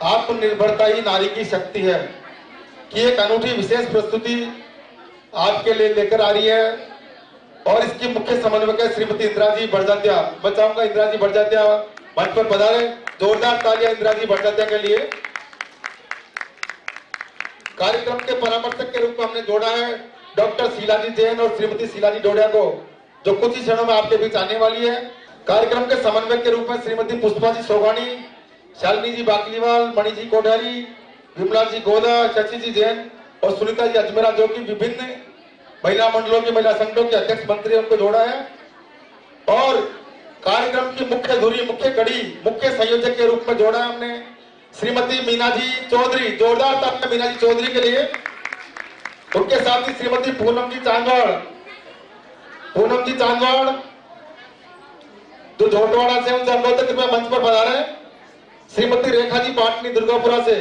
आत्मनिर्भरता ही नारी की शक्ति है कि एक अनूठी विशेष प्रस्तुति आपके लिए लेकर आ रही है और इसकी मुख्य समन्वयक है श्रीमती इंदिरा जी बड़जात्या। मैं चाहूंगा इंदिरा जी बड़जात्या मंच पर पधारे। जोरदार तालियां इंदिरा जी बड़जात्या के लिए। कार्यक्रम के परामर्शक के रूप में हमने जोड़ा है डॉक्टर शीला जी जैन और श्रीमती शीला जी डोडिया को, जो कुछ ही क्षणों में आपके बीच आने वाली है। कार्यक्रम के समन्वयक के रूप में श्रीमती पुष्पा जी सोगानी, शालिनी जी बाकलीवाल, मणि जी कोठारी, विमला जी गोदा, शशि जी जैन और सुनीता जी अजमेरा, जो कि विभिन्न महिला मंडलों की महिला संघों के अध्यक्ष मंत्री, उनको जोड़ा है। और कार्यक्रम की मुख्य धुरी, मुख्य कड़ी, मुख्य संयोजक के रूप में जोड़ा है हमने श्रीमती मीना जी चौधरी। जोरदार तालियां मीना जी चौधरी के लिए। उनके साथ ही श्रीमती पूनम जी चांदवाड़, पूनम जी चांदवाड़ जो झोटवाड़ा से, उनसे अनुरोध कृपया मंच पर पधारे। श्रीमती रेखा जी पाटनी दुर्गापुरा से,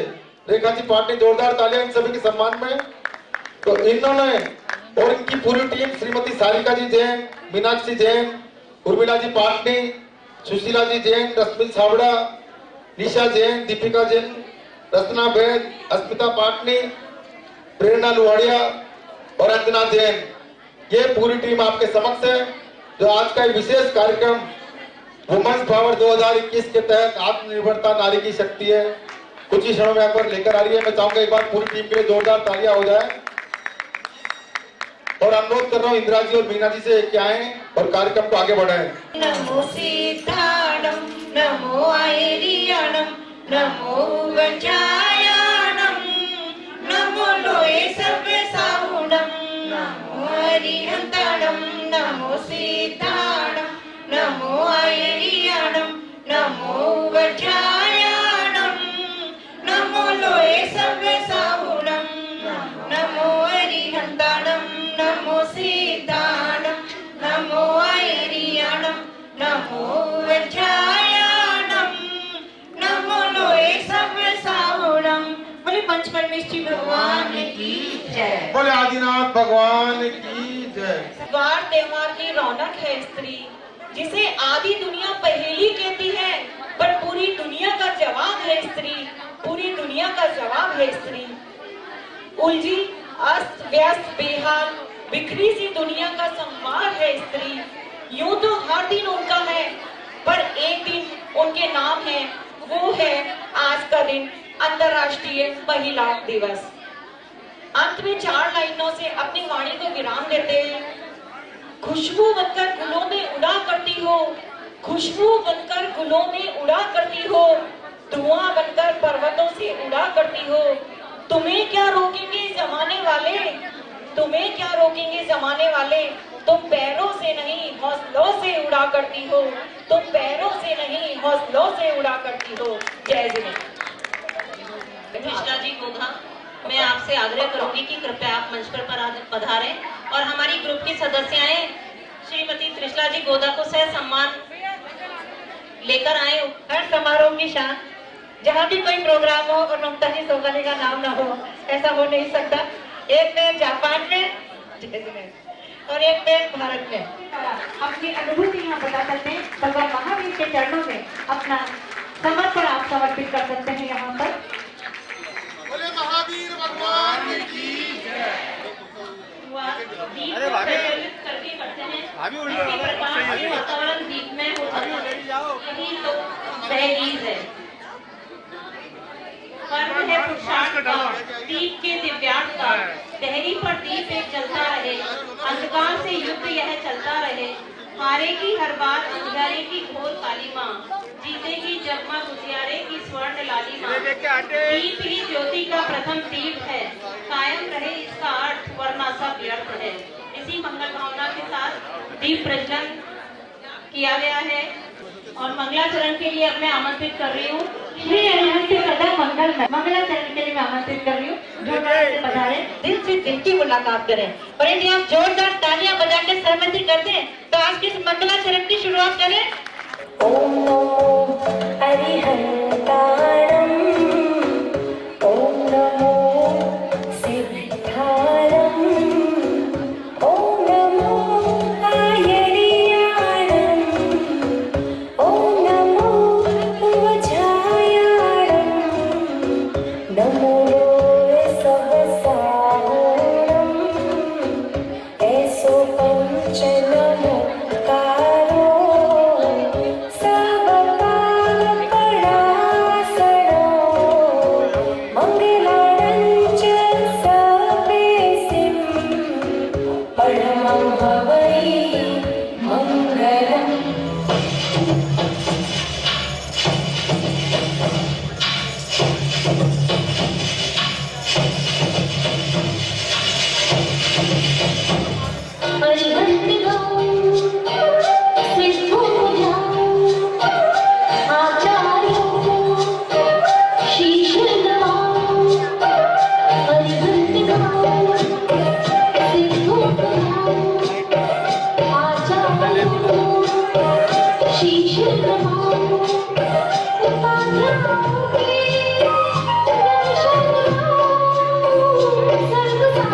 रेखा जी पाटनी, जोरदार तालियां इन सभी के सम्मान में। तो इन्होंने और इनकी पूरी टीम श्रीमती सारिका जी जैन, मीनाक्षी जैन, उर्मिला जी पाटनी, सुशीला जी जैन, रश्मि छावड़ा, निशा जैन, दीपिका जैन, रचना बैद, अस्मिता पाटनी, प्रेरणा लुहाड़िया और अंजना जैन, ये पूरी टीम आपके समक्ष है, जो आज का विशेष कार्यक्रम वुमेन्स पावर 2021 के तहत आत्मनिर्भरता नारी की शक्ति है, कुछ ही क्षणों में यहाँ पर लेकर आ रही है। मैं चाहूंगा एक बार पूरी टीम के लिए जोरदार तालियां हो जाए और अनुरोध कर रहा हूँ इंदिरा जी और मीना जी से कि आए और कार्यक्रम को आगे बढ़ाएं। नमो सीताणम, नमो आयरियाणम, नमो वज्रायाणम, नमो लोये सर्वे साहुणम, नमो हरिहंताणम, नमो सीताणम, नमो आयरियाणम, नमो वज्रायाणम, नमो लोये सर्वे साहुणम, नमो हरिहंताणम, नमो सीताणम, नमो आयरियाणम, नमो वज्रायाणम, नमो लोये सर्वे साहुणम। बोले पंच परमेश्वरी भगवान की जय। बोले आदिनाथ भगवान की जय। त्योहार त्योहार की रौनक है स्त्री, जिसे आधी दुनिया पहेली कहती है, पर पूरी दुनिया का जवाब है स्त्री, पूरी दुनिया का जवाब है स्त्री। उलझी अस्त व्यस्त बेहाल बिखरी सी दुनिया का संवार है स्त्री। यूं तो हर दिन उनका है, पर एक दिन उनके नाम है, वो है आज का दिन, अंतर्राष्ट्रीय महिला दिवस। अंत में 4 लाइनों से अपनी वाणी को विराम देते हैं। खुशबू बनकर गुलों में उड़ा करती हो, खुशबू बनकर गुलों में उड़ा करती हो, धुआं बनकर पर्वतों से उड़ा करती हो। तुम्हें क्या रोकेंगे जमाने वाले, तुम्हें क्या रोकेंगे जमाने वाले, तुम पैरों से नहीं हौसलों से उड़ा करती हो, तुम पैरों से नहीं हौसलों से उड़ा करती हो। जय जिने। कृष्णा जी गोधा, मैं आपसे आग्रह करूंगी कि कृपया आप मंच पर पधारें और हमारी ग्रुप की सदस्याएं श्रीमती त्रिशला जी गोदा को सह सम्मान लेकर आए। हर समारोह की शान, जहाँ भी कोई प्रोग्राम हो और ममता जी सोगानी का नाम ना हो, ऐसा हो नहीं सकता। एक पैर जापान में और एक पैर भारत में। अपनी अनुभूति यहाँ बता सकते हैं, भगवान महावीर के चरणों में अपना समर्पण आप समर्पित कर सकते हैं। यहाँ पर बोले महावीर भगवान की जय। दीप को प्रज्वलित करके करते हैं, इसी प्रकार से वातावरण दीपमय हो जाता है। यही तो दहलीज है, पर्व है पुरुषार्थ का, दीप के दिव्यार्थ का। दहली पर दीप एक जलता रहे, अंधकार से युद्ध यह चलता रहे। हारेगी हर बार अंधियारे की घोर काली माँ, जीतेगी जगमग उजियारे की स्वर्ण लाली माँ। दीप ही ज्योति का प्रथम दीप है, कायम रहे इसका अर्थ वरना सब व्यर्थ है। इसी मंगल भावना के साथ दीप प्रज्वलन किया गया है और मंगलाचरण के लिए अब मैं आमंत्रित कर रही हूँ श्री हरिहंस सदा मंगल में। मंगलाचरण के लिए मैं आमंत्रित कर रही हूँ, जोरदार से पधारे, दिल से दिल की मुलाकात करें। और यदि आप जोरदार तालियां बजा के सहमति करते हैं तो आज के मंगलाचरण की शुरुआत करें। ओम नमो हरिहरतारम, ओम नमो सिद्धारम, ओम नमो आयरियारम, ओम नमो वज्रायारम, नमो सब साहुरम, ऐसो पंच नमोकारो सब पाप परासरो, मंगलारंच सर्वेसिं, परमं हवै मंगलम्। हरिभक्त गाओ, सिद्धो जाओ, आचार्यों को शीश नवाओ। हरिभक्त गाओ, सिद्धो जाओ, आचार्यों को शीश नवाओ। उपाध्यायों के दर्शन लो, सर्व साधु के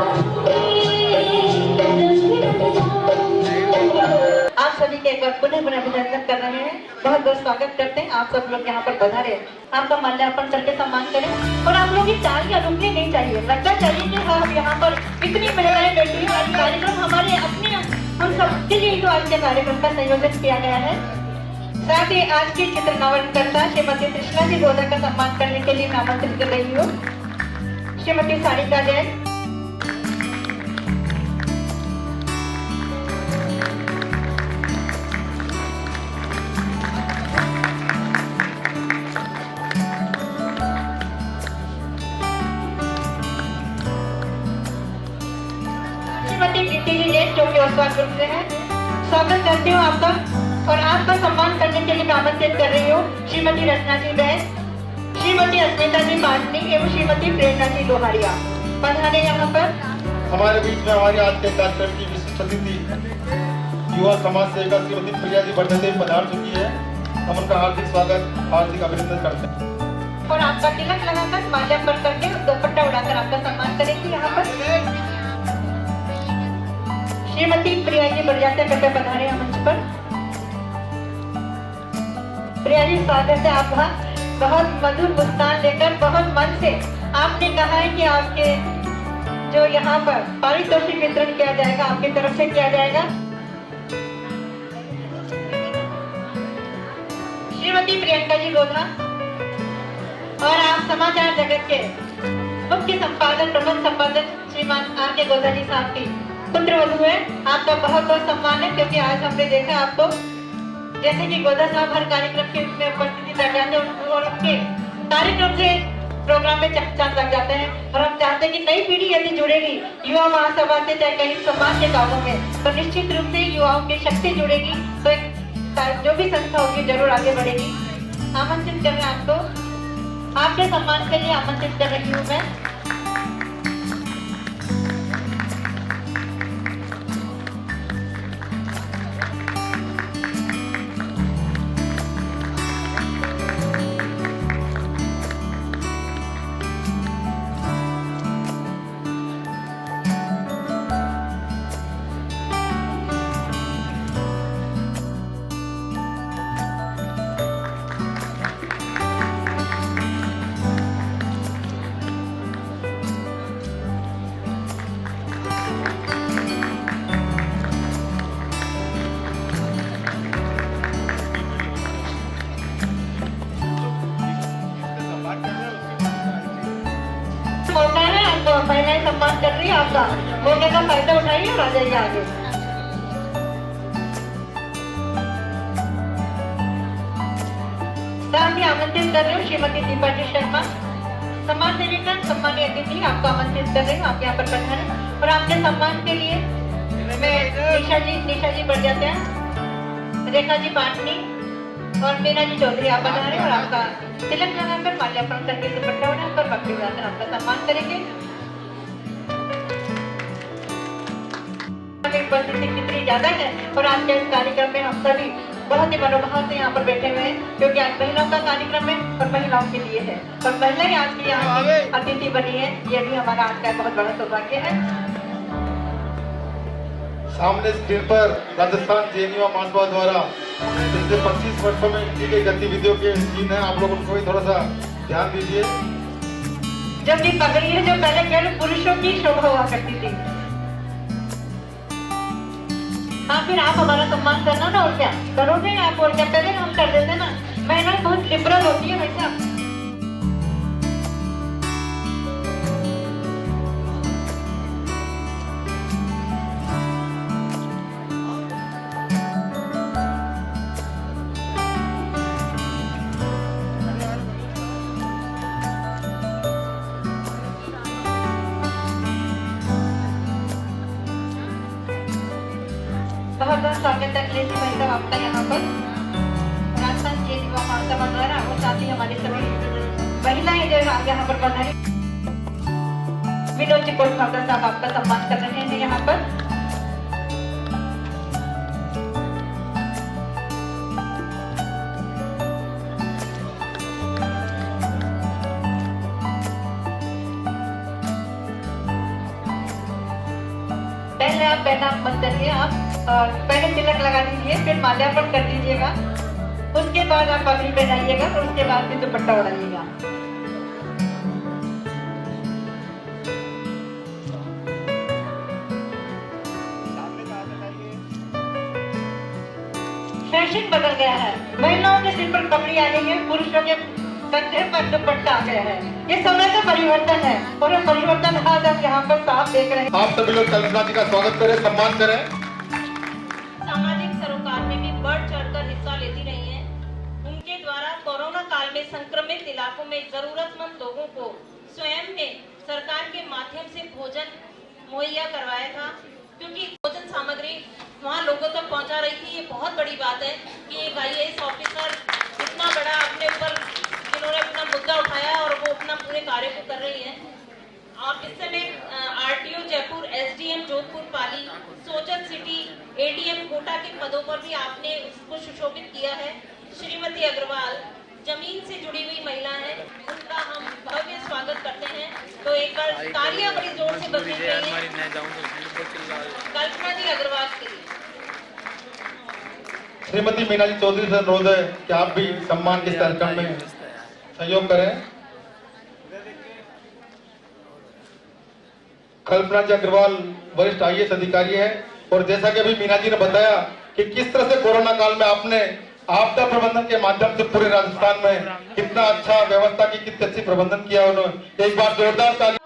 आप सभी के एक बार पुनः अभिनंदन कर रहे हैं, बहुत बहुत स्वागत करते हैं। आप सब लोग यहाँ पर पधारे, आपका माल्यार्पण करके सम्मान करें। और आप लोग की तालियां रुकनी नहीं चाहिए, लगना चाहिए कि हम यहाँ पर इतनी महिलाएं बैठी हैं। आज कार्यक्रम हमारे अपने हम सबके लिए जो आज के कार्यक्रम का संयोजन किया गया है। साथ ही आज की चित्र नवलकर्ता श्रीमती कृष्णा जी गोदा का सम्मान करने के लिए मैं आमंत्रित कर रही हूँ। श्रीमती सारिका जैन, जो कि ओसवाल ग्रुप से है, स्वागत करती हूँ आपका। और आपका सम्मान करने के लिए मैं आमंत्रित कर रही हूँ श्रीमती रचना जी बहन, श्रीमती अस्मिता जी पाटनी एवं श्रीमती प्रेरणा जी लोहारिया, पधारे यहाँ पर। हमारे बीच में हमारे आज के कार्यक्रम की विशिष्ट अतिथि युवा समाज सेविका श्रीमती प्रिया जी बर्धदेव पधार चुकी है। हम उनका हार्दिक स्वागत, हार्दिक अभिनंदन करते हैं। और आपका तिलक लगाकर माल्यार्पण करके दुपट्टा उड़ाकर आपका सम्मान करेंगे यहाँ पर। श्रीमती प्रिया जी बरजाते कृपया पधारे मंच पर। प्रिया जी स्वागत है आपका। बहुत मधुर मुस्कान लेकर बहुत मन से आपने कहा है कि आपके जो यहाँ पर पारितोषिक वितरण किया जाएगा आपकी तरफ से किया जाएगा। श्रीमती प्रियंका जी गोधा, और आप समाचार जगत के मुख्य संपादक प्रबंध संपादक श्रीमान आर के गोधा जी साहब की पुत्र वधू है। आपका बहुत बहुत सम्मान है, क्योंकि आज हमने देखा आपको जैसे कि गोदा साहब हर कार्यक्रम के में उपस्थिति कर जाते हैं और उनके कार्यक्रम से प्रोग्राम में चांद लग जाते हैं। और हम चाहते हैं कि नई पीढ़ी यदि जुड़ेगी युवा महासभा से, चाहे कहीं समाज के कामों में, तो निश्चित रूप से युवाओं की शक्ति जुड़ेगी तो एक जो भी संस्था होगी जरूर आगे बढ़ेगी। आमंत्रित कर रहे हैं आपको, आपके सम्मान के लिए आमंत्रित कर रही हूँ मैं। मौका है, आपको महिलाएं सम्मान कर रही है आपका, मौके का फायदा उठाइए और आ जाइए आगे। साथ ही आमंत्रित कर रही हूँ श्रीमती दीपा जी शर्मा, सम्मान सेविका सम्मानीय अतिथि, आपको आमंत्रित कर रही हूँ, आप यहाँ पर पधारें। और आपके सम्मान के लिए मैं निशा जी बढ़ जाते हैं, रेखा जी पाटनी और मीना जी चौधरी आप बना रहे हैं और आपका तिलक लगाकर माल्यार्पण करके दुपट्टा उठाकर भक्ति गाकर आपका सम्मान करेंगे। उपस्थिति कितनी ज्यादा है। और आज के इस कार्यक्रम में हम सभी बहुत ही मनोभाव से यहाँ पर बैठे हुए हैं, क्योंकि आज महिलाओं का कार्यक्रम है और महिलाओं के लिए है, और महिला ही आज की यहाँ की अतिथि बनी है। ये भी हमारा आज का बहुत बड़ा सौभाग्य है। सामने स्क्रीन पर राजस्थान जेएनयू महासभा द्वारा पिछले 25 वर्षों में की गई गतिविधियों के सीन है, आप लोग उनको भी थोड़ा सा ध्यान दीजिए। जब ये पगड़ी है जो पहले केवल पुरुषों की शोभा हुआ करती थी। हाँ, फिर आप हमारा सम्मान करना ना, और क्या करोगे आप, और क्या पहले हम कर देते ना। महिला बहुत लिबरल होती है भाई साहब। बहुत बहुत स्वागत है अखिलेश जी भाई साहब आपका यहाँ पर राजस्थान जेएनयू महासभा द्वारा, और साथ ही हमारे सभी महिलाएं जो यहाँ पर पधारी। विनोद जी कोटवाकर साहब आपका सम्मान कर रहे हैं यहाँ पर। पहले आप बैठक मत करिए, आप पहले तिलक लगा दीजिए, फिर माल्यार्पण कर दीजिएगा, उसके बाद आप पगड़ी पहनाइएगा, और उसके बाद फिर दुपट्टा उड़ाइएगा। फैशन बदल गया है, महिलाओं के सिर पर पगड़ी आ गई है, पुरुषों के कंधे पर दुपट्टा आ गया है। ये समय का परिवर्तन है, और ये परिवर्तन आज आप यहाँ पर साफ देख रहे हैं। आप सभी लोग कल्पना जी का स्वागत करें, सम्मान करें। सामाजिक सरोकार में भी बढ़ चढ़कर हिस्सा लेती रही हैं। उनके द्वारा कोरोना काल में संक्रमित इलाकों में जरूरतमंद लोगों को स्वयं ने सरकार के माध्यम से भोजन मुहैया करवाया था, क्योंकि भोजन सामग्री वहाँ लोगों तक पहुँचा रही थी। ये बहुत बड़ी बात है कि एक IAS ऑफिसर इतना बड़ा अपने ऊपर जिन्होंने अपना मुद्दा उठाया और वो अपना पूरे कार्य को कर रही है। आप इस समय RTO Jaipur, SDM Jodhpur Pali, Sojat city, ADM Kota के पदों पर भी आपने उसको सुशोभित किया है। श्रीमती अग्रवाल जमीन से जुड़ी हुई महिला है, उनका हम भव्य स्वागत करते हैं। तो एक बार तालियां बड़ी जोर से बजनी चाहिए कल्पना जी अग्रवाल के लिए। श्रीमती मीना जी चौधरी से अनुरोध है कि आप भी सम्मान के इस कार्यक्रम में सहयोग करें। कल्पना जी अग्रवाल वरिष्ठ IAS अधिकारी है, और जैसा कि अभी मीना जी ने बताया कि किस तरह से कोरोना काल में आपने आपदा प्रबंधन के माध्यम से पूरे राजस्थान में कितना अच्छा व्यवस्था की, कितनी अच्छी प्रबंधन किया उन्होंने। एक बार जोरदार ताली।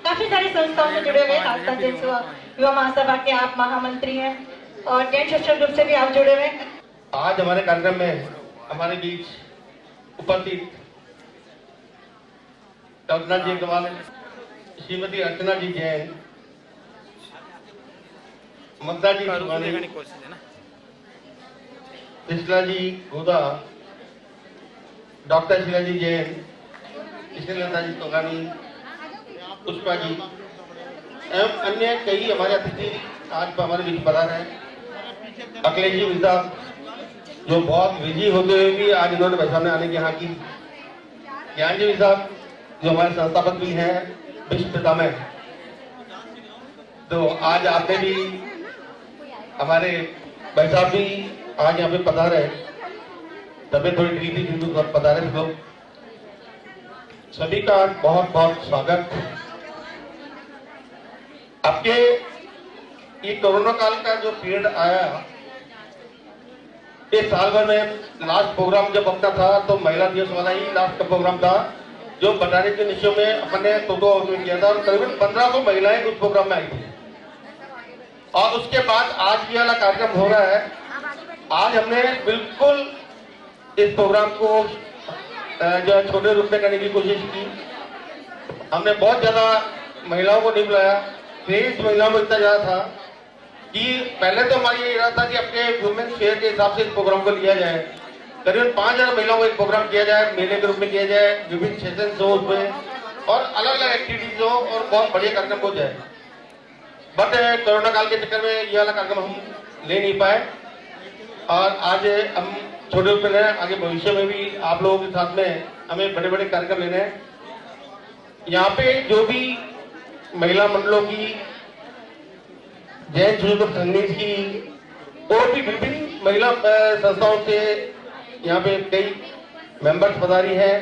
काफी सारी संस्थाओं से जुड़े हुए राजस्थान युवा महासभा के आप महामंत्री हैं, और जैन शिक्षक ग्रुप से भी आप जुड़े हुए हैं। आज हमारे कार्यक्रम में हमारे बीच उपस्थित कल्पना जी अग्रवाल, श्रीमती अर्चना जी जैन, ममता जी सुगानी, कृष्णा जी गोदा, डॉक्टर शीला जी जैन, कृष्णलता जी सुगानी, पुष्पा जी एवं अन्य कई हमारे अतिथि आज हमारे बीच पधारे हैं। अखिलेश जी साहब जो बहुत बिजी होते हुए भी आज इन्होंने पहचाने आने की यहाँ की। ज्ञान जी साहब जो हमारे संस्थापक भी हैं, विश्व पितामह, तो आज आपने भी हमारे भाई साहब भी आज यहाँ पे पधारे, तबीयत थोड़ी ठीक थी किंतु पधारे लोग। सभी का बहुत बहुत स्वागत। आपके ये कोरोना काल का जो पीरियड आया, ये साल भर में लास्ट प्रोग्राम जब अपना था तो महिला दिवस वाला ही लास्ट का प्रोग्राम था, जो बताने के निश्चय में अपने टोटो हाउस में किया था, और करीबन 1500 महिलाएं उस प्रोग्राम में आई थी। और उसके बाद आज ये वाला कार्यक्रम हो रहा है। आज हमने बिल्कुल इस प्रोग्राम को जो छोटे रूप में करने की कोशिश की। हमने बहुत ज्यादा महिलाओं को नहीं बुलाया, तेज महिलाओं को इतना ज्यादा था कि पहले तो हमारी ये इरादा था कि अपने वुमेन शेयर के हिसाब से इस प्रोग्राम को लिया जाए। करीबन 5000 महिलाओं को एक प्रोग्राम किया जाए, मेले के रूप में किया जाए, विभिन्न सेशन हो उसमें, और अलग अलग एक्टिविटीज हो और बहुत बढ़िया कार्यक्रम हो जाए। बट कोरोना काल के चक्कर में ये वाला कार्यक्रम हम ले नहीं पाए और आज हम छोटे रूप में ले रहे हैं। आगे भविष्य में भी आप लोगों के साथ में हमें बड़े बड़े कार्यक्रम लेने हैं। यहाँ पे जो भी महिला मंडलों की, जैन जुलूस संगीत की और भी विभिन्न महिला संस्थाओं से यहाँ पे कई मेंबर्स पधारी हैं,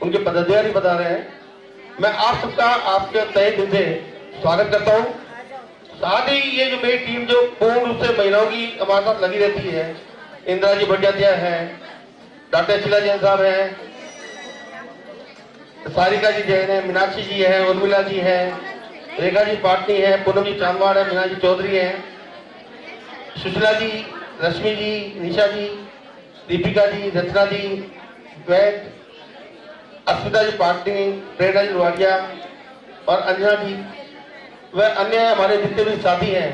उनके पदाधिकारी बता रहे हैं। मैं आप सबका आपके तहे दिल से स्वागत करता हूँ। साथ ही ये जो मेरी टीम जो पूर्ण रूप से महिलाओं की हमारे साथ लगी रहती है, इंदिरा जी भटियात्या है, डॉक्टर शीला जैन साहब हैं, सारिका जी जैन है, मीनाक्षी जी है, उर्मिला जी है, रेखा जी पाटनी है, पूनम जी चांदवाड़ है, मीना जी चौधरी है, सुशीला जी, रश्मि जी, निशा जी, दीपिका जी, रचना जी, वैद, अस्मिता जी पाटनी, प्रेरणा जी लुवाडिया और अंजना जी व अन्य हमारे जितने भी साथी हैं,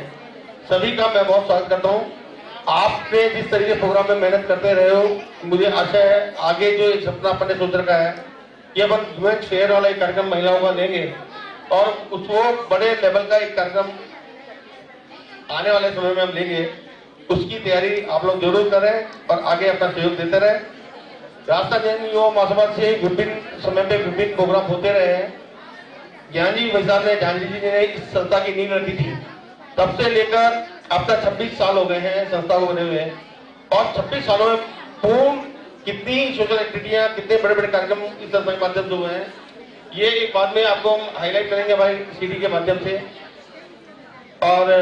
सभी का मैं बहुत स्वागत करता हूँ। आपने जिस तरीके प्रोग्राम में मेहनत करते रहे हो, मुझे आशा है आगे जो एक सपना अपन ने सोच रखा है कि अपन वुमेन शेयर वाला एक कार्यक्रम महिलाओं का लेंगे और उसको बड़े लेवल का एक कार्यक्रम आने वाले समय में हम लेंगे। उसकी तैयारी आप लोग जरूर करें और आगे अपना सहयोग देते रहे। राजस्थान जैन युवा महासभा से विभिन्न समय पे विभिन्न प्रोग्राम होते रहे हैं। ज्ञान जी वैसा ने, जानवी जी ने इस संस्था की नींव रखी थी, तब से लेकर अब तक 26 साल हो गए हैं संस्था को बने हुए और 26 सालों में पूर्ण कितनी सोशल एक्टिविटियां, कितने बड़े बड़े कार्यक्रम इस संस्था के माध्यम से हुए हैं, ये एक बाद में आपको हम हाईलाइट करेंगे हमारी सीडी के माध्यम से। और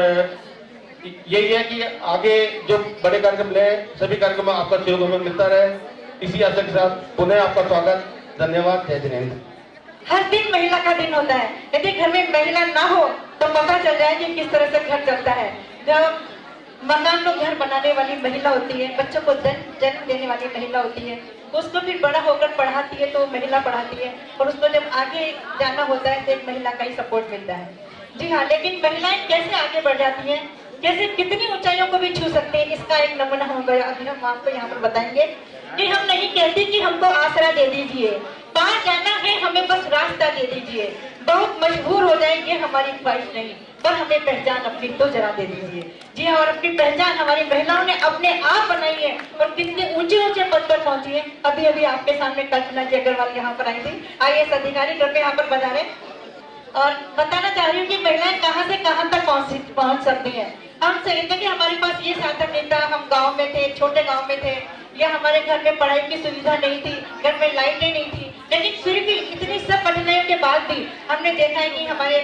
यही है कि आगे जो बड़े कार्यक्रम लें, सभी कार्यक्रम में आपका सहयोग हमें मिलता रहे। इसी आशा के साथ पुनः आपका स्वागत, धन्यवाद, जय जिनेन्द्र। हर दिन महिला का दिन होता है। यदि घर में महिला ना हो तो पता चल जाए कि किस तरह से घर चलता है। जब मकान में घर बनाने वाली महिला होती है, बच्चों को जन्म देने वाली महिला होती है, उसको फिर बड़ा होकर पढ़ाती है तो महिला पढ़ाती है और उसको जब आगे जाना होता है तो एक महिला का ही सपोर्ट मिलता है। जी हाँ, लेकिन महिलाएं कैसे आगे बढ़ जाती हैं, कैसे कितनी ऊंचाइयों को भी छू सकते हैं, इसका एक नमूना होगा। अभी हम आपको यहाँ पर बताएंगे कि हम नहीं कहते कि हमको आसरा दे दीजिए, कहाँ जाना है हमें बस रास्ता दे दीजिए, बहुत मशहूर हो जाए ये हमारी ख्वाहिश नहीं, पर हमें पहचान अपनी तो जरा दे दीजिए। जी हाँ, और अपनी पहचान हमारी महिलाओं ने अपने आप बनाई है और कितने ऊंचे ऊंचे पद पर पहुंची है। अभी अभी आपके सामने कल्पना जी अग्रवाल यहाँ पर आई थी, IAS अधिकारी करके यहाँ पर बता रहे और बताना चाह रही हूँ कि महिलाएं कहाँ से कहाँ तक पहुँच सकती हैं। हम कहते हैं कि हमारे पास ये साधन नहीं था, हम गाँव में थे, छोटे गाँव में थे, या हमारे घर में पढ़ाई की सुविधा नहीं थी, घर में लाइटें नहीं थी, लेकिन फिर भी इतनी सब कठिनाइयों के बाद भी हमने देखा है कि हमारे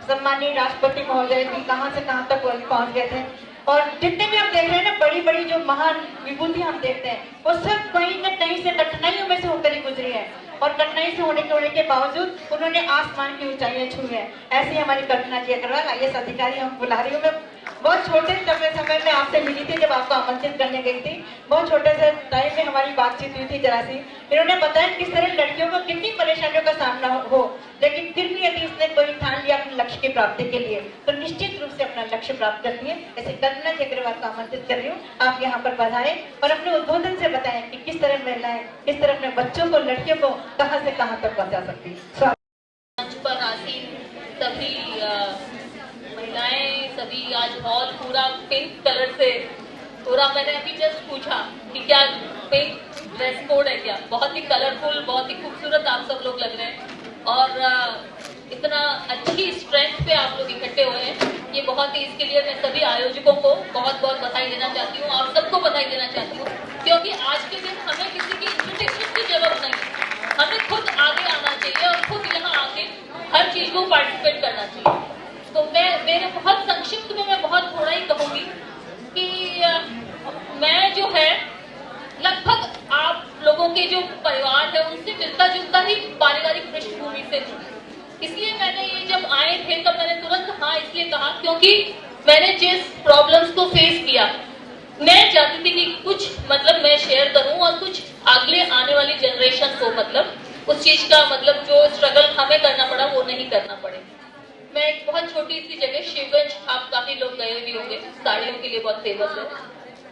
सम्मानीय राष्ट्रपति महोदय भी कहां से कहां तक पहुंच गए थे। और जितने भी हम देख रहे हैं ना, बड़ी बड़ी जो महान विभूति हम देखते हैं, वो सब कहीं न कहीं से कठिनाइयों में से होकर ही गुजरी है और कठिनाई से होने के बावजूद उन्होंने आसमान की ऊंचाइयां छुई है। ऐसी हमारी कल्पना जी अग्रवाल IAS अधिकारी हम बुला रही हूँ। मैं बहुत छोटे समय में आपसे मिली थी, जब आपको आमंत्रित करने गई थी, बहुत छोटे से टाइम में हमारी बातचीत हुई थी जरा सी। इन्होंने बताया किस तरह लड़कियों को कितनी परेशानियों का सामना हो, लेकिन फिर भी यदि इसने कोई ठान लिया अपने लक्ष्य की प्राप्ति के लिए तो निश्चित रूप से अपना लक्ष्य प्राप्त करती है। ऐसे कल्पना जी अग्रवाल को आमंत्रित कर रही हूँ, आप यहाँ पर पधारें और अपने उद्बोधन से बताएं कि किस तरह महिलाएं किस तरह अपने बच्चों को, लड़कियों को कहाँ से कहाँ तक पहुँचा सकती है। मंच पर आसीन सभी महिलाएं, सभी आज हॉल पूरा पिंक कलर से पूरा, मैंने अभी जस्ट पूछा कि क्या पिंक ड्रेस कोड है क्या, बहुत ही कलरफुल, बहुत ही खूबसूरत आप सब लोग लग रहे हैं और इतना अच्छी स्ट्रेंथ पे आप लोग इकट्ठे हुए हैं। ये बहुत ही, इसके लिए मैं सभी आयोजकों को बहुत बहुत बधाई देना चाहती हूँ, आप सबको बधाई देना चाहती हूँ, क्योंकि आज के दिन हमें किसी की इन्विटेशन की जरूरत नहीं है, हमें खुद आगे आना चाहिए और खुद यहाँ आके हर चीज को पार्टिसिपेट करना चाहिए। तो मेरे बहुत संक्षिप्त में मैं बहुत थोड़ा ही कहूंगी कि मैं जो है लगभग आप लोगों के जो परिवार है उनसे मिलता जुलता ही पारिवारिक पृष्ठभूमि से थी, इसलिए मैंने ये जब आए थे तब मैंने तुरंत हाँ इसलिए कहा क्योंकि मैंने जिस प्रॉब्लम्स को फेस किया, मैं चाहती थी कि कुछ मतलब मैं शेयर करूं और कुछ अगले आने वाली जनरेशन को मतलब उस चीज का मतलब जो स्ट्रगल हमें करना पड़ा वो नहीं करना पड़े। मैं एक बहुत छोटी सी जगह शिवगंज, आप काफी लोग गए भी होंगे, साड़ियों के लिए बहुत फेमस है,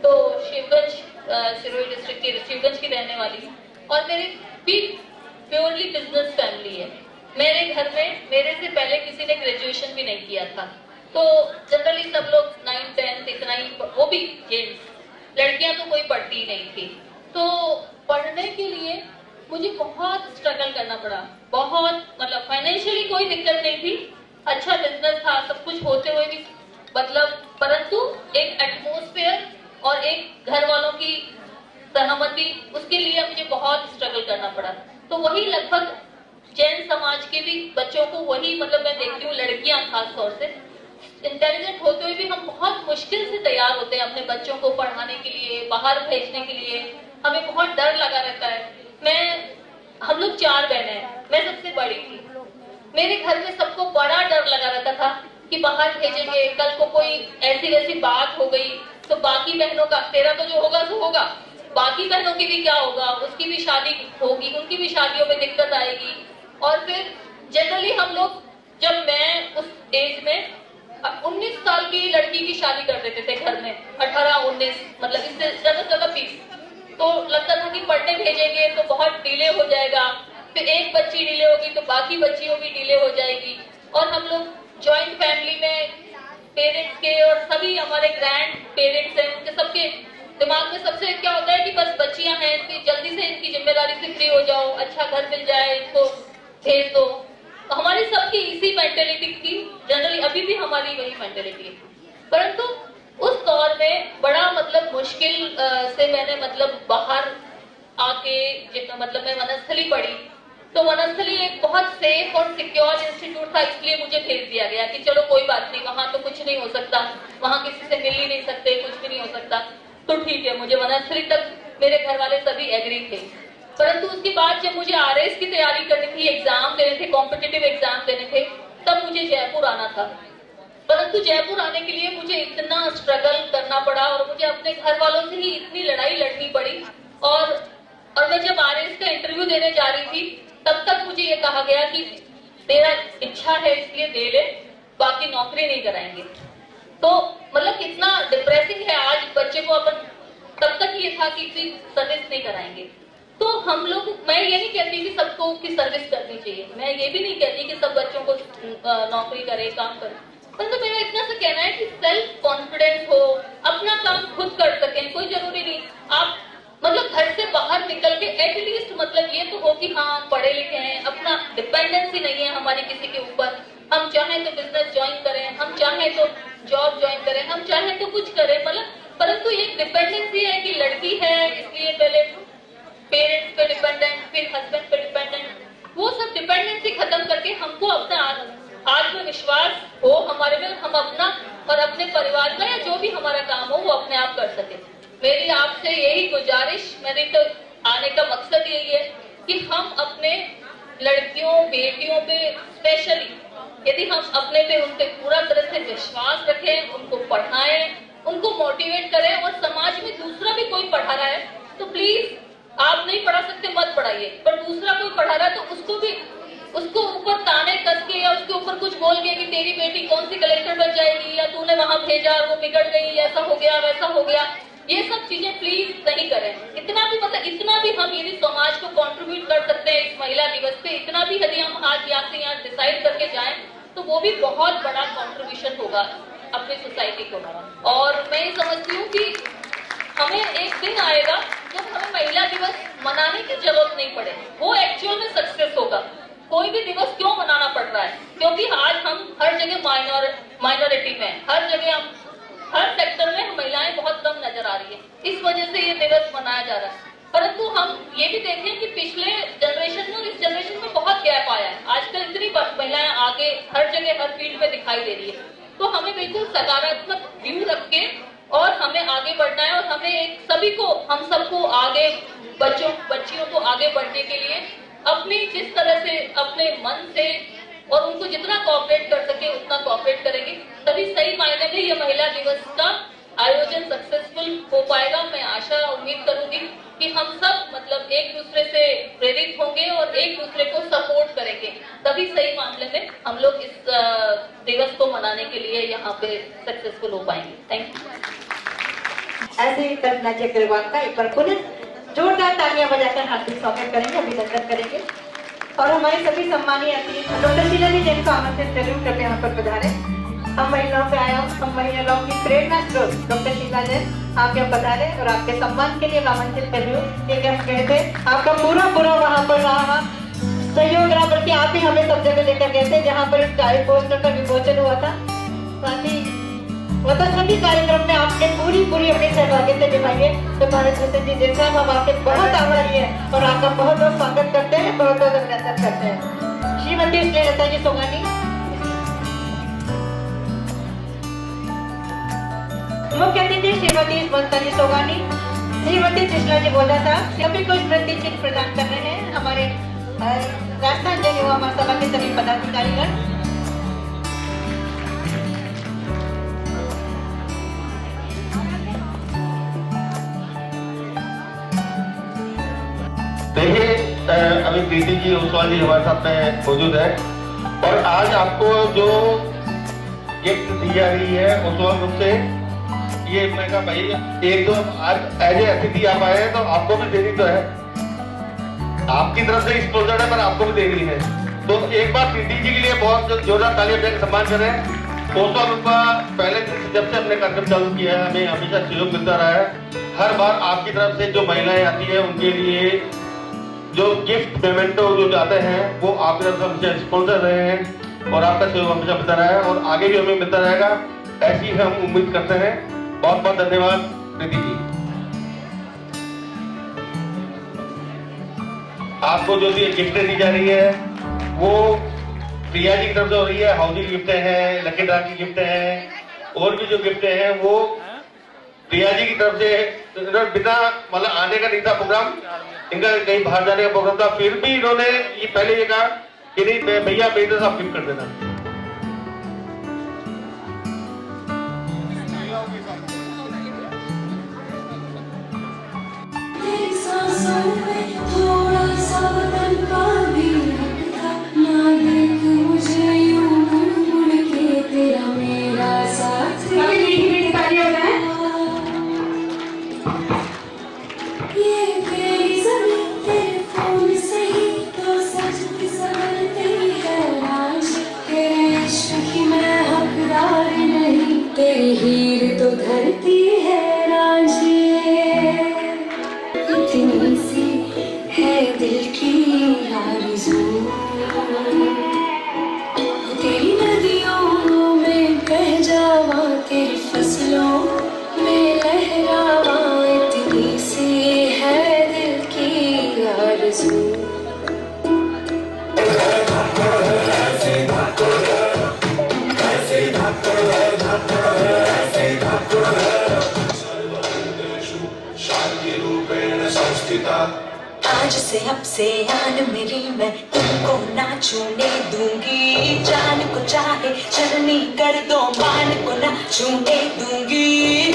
तो शिवगंज सिरोही डिस्ट्रिक्ट की शिवगंज की रहने वाली और मेरी भी प्योरली बिजनेस फैमिली है। मेरे घर में मेरे से पहले किसी ने ग्रेजुएशन भी नहीं किया था तो जनरली सब लोग 9, 10 इतना ही, वो भी जेंट्स, लड़कियां तो कोई पढ़ती नहीं थी। तो पढ़ने के लिए मुझे बहुत स्ट्रगल करना पड़ा, बहुत, मतलब फाइनेंशियली कोई दिक्कत नहीं थी, अच्छा बिजनेस था, सब कुछ होते हुए भी, मतलब परंतु एक एटमॉस्फेयर और एक घर वालों की सहमति, उसके लिए मुझे बहुत स्ट्रगल करना पड़ा। तो वही लगभग जैन समाज के भी बच्चों को वही, मतलब मैं देखती हूँ लड़कियां खास तौर से इंटेलिजेंट होते हुए भी हम बहुत मुश्किल से तैयार होते हैं अपने बच्चों को पढ़ाने के लिए, बाहर भेजने के लिए, हमें बहुत डर लगा रहता है। हम लोग 4 बहनें हैं, मैं सबसे बड़ी थी, मेरे घर में सबको बड़ा डर लगा रहता था कि बाहर भेजेंगे, कल को कोई ऐसी वैसी बात हो गई तो बाकी बहनों का, तेरा तो जो होगा सो होगा, बाकी बहनों की भी क्या होगा, उसकी भी शादी होगी, उनकी भी शादियों में दिक्कत आएगी। और फिर जनरली हम लोग, जब मैं उस एज में 19 साल की लड़की की शादी कर देते थे घर में, 18-19, मतलब इससे ज्यादा 20, तो लगता था कि पढ़ने भेजेंगे तो बहुत डिले हो जाएगा, फिर एक बच्ची डिले होगी तो बाकी बच्चियों भी डिले हो जाएगी। और हम लोग जॉइंट फैमिली में पेरेंट्स के और सभी हमारे ग्रैंड पेरेंट्स हैं, उनके सबके दिमाग में सबसे क्या होता है कि बस बच्चियां हैं, इनकी जल्दी से इनकी जिम्मेदारी से फ्री हो जाओ, अच्छा घर मिल जाए, इनको भेज दो। तो हमारी सबकी इसी मेंटेलिटी थी, जनरली अभी भी हमारी वही मेंटेलिटी है। परंतु उस दौर में बड़ा, मतलब मुश्किल से मैंने, मतलब बाहर आके, मतलब मैं वनस्थली पढ़ी, तो वनस्थली एक बहुत सेफ और सिक्योर इंस्टीट्यूट था, इसलिए मुझे भेज दिया गया कि चलो कोई बात नहीं, वहां तो कुछ नहीं हो सकता, वहां किसी से मिल ही नहीं सकते, कुछ भी नहीं हो सकता, तो ठीक है। मुझे वनस्थली तक मेरे घर वाले सभी एग्री थे। परंतु उसके बाद जब मुझे RS की तैयारी करनी थी, एग्जाम देने थे, कॉम्पिटिटिव एग्जाम देने थे, तब मुझे जयपुर आना था। परंतु जयपुर आने के लिए मुझे इतना स्ट्रगल करना पड़ा और मुझे अपने घर वालों से ही इतनी लड़ाई लड़नी पड़ी। और मैं जब RS का इंटरव्यू देने जा रही थी, तब तक मुझे ये कहा गया कि तेरा इच्छा है इसलिए दे ले, बाकी नौकरी नहीं कराएंगे। तो मतलब कितना डिप्रेसिंग है आज बच्चे को अपन, तब तक ये था कि सर्विस नहीं कराएंगे। तो हम लोग, मैं ये नहीं कहती कि सबको की सर्विस करनी चाहिए, मैं ये भी नहीं कहती कि सब बच्चों को नौकरी करे, काम करे, परंतु मेरा इतना सा कहना है कि सेल्फ कॉन्फिडेंस हो, अपना काम खुद कर सकें। कोई जरूरी नहीं आप मतलब घर से बाहर निकल के एटलीस्ट मतलब ये तो हो कि हाँ पढ़े लिखे हैं, अपना डिपेंडेंसी नहीं है हमारी किसी के ऊपर, हम चाहें तो बिजनेस ज्वाइन करें, हम चाहें तो जॉब ज्वाइन करें, हम चाहें तो कुछ करें, मतलब परंतु ये डिपेंडेंसी है कि लड़की है इसलिए पहले पेरेंट्स पे डिपेंडेंट, फिर हस्बैंड पे डिपेंडेंट, वो सब डिपेंडेंसी खत्म करके हमको अपना आत्मविश्वास हो हमारे में, हम अपना और अपने परिवार का या जो भी हमारा काम हो वो अपने आप कर सके। मेरी आपसे यही गुजारिश, मेरी तो आने का मकसद यही है कि हम अपने लड़कियों बेटियों पे स्पेशली, यदि हम अपने पे उनके पूरा तरह से विश्वास रखें, उनको पढ़ाएं, उनको मोटिवेट करें, और समाज में दूसरा भी कोई पढ़ा रहा है तो प्लीज आप नहीं पढ़ा सकते मत पढ़ाइए, पर दूसरा कोई पढ़ा रहा है तो उसको भी, उसको ऊपर ताने कस के या उसके ऊपर कुछ बोल के कि तेरी बेटी कौन सी कलेक्टर बन जाएगी, या तूने वहां भेजा और वो बिगड़ गई, ऐसा हो गया वैसा हो गया, ये सब चीजें प्लीज नहीं करें। इतना भी मतलब इतना भी हम यदि समाज को कंट्रीब्यूट कर सकते हैं इस महिला दिवस पे, इतना भी यदि हम आज यहाँ से यहाँ डिसाइड करके जाएं तो वो भी बहुत बड़ा कंट्रीब्यूशन होगा अपनी सोसाइटी को। और मैं ये समझती हूँ कि हमें एक दिन आएगा जब हमें महिला दिवस मनाने की जरूरत नहीं पड़े, वो एक्चुअल में सक्सेस होगा। कोई भी दिवस क्यों मनाना पड़ रहा है, क्योंकि आज हम हर जगह माइनॉरिटी में, हर जगह हम हर सेक्टर में महिलाएं बहुत कम नजर आ रही है, इस वजह से ये दिवस मनाया जा रहा है। परंतु हम ये भी देखें कि पिछले जनरेशन में और इस जनरेशन में बहुत गैप आया है, आजकल इतनी महिलाएं आगे हर जगह हर फील्ड में दिखाई दे रही है, तो हमें बिल्कुल सकारात्मक व्यू रख के और हमें आगे बढ़ना है, और हमें एक सभी को, हम सबको आगे, बच्चियों को आगे बढ़ने के लिए अपनी जिस तरह से अपने मन से और उनको जितना कोऑपरेट कर सके उतना कोऑपरेट करेंगे, तभी सही मायने में ये महिला दिवस का आयोजन सक्सेसफुल हो पाएगा। मैं आशा उम्मीद करूंगी कि हम सब मतलब एक दूसरे से प्रेरित होंगे और एक दूसरे को सपोर्ट करेंगे, तभी सही मामले में हम लोग इस दिवस को मनाने के लिए यहाँ पे सक्सेसफुल हो पाएंगे। Thank you. ऐसे ही कल्पना चक्रवाल का एक बार पुनः जोरदार तालियां बजाकर हार्दिक स्वागत करेंगे, अभिनंदन करेंगे। और हमारे सभी सम्मानीय अतिथि डॉक्टर शीला जी जिनको आमंत्रित करूं, कृपया यहाँ पर पधारें। हम महिलाओं पे आया हूँ, हम महिलाओं की प्रेरणा स्रोत डॉक्टर शीला जैन आप यहाँ पधारे और आपके सम्मान के लिए मैं आमंत्रित कर रही हूँ। ये हम कहे थे आपका पूरा वहाँ पर रहा सहयोग रहा, बल्कि आप ही हमें सब जगह लेकर गए थे जहाँ पर चाय पोस्टर का विमोचन हुआ था। साथ ही सभी कार्यक्रम में आपने पूरी अपनी सहभागिता निभाई है। तो भारत भूषण जी जैसा हम आपके बहुत आभारी हैं और आपका बहुत स्वागत करते हैं, बहुत अभिनंदन करते हैं। श्रीमती स्नेहलता जी सोगानी, मुख्य अतिथि श्रीमती स्मृति जी सोगानी, श्रीमती कृष्णा जी बोला था सभी को स्मृति चिन्ह प्रदान कर रहे हैं हमारे राजस्थान जन युवा महासभा के सभी पदाधिकारीगण। देखिए अभी प्रीति जी ओसवाल जी हमारे साथ में मौजूद है और आज आपको जो गिफ्ट दी जा रही है ओसवाल ग्रुप से, ये मैं कहा भाई एक दो आज एज ए अतिथि आप आए हैं तो आपको भी देनी तो है, आपकी तरफ से एक्सपोजर है पर आपको भी देनी है। तो एक बार प्रीति जी के लिए बहुत जोरदार तालियां बजाकर सम्मान करें। ओसवाल ग्रुप का पहले दिन से जब से हमने कार्यक्रम चालू किया है हमें हमेशा सहयोग मिलता रहा है। हर बार आपकी तरफ से जो महिलाएं आती है उनके लिए जो गिफ्ट पेमेंटो जो जाते हैं वो आपकी तरफ से हमेशा स्पॉन्सर रहे हैं और आपका सहयोग हमेशा मिलता रहा है और आगे भी हमें मिलता रहेगा, ऐसी हम उम्मीद करते हैं। बहुत बहुत धन्यवाद प्रीति जी। आपको जो भी गिफ्टें दी जा रही है वो प्रिया जी की तरफ से हो रही है। हाउसिंग गिफ्टें हैं, लकी ड्रा की गिफ्टें हैं और भी जो गिफ्टें हैं वो प्रिया जी की तरफ से बिना मतलब आने का नहीं था प्रोग्राम, इनका कहीं बाहर जाने का प्रोग्राम था, फिर भी इन्होंने ये पहले ये कहा कि नहीं भैया मेरी तरफ आप गिफ्ट कर देना। थोड़ा सा बदन का भी था, ना देख मुझे यूं मुड़ के तेरा मेरा साथ। ये तेरी ज़मीं तेरे फोन से ही तो सच की संभलती है राज, तेरे इश्क की मैं हकदार नहीं, तेरी हीर तो धरती है रांझे। इतनी सी है दिल की आरज़ू, तेरी नदियों में बह जावा, तेरी फसलों में लहरावा, इतनी सी है दिल की आरज़ू। आज से अब से आन मेरी मैं तुमको ना छूने दूंगी, जान को चाहे चलनी कर दो मान को ना छूने दूंगी।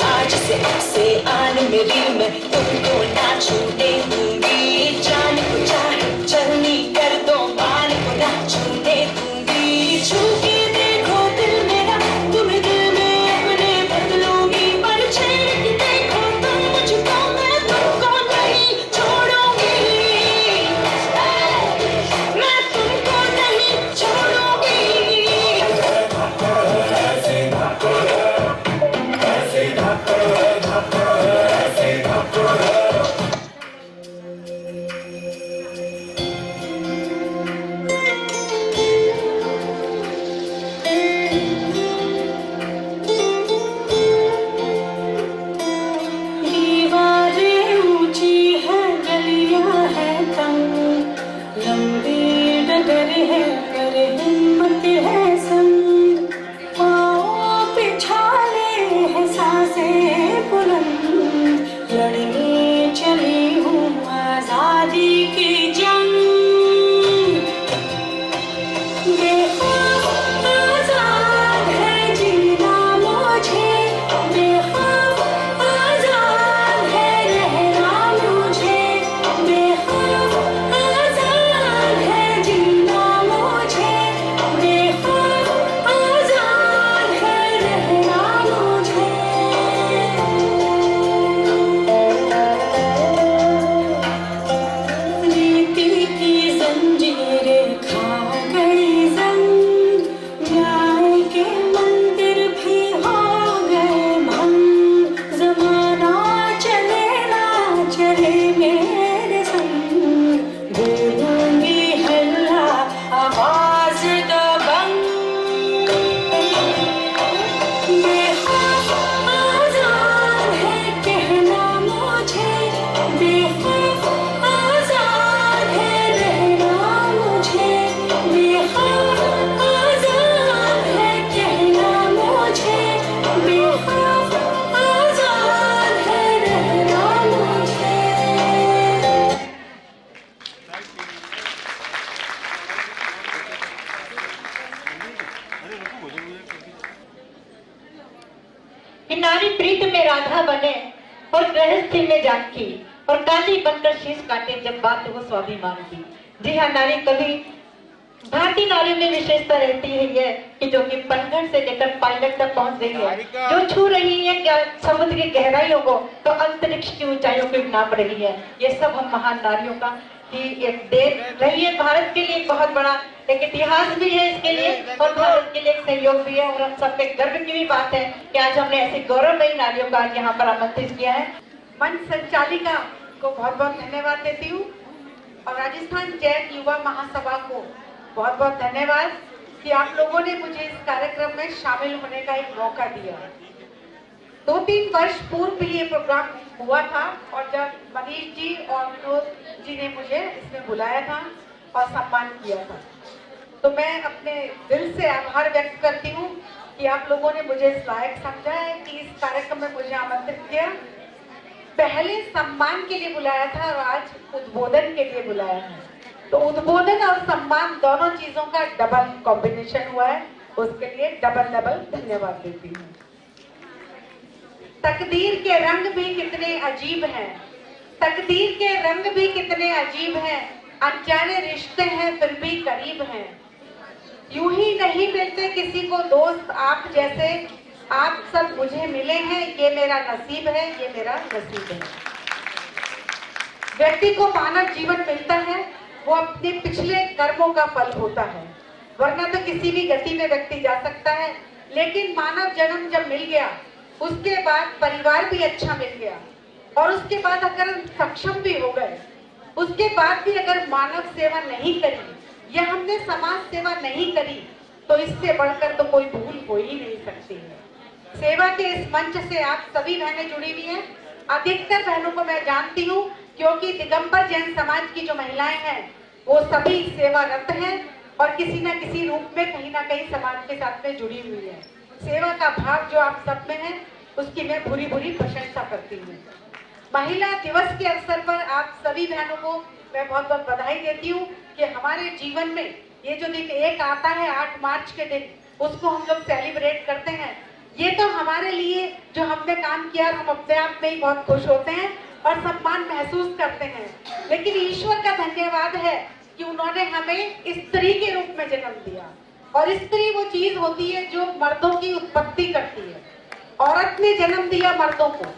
आज से अब से आन मेरी मैं तुमको ना छूने दूंगी, जान को चाहे चलनी कर दो मान को ना छूने दूंगी। छू के देखो दिल मेरा तुम्हें दिल में अपने बदलूंगी, पर छेड़ के देखो तुम मुझको मैं तुमको नहीं छोड़ूंगी, मैं तुमको नहीं छोड़ूंगी। दीवारें ऊंची है, गलियां है तंग, लंबी डगर है पर हिम्मत है संग, पाँव पिछाले है सांसें बुलंद, लड़ने चली हूँ आजादी की जंग। बेखौफ आजाद है जीना मुझे, बेखौफ आजाद है रहना मुझे, बेखौफ आजाद है जीना मुझे। प्रीत में राधा बने और गृहस्थी में जानकी, और काली बनकर शीश काटे जब बात हो स्वाभिमान की। जी हाँ, नारी कभी भारतीय नारियों में विशेषता रहती है ये कि जो कि पनघट से लेकर पायलट तक पहुंच रही है, जो छू रही है क्या समुद्र की गहराइयों को, तो अंतरिक्ष की ऊंचाइयों को नाप रही है। ये सब हम महान नारियों का ही एक देन रही है। भारत के लिए बहुत बड़ा एक इतिहास भी है इसके लिए, और भारत के लिए एक सहयोग भी है, और हम सब पे गर्व की भी बात है कि आज हमने ऐसी गौरवमयी नारियों का आज यहाँ पर आमंत्रित किया है। मंच संचालिका को बहुत बहुत धन्यवाद देती हूँ, और राजस्थान जैन युवा महासभा को बहुत बहुत धन्यवाद कि आप लोगों ने मुझे इस कार्यक्रम में शामिल होने का एक मौका दिया। 2-3 वर्ष पूर्व भी ये प्रोग्राम हुआ था, और जब मनीष जी और विनोद जी ने मुझे इसमें बुलाया था और सम्मान किया था, तो मैं अपने दिल से आभार व्यक्त करती हूँ कि आप लोगों ने मुझे इस लायक समझा है कि इस कार्यक्रम में मुझे आमंत्रित किया। पहले सम्मान के लिए बुलाया था और आज उद्बोधन के लिए बुलाया है, तो उद्बोधन और सम्मान दोनों चीजों का डबल कॉम्बिनेशन हुआ है, उसके लिए डबल धन्यवाद देती हूँ। तकदीर के रंग भी कितने अजीब हैं, तकदीर के रंग भी कितने अजीब हैं, अनजाने रिश्ते हैं फिर भी करीब हैं। यूं ही नहीं मिलते किसी को दोस्त आप जैसे, आप सब मुझे मिले हैं, ये मेरा नसीब है, ये मेरा नसीब है। व्यक्ति को मानव जीवन मिलता है वो अपने पिछले कर्मों का फल होता है, वरना तो किसी भी गति में व्यक्ति जा सकता है। लेकिन मानव जन्म जब मिल गया उसके बाद परिवार भी अच्छा मिल गया, और उसके बाद अगर सक्षम भी हो गए, उसके बाद भी अगर मानव सेवा नहीं करी या हमने समाज सेवा नहीं करी, तो इससे बढ़कर तो कोई भूल हो ही नहीं सकती है। सेवा के इस मंच से आप सभी बहनें जुड़ी हुई हैं। अधिकतर बहनों को मैं जानती हूँ, क्योंकि दिगंबर जैन समाज की जो महिलाएं हैं वो सभी सेवारत हैं और किसी न किसी रूप में कहीं ना कहीं समाज के साथ में जुड़ी हुई है। सेवा का भाव जो आप सब में है उसकी मैं भूरी भूरी प्रशंसा करती हूँ। महिला दिवस के अवसर पर आप सभी बहनों को मैं बहुत बहुत बधाई देती हूँ कि हमारे जीवन में ये जो दिन एक आता है 8 मार्च के दिन, उसको हम लोग सेलिब्रेट करते हैं। ये तो हमारे लिए जो हमने काम किया हम अपने आप में ही बहुत खुश होते हैं और सम्मान महसूस करते हैं, लेकिन ईश्वर का धन्यवाद है कि उन्होंने हमें स्त्री के रूप में जन्म दिया, और स्त्री वो चीज होती है जो मर्दों की उत्पत्ति करती है। औरत ने जन्म दिया मर्दों को,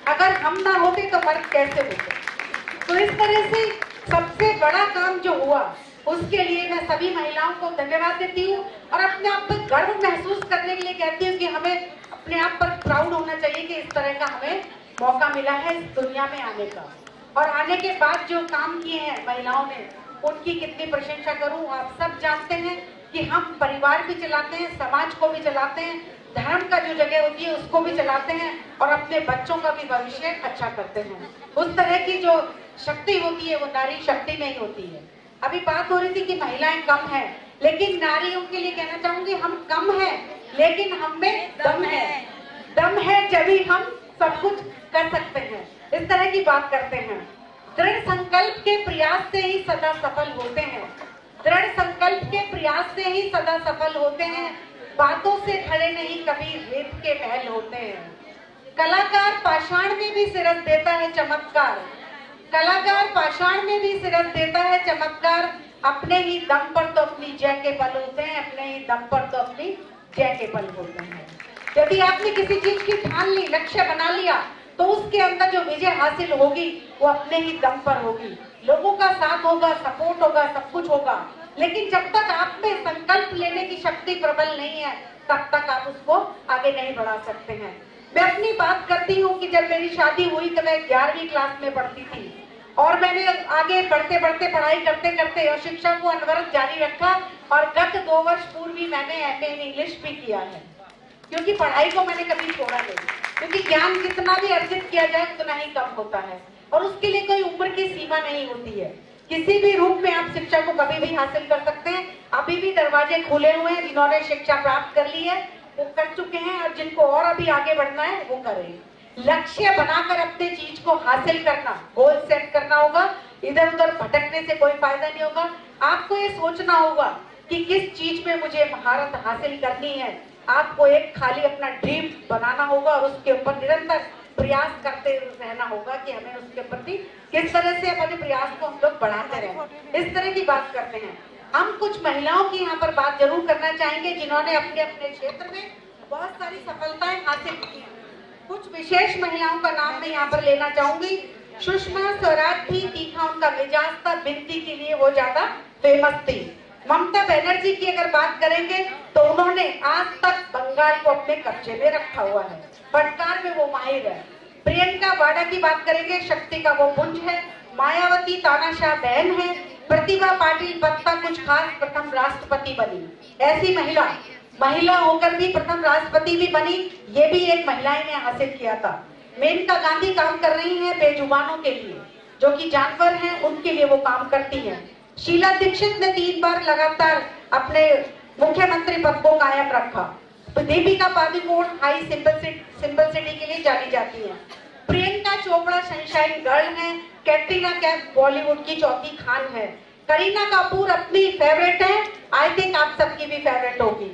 अगर हम ना होते तो मर्द कैसे होते। तो इस तरह से सबसे बड़ा काम जो हुआ उसके लिए मैं सभी महिलाओं को धन्यवाद देती हूँ, और अपने आप पर गर्व महसूस करने के लिए कहती हूँ कि हमें अपने आप पर प्राउड होना चाहिए कि इस तरह का हमें मौका मिला है इस दुनिया में आने का। और आने के बाद जो काम किए हैं महिलाओं ने, उनकी कितनी प्रशंसा करूं। आप सब जानते हैं कि हम परिवार भी चलाते हैं, समाज को भी चलाते हैं, धर्म का जो जगह होती है उसको भी चलाते हैं, और अपने बच्चों का भी भविष्य अच्छा करते हैं। उस तरह की जो शक्ति होती है वो नारी शक्ति में ही होती है। अभी बात हो रही थी कि महिलाएं कम हैं, लेकिन नारियों के लिए कहना चाहूंगी हम कम हैं, लेकिन हम में दम है। दम है जब हम सब कुछ कर सकते हैं। इस तरह की बात करते हैं। दृढ़ संकल्प के प्रयास से ही सदा सफल होते हैं। दृढ़ संकल्प के प्रयास से ही सदा सफल होते हैं। बातों से खड़े नहीं कभी रेत के महल होते हैं। कलाकार पाषाण में भी सिरस देता है चमत्कार। कलाकार पाषाण में भी सिरस देता है चमत्कार। अपने ही दम पर तो अपनी जय के बल होते हैं, अपने ही दम पर तो अपनी जय के बल होते हैं। यदि आपने किसी चीज की ठान ली, लक्ष्य बना लिया, तो उसके अंदर जो विजय हासिल होगी वो अपने ही दम पर होगी। लोगों का साथ होगा, सपोर्ट होगा, सब कुछ होगा, लेकिन जब तक आप में संकल्प लेने की शक्ति प्रबल नहीं है तब तक आप उसको आगे नहीं बढ़ा सकते हैं। मैं अपनी बात करती हूँ कि जब मेरी शादी हुई तो मैं 11वीं क्लास में पढ़ती थी, और मैंने आगे बढ़ते बढ़ते पढ़ाई करते करते और शिक्षा को अनवरत जारी रखा, और गत 2 वर्ष पूर्व भी मैंने MA इन इंग्लिश भी किया है, क्योंकि पढ़ाई को मैंने कभी छोड़ा नहीं, क्योंकि ज्ञान जितना भी अर्जित किया जाए उतना ही कम होता है, और उसके लिए कोई उम्र की सीमा नहीं होती है। किसी भी रूप में आप शिक्षा को कभी भी हासिल कर सकते हैं। अभी भी दरवाजे खुले हुए हैं, जिन्होंने शिक्षा प्राप्त कर ली है वो कर चुके हैं, और जिनको और अभी आगे बढ़ना है वो करें। लक्ष्य बनाकर अपने चीज को हासिल करना, गोल सेट करना होगा। इधर उधर भटकने से कोई फायदा नहीं होगा। आपको ये सोचना होगा कि किस चीज में मुझे महारत हासिल करनी है, आपको एक खाली अपना ड्रीम बनाना होगा और उसके ऊपर निरंतर प्रयास करते रहना होगा कि हमें उसके प्रति किस तरह से अपने प्रयास को हम लोग बढ़ाते रहें। इस तरह की बात करते हैं। हम कुछ महिलाओं की यहाँ पर बात जरूर करना चाहेंगे जिन्होंने अपने अपने क्षेत्र में बहुत सारी सफलताएं हासिल की हैं। कुछ विशेष महिलाओं का नाम मैं यहाँ पर लेना चाहूंगी। सुषमा स्वराज भी तीखा उनका मिजाज था, बिनती के लिए वो ज्यादा फेमस थी। ममता बनर्जी की अगर बात करेंगे तो उन्होंने आज तक बंगाल को अपने कब्जे में रखा हुआ है, फटकार में वो माहिर है। प्रियंका वाड़ा की बात करेंगे, शक्ति का वो पुंज है। मायावती तानाशाह बहन है। प्रतिभा पाटिल बत्ता कुछ खास प्रथम राष्ट्रपति बनी। ऐसी महिला होकर भी प्रथम राष्ट्रपति भी बनी, ये भी एक महिलाएं ने हासिल किया था। मेनका गांधी काम कर रही हैं बेजुबानों के लिए, जो कि जानवर हैं उनके लिए वो काम करती हैं। शीला दीक्षित ने 3 बार लगातार अपने मुख्यमंत्री पद को कायम रखा। दीपिका पादुकोण हाई सिंपलिसिटी के लिए जानी जाती हैं। प्रियंका चोपड़ा सनशाइन गर्ल हैं। कैटरीना कैफ बॉलीवुड की चौथी खान है। करीना कपूर अपनी फेवरेट है, आई थिंक आप सबकी भी फेवरेट होगी।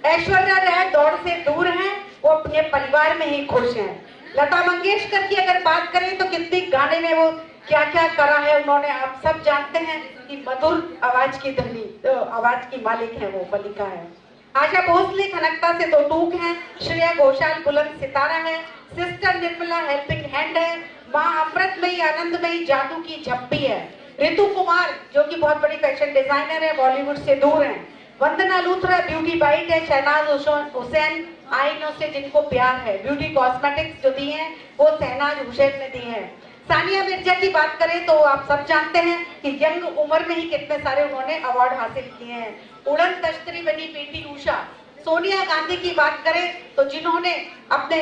ऐश्वर्या राय दौड़ से दूर हैं, वो अपने परिवार में ही खुश हैं। लता मंगेशकर की अगर बात करें तो कितने गाने में वो क्या क्या करा है उन्होंने, आप सब जानते हैं कि मधुर आवाज की धनी, आवाज की मालिक है वो, मलिका है। आशा भोसले खनकता से 2 टूक हैं। श्रेया घोषाल बुलंद सितारा है। सिस्टर निर्मला हेल्पिंग हैंड है। माँ अमृतमयी आनंदमयी जादू की झप्पी है। ऋतु कुमार जो कि बहुत बड़ी फैशन डिजाइनर है, बॉलीवुड से दूर है। वंदना लूथरा ब्यूटी बाइट है। शहनाज हुसैन आईनों से जिनको प्यार है, ब्यूटी कॉस्मेटिक्स जो दी हैं वो शहनाज हुसैन ने दी है। सानिया मिर्जा की बात करें तो आप सब जानते हैं कि यंग उम्र में ही कितने सारे उन्होंने अवार्ड हासिल किए हैं। उड़न तश्तरी बनी पीटी उषा। सोनिया गांधी की बात करें तो जिन्होंने अपने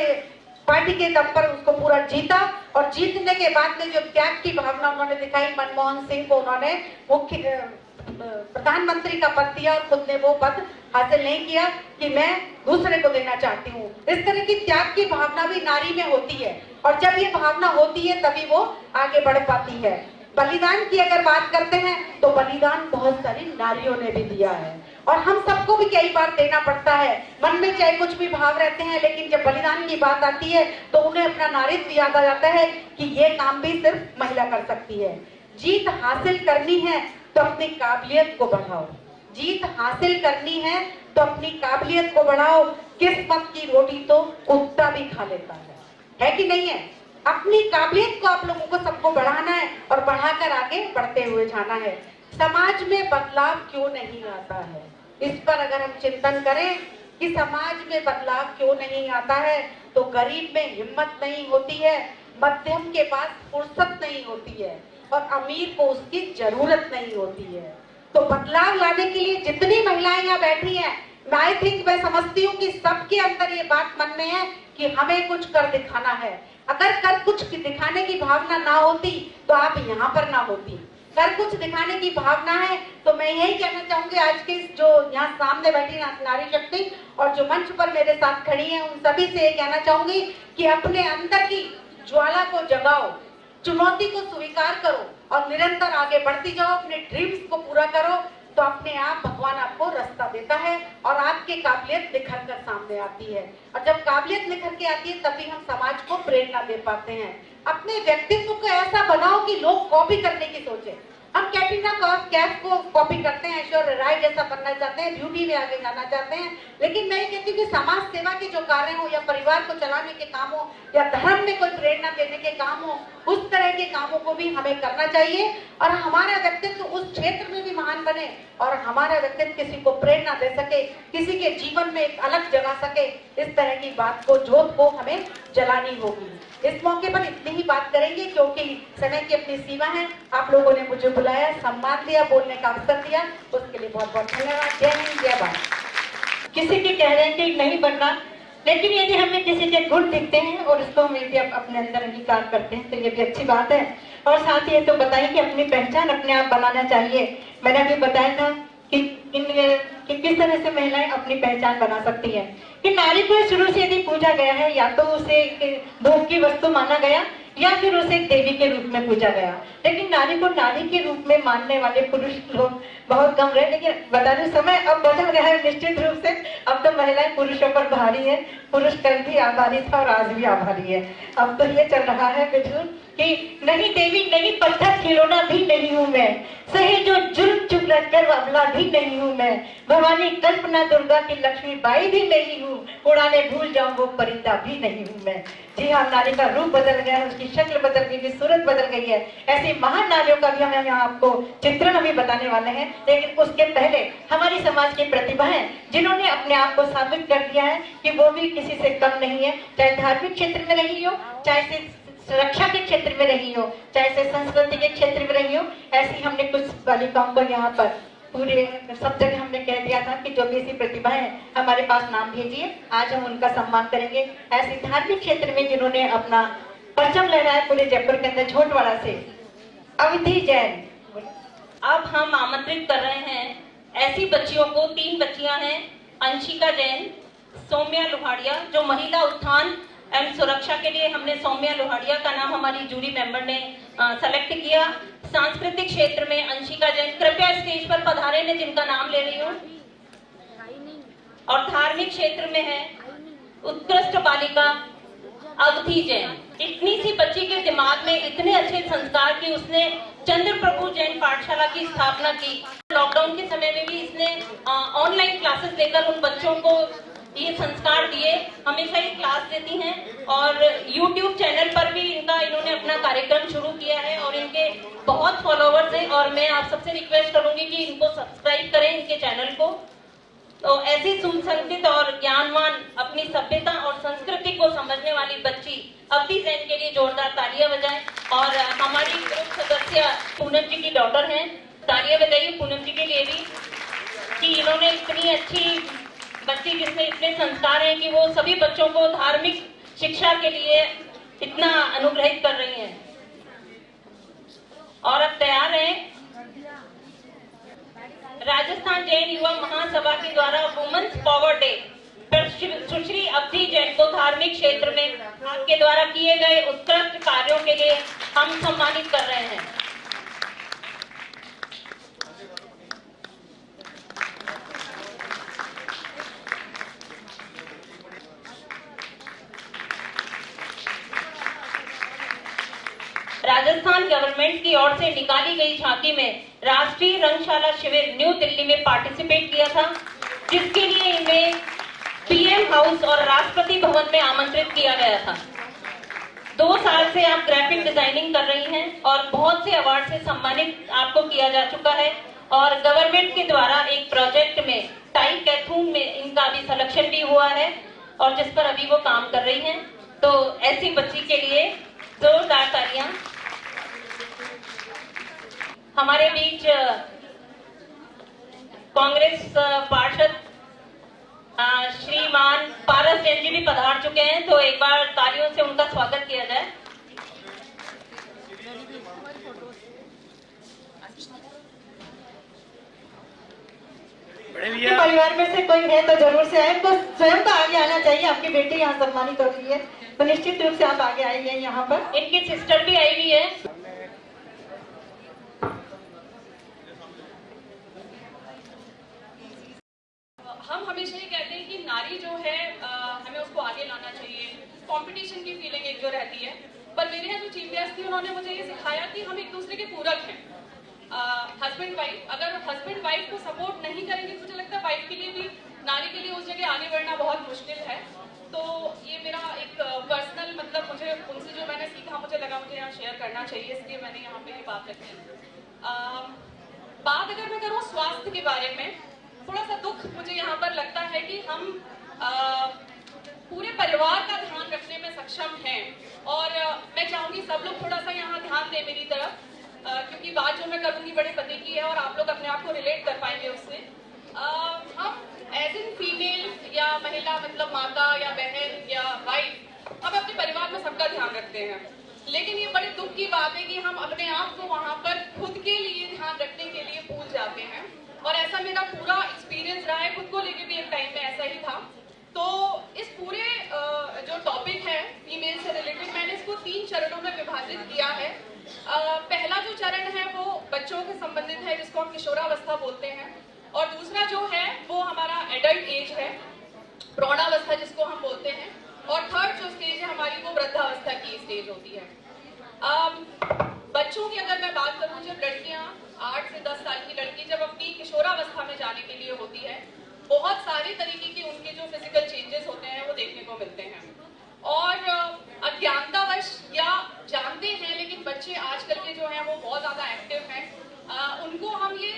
पार्टी के दम पर उसको पूरा जीता और जीतने के बाद में जो त्याग की भावना उन्होंने दिखाई, मनमोहन सिंह को उन्होंने मुख्य प्रधानमंत्री का पद दिया और खुद ने वो पद हासिल नहीं किया कि मैं दूसरे को देना चाहती हूँ। इस तरह की त्याग की भावना भी नारी में होती है और जब ये भावना होती है तभी वो आगे बढ़ पाती है। बलिदान की अगर बात करते हैं तो बलिदान बहुत सारी नारियों ने भी दिया है और हम सबको भी कई बार देना पड़ता है। मन में चाहे कुछ भी भाव रहते हैं, लेकिन जब बलिदान की बात आती है तो उन्हें अपना नारीत्व याद आ जाता है कि ये काम भी सिर्फ महिला कर सकती है। जीत हासिल करनी है तो अपनी काबिलियत को बढ़ाओ। जीत हासिल करनी है तो अपनी काबिलियत को बढ़ाओ। किस्मत की रोटी तो कुत्ता भी खा लेता है कि नहीं है? अपनी काबिलियत को आप लोगों को सबको बढ़ाना है और बढ़ाकर आगे बढ़ते हुए जाना है। समाज में बदलाव क्यों नहीं आता है, इस पर अगर हम चिंतन करें कि समाज में बदलाव क्यों नहीं आता है तो गरीब में हिम्मत नहीं होती है, मध्यम के पास फुर्सत नहीं होती है और अमीर को उसकी जरूरत नहीं होती है। तो बदलाव लाने के लिए जितनी महिलाएं यहाँ बैठी हैं, आई थिंक मैं समझती हूँ कि सबके अंदर ये बात मन में है कि हमें कुछ कर दिखाना है। अगर कर कुछ दिखाने की भावना ना होती तो आप यहाँ पर ना होती। कर कुछ दिखाने की भावना है तो मैं यही कहना चाहूंगी, आज के जो यहाँ सामने बैठी नारी शक्ति और जो मंच पर मेरे साथ खड़ी है उन सभी से ये कहना चाहूंगी कि अपने अंदर की ज्वाला को जगाओ, चुनौती को स्वीकार करो और निरंतर आगे बढ़ती जाओ। अपने ड्रीम्स को पूरा करो तो अपने आप भगवान आपको रास्ता देता है और आपकी काबिलियत निखर कर सामने आती है। और जब काबिलियत निखर के आती है तभी हम समाज को प्रेरणा दे पाते हैं। अपने व्यक्तित्व को ऐसा बनाओ कि लोग कॉपी करने की सोचे। हम कैटरीना कैफ को कॉपी करते हैं, ऐश्वर्या राय जैसा बनना चाहते हैं, ब्यूटी में आगे जाना चाहते हैं, लेकिन मैं ये कहती हूँ कि समाज सेवा के जो कार्य हो या परिवार को चलाने के काम हो या धर्म में कोई प्रेरणा देने के काम हो, उस तरह के कामों को भी हमें करना चाहिए और हमारा व्यक्तित्व उस क्षेत्र में भी महान बने और हमारा व्यक्तित्व किसी को प्रेरणा दे सके, किसी के जीवन में एक अलग जगा सके। इस तरह की बात को, जोत को हमें जलानी होगी। इस मौके पर इतनी ही बात करेंगे क्योंकि समय की अपनी सीमा है। आप लोगों ने मुझे बुलाया, सम्मान दिया, बोलने का अवसर दिया, उसके लिए बहुत बहुत धन्यवाद। जय हिंद, जय भारत। किसी के कह रहे हैं कि नहीं बनना, लेकिन यदि हमें किसी के गुण दिखते हैं और उसको हम यदि अपने अंदर अंगीकार करते हैं तो ये भी अच्छी बात है। और साथ ही ये तो बताइए कि अपनी पहचान अपने आप बनाना चाहिए। मैंने अभी बताया था कि किस तरह से महिलाएं अपनी पहचान बना सकती हैं। कि नारी को शुरू से यदि पूजा गया है या तो उसे भोग की वस्तु माना गया या फिर उसे एक देवी के रूप में पूजा गया। लेकिन नारी को नारी के रूप में मानने वाले पुरुष लोग बहुत कम रहे। लेकिन बताने समय अब बदल गया है निश्चित रूप से। अब तो महिलाएं पुरुषों पर भारी है। पुरुष कल भी आभारी था और आज भी आभारी है। अब तो ये चल रहा है बिल्कुल कि नहीं देवी नहीं, पत्थर खिलौना भी नहीं हूँ मैं, सही जो जुल्म चुप रखकर अबला भी नहीं हूँ मैं, भवानी कल्पना दुर्गा की लक्ष्मी बाई भी नहीं हूँ, उड़ाने भूल जाऊं वो परिंदा भी नहीं हूँ मैं। जी हाँ, नारी का रूप बदल गया है, उसकी शक्ल बदल गई है, सूरत बदल गई है। ऐसी महान नारियों का भी हम यहाँ आपको चित्रण अभी बताने वाले हैं। लेकिन उसके पहले हमारी समाज की प्रतिभाएं जिन्होंने अपने आप को साबित कर दिया है कि वो भी किसी से कम नहीं है, चाहे धार्मिक क्षेत्र में रही हो, चाहे रक्षा के क्षेत्र में रही हो, चाहे से संस्कृति के क्षेत्र में रही हो। ऐसी हमने कुछ बालिकाओं को यहाँ पर पूरे सब जगह हमने कह दिया था कि जो भी ऐसी प्रतिभाएं हैं हमारे पास नाम भेजिए, आज हम उनका सम्मान करेंगे। ऐसे धार्मिक क्षेत्र में जिन्होंने अपना परचम लहराया पूरे जयपुर के अंदर, झोटवाड़ा से अवधि जैन। अब हम आमंत्रित कर रहे हैं ऐसी बच्चियों को, 3 बच्चियां हैं, अंशिका जैन, सौम्या लोहाड़िया, जो महिला उत्थान एवं सुरक्षा के लिए हमने सौम्या लोहाड़िया का नाम हमारी जूरी मेंबर ने सेलेक्ट किया। सांस्कृतिक क्षेत्र में अंशिका जैन, कृपया स्टेज पर पधारे ने जिनका नाम ले रही हूँ। और धार्मिक क्षेत्र में है उत्कृष्ट बालिका अवधि जैन। इतनी सी बच्ची के दिमाग में इतने अच्छे संस्कार की उसने चंद्र प्रभु जैन पाठशाला की स्थापना की। लॉकडाउन के समय में भी इसने ऑनलाइन क्लासेस देकर उन बच्चों को ये संस्कार दिए। हमेशा ये क्लास देती हैं और YouTube चैनल पर भी इन्होंने अपना कार्यक्रम शुरू किया है और इनके बहुत फॉलोवर्स हैं। और मैं आप सबसे रिक्वेस्ट करूंगी कि इनको सब्सक्राइब करें, इनके चैनल को। तो ऐसी सुसंस्कृत और ज्ञानवान, अपनी सभ्यता और संस्कृति को समझने वाली बच्ची अवधि जैन के लिए जोरदार तालियां बजाएं। और हमारी ग्रुप सदस्य पूनम जी की डॉटर हैं, तालियां बजाइए पूनम जी के लिए भी कि इन्होंने इतनी अच्छी बच्ची जिसमें इतने संस्कार हैं कि वो सभी बच्चों को धार्मिक शिक्षा के लिए इतना अनुग्रहित कर रही हैं। और अब तैयार हैं राजस्थान जैन युवा महासभा के द्वारा वुमेन्स पावर डे पर सुश्री अवधि जैन को धार्मिक क्षेत्र में आपके द्वारा किए गए उत्कृष्ट कार्यों के लिए हम सम्मानित कर रहे हैं। राजस्थान गवर्नमेंट की ओर से निकाली गई झांकी में राष्ट्रीय रंगशाला शिविर न्यू दिल्ली में पार्टिसिपेट किया था, जिसके लिए इन्हें पीएम हाउस और राष्ट्रपति भवन में आमंत्रित किया गया था। 2 साल से आप ग्राफिक डिजाइनिंग कर रही हैं और बहुत से अवार्ड से सम्मानित आपको किया जा चुका है। और गवर्नमेंट के द्वारा एक प्रोजेक्ट में टाई कैथून में इनका अभी सिलेक्शन भी हुआ है और जिस पर अभी वो काम कर रही हैं। तो ऐसी बच्ची के लिए जोरदार तालियां। हमारे बीच कांग्रेस पार्षद श्रीमान पारस जैन जी भी पधार चुके हैं, तो एक बार तालियों से उनका स्वागत किया जाए। परिवार में से कोई है तो जरूर से आए, तो स्वयं तो आगे आना चाहिए। आपकी बेटी यहाँ सम्मानित हो रही है तो निश्चित रूप से आप आगे आइए। यहाँ पर इनकी सिस्टर भी आई हुई है। हम हमेशा ये कहते हैं कि नारी जो है हमें उसको आगे लाना चाहिए। कंपटीशन की फीलिंग एक जो रहती है, पर मेरे यहाँ जो चीफ गेस्ट थी उन्होंने मुझे ये सिखाया कि हम एक दूसरे के पूरक हैं। हस्बैंड वाइफ, अगर हस्बैंड वाइफ को सपोर्ट नहीं करेंगे तो मुझे लगता है वाइफ के लिए भी, नारी के लिए उस जगह आगे बढ़ना बहुत मुश्किल है। तो ये मेरा एक पर्सनल मतलब मुझे उनसे जो मैंने सीखा, मुझे लगा मुझे यहाँ शेयर करना चाहिए, इसलिए मैंने यहाँ पे ये बात रखी। बात अगर मैं करूँ स्वास्थ्य के बारे में, थोड़ा सा दुख मुझे यहाँ पर लगता है कि हम पूरे परिवार का ध्यान रखने में सक्षम हैं। और मैं चाहूंगी सब लोग थोड़ा सा यहाँ ध्यान दें मेरी तरफ, क्योंकि बात जो मैं करूंगी बड़े पते की है और आप लोग अपने आप को रिलेट कर पाएंगे उससे। हम एज इन फीमेल या महिला, मतलब माता या बहन या वाइफ, हम अपने परिवार में सबका ध्यान रखते हैं। लेकिन ये बड़े दुख की बात है कि हम अपने आप को वहाँ पर खुद के लिए ध्यान रखने के लिए भूल जाते हैं। और ऐसा मेरा पूरा एक्सपीरियंस रहा है, खुद को लेके भी एक टाइम में ऐसा ही था। तो इस पूरे जो टॉपिक है फीमेल से रिलेटेड, मैंने इसको 3 चरण चरणों में विभाजित किया है। पहला जो चरण है वो बच्चों के संबंधित है, जिसको हम किशोरावस्था बोलते हैं, और दूसरा जो है वो हमारा एडल्ट एज है, प्रौढ़ावस्था जिसको हम बोलते हैं, और थर्ड जो स्टेज है हमारी वो वृद्धावस्था की स्टेज होती है। बच्चों की अगर मैं बात करूं, जब लड़कियां 8 से 10 साल की लड़की जब अपनी किशोरावस्था में जाने के लिए होती है, बहुत सारे तरीके के उनके जो फिजिकल चेंजेस होते हैं वो देखने को मिलते हैं, और अज्ञानतावश या जानते हैं लेकिन बच्चे आजकल के जो हैं वो बहुत ज्यादा एक्टिव हैं, उनको हम ये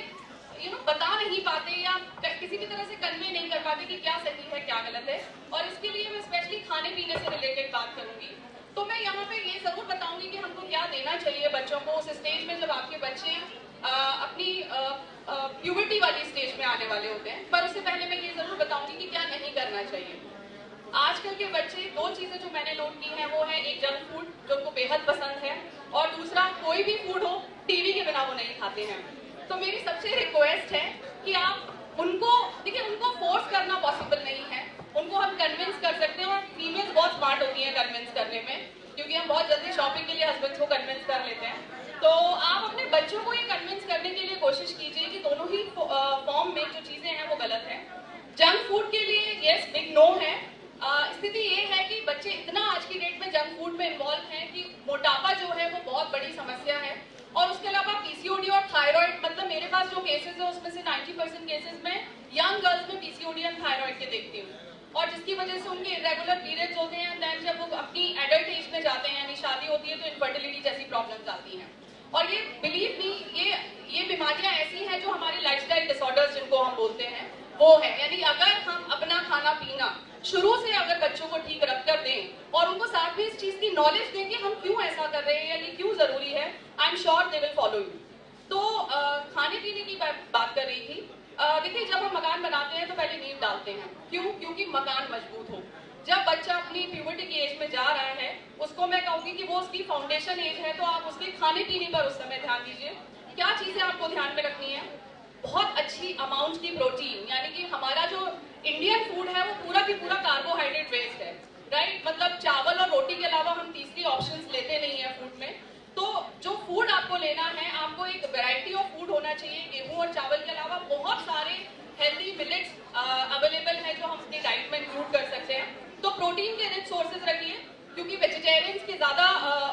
बता नहीं पाते या किसी भी तरह से कन्वे नहीं कर पाते कि क्या सही है क्या गलत है। और इसके लिए मैं स्पेशली खाने पीने से रिलेटेड बात करूंगी। तो मैं यहाँ पे ये जरूर बताऊंगी कि हमको क्या देना चाहिए बच्चों को उस स्टेज में जब आपके बच्चे अपनी प्यूबर्टी वाली स्टेज में आने वाले होते हैं। पर उससे पहले मैं ये जरूर बताऊंगी कि क्या नहीं करना चाहिए। आजकल के बच्चे दो चीजें जो मैंने नोट की हैं वो है, एक जंक फूड जो उनको बेहद पसंद है, और दूसरा कोई भी फूड हो टीवी के बिना वो नहीं खाते हैं। तो मेरी सबसे रिक्वेस्ट है कि आप उनको देखिए, उनको फोर्स करना पॉसिबल नहीं है, उनको हम कन्विंस कर सकते हैं, और फीमेल्स बहुत स्मार्ट होती हैं कन्विंस करने में, क्योंकि हम बहुत जल्दी शॉपिंग के लिए हस्बैंड्स को कन्विंस कर लेते हैं। तो आप अपने बच्चों को ये कन्विंस करने के लिए कोशिश कीजिए कि दोनों ही फॉर्म में जो चीजें हैं वो गलत है। जंक फूड के लिए यस बिग नो है। स्थिति ये है कि बच्चे इतना आज की डेट में जंक फूड में इन्वॉल्व हैं कि मोटापा जो है वो बहुत बड़ी समस्या है, और उसके अलावा पीसीओडी और थायराइड, मतलब मेरे पास जो केसेस है उसमें से 90% केसेस में यंग गर्ल्स में पीसीओडी एंड थायराइड के देखती हूँ, और जिसकी वजह से उनके इरेगुलर पीरियड्स होते हैं। देन जब वो अपनी एडल्ट एज में जाते हैं यानी शादी होती है तो इनफर्टिलिटी जैसी प्रॉब्लम्स आती हैं। और ये बिलीव मी, ये बीमारियां ऐसी हैं जो हमारे लाइफस्टाइल डिसऑर्डर्स जिनको हम बोलते हैं वो है। यानी अगर हम अपना खाना पीना शुरू से अगर बच्चों को ठीक रख कर दें और उनको साथ में इस चीज की नॉलेज दें कि हम क्यों ऐसा कर रहे हैं या ये क्यों जरूरी है, I am sure they will follow you. तो खाने पीने की बात कर रही थी। देखिए, जब हम मकान बनाते हैं तो पहले नींव डालते हैं, क्यों? क्योंकि मकान मजबूत हो। जब बच्चा अपनी प्यूबर्टी की एज में जा रहा है, उसको मैं कहूंगी कि वो उसकी फाउंडेशन एज है, तो आप उसके खाने पीने पर उस समय ध्यान दीजिए। क्या चीजें आपको ध्यान में रखनी है? बहुत अच्छी अमाउंट की प्रोटीन, यानी कि हमारा जो इंडियन फूड है वो पूरा की पूरा कार्बोहाइड्रेट बेस्ड है, राइट? मतलब चावल और रोटी के अलावा हम तीसरी ऑप्शंस लेते नहीं है फूड में। तो जो फूड आपको लेना है, आपको एक वैरायटी ऑफ फूड होना चाहिए। गेहूं और चावल के अलावा बहुत सारे हेल्दी मिलेट्स अवेलेबल हैं जो हम अपनी डाइट में इंक्लूड कर सकते हैं। तो प्रोटीन के रिच सोर्सेज रखिए, क्योंकि वेजिटेरियंस के ज्यादा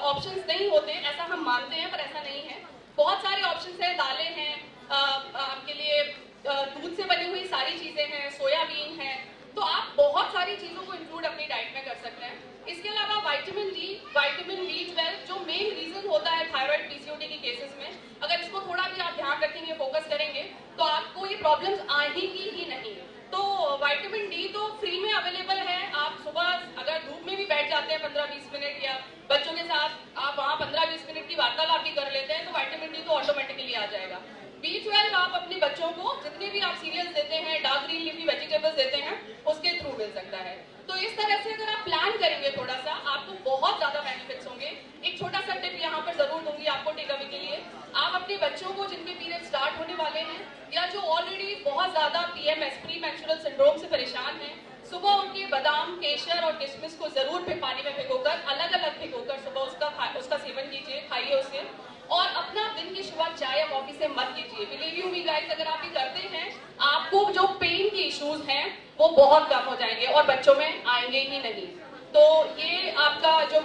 ऑप्शंस नहीं होते, ऐसा हम मानते हैं पर ऐसा नहीं है। बहुत सारे ऑप्शंस हैं, दालें हैं, आपके लिए दूध से बनी हुई सारी चीजें हैं, सोयाबीन है, तो आप बहुत सारी चीजों को इंक्लूड अपनी डाइट में कर सकते हैं। इसके अलावा विटामिन डी, विटामिन B12 जो मेन रीजन होता है थायराइड पीसीओडी के केसेस में, अगर इसको थोड़ा भी आप ध्यान रखेंगे, फोकस करेंगे, तो आपको ये प्रॉब्लम्स आएगी ही नहीं। तो विटामिन डी तो फ्री में अवेलेबल है। आप सुबह अगर धूप में भी बैठ जाते हैं 15-20 मिनट, या बच्चों के साथ आप वहाँ 15-20 मिनट की वार्तालाप भी कर लेते हैं, तो विटामिन डी तो ऑटोमेटिकली आ जाएगा। B12 आप अपने बच्चों को जितने भी आप सीरियल्स देते हैं, डार्क ग्रीन लीफी वेजिटेबल्स देते हैं, उसके थ्रू मिल सकता है। तो इस तरह से अगर आप प्लान करेंगे थोड़ा सा, आपको बहुत ज्यादा बेनिफिट्स होंगे। एक छोटा सा टिप यहाँ पर जरूर दूंगी आपको टेक अवे के लिए। आप अपने बच्चों को जिनके पीरियड स्टार्ट होने वाले हैं या जो ऑलरेडी बहुत ज्यादा PMS प्री मेंस्ट्रुअल सिंड्रोम से परेशान हैं, सुबह उनके बादाम, केसर और किशमिश को जरूर पानी में भिगोकर, अलग अलग भिगोकर सुबह उसका सेवन कीजिए, खाइए उसे, और अपना दिन की शुरुआत चाय या कॉफी से मत कीजिए। बिलीव यू मी गाइस, अगर आप ये करते हैं, आपको जो पेन के इश्यूज हैं वो बहुत कम हो जाएंगे और बच्चों में आएंगे ही नहीं। तो ये आपका जो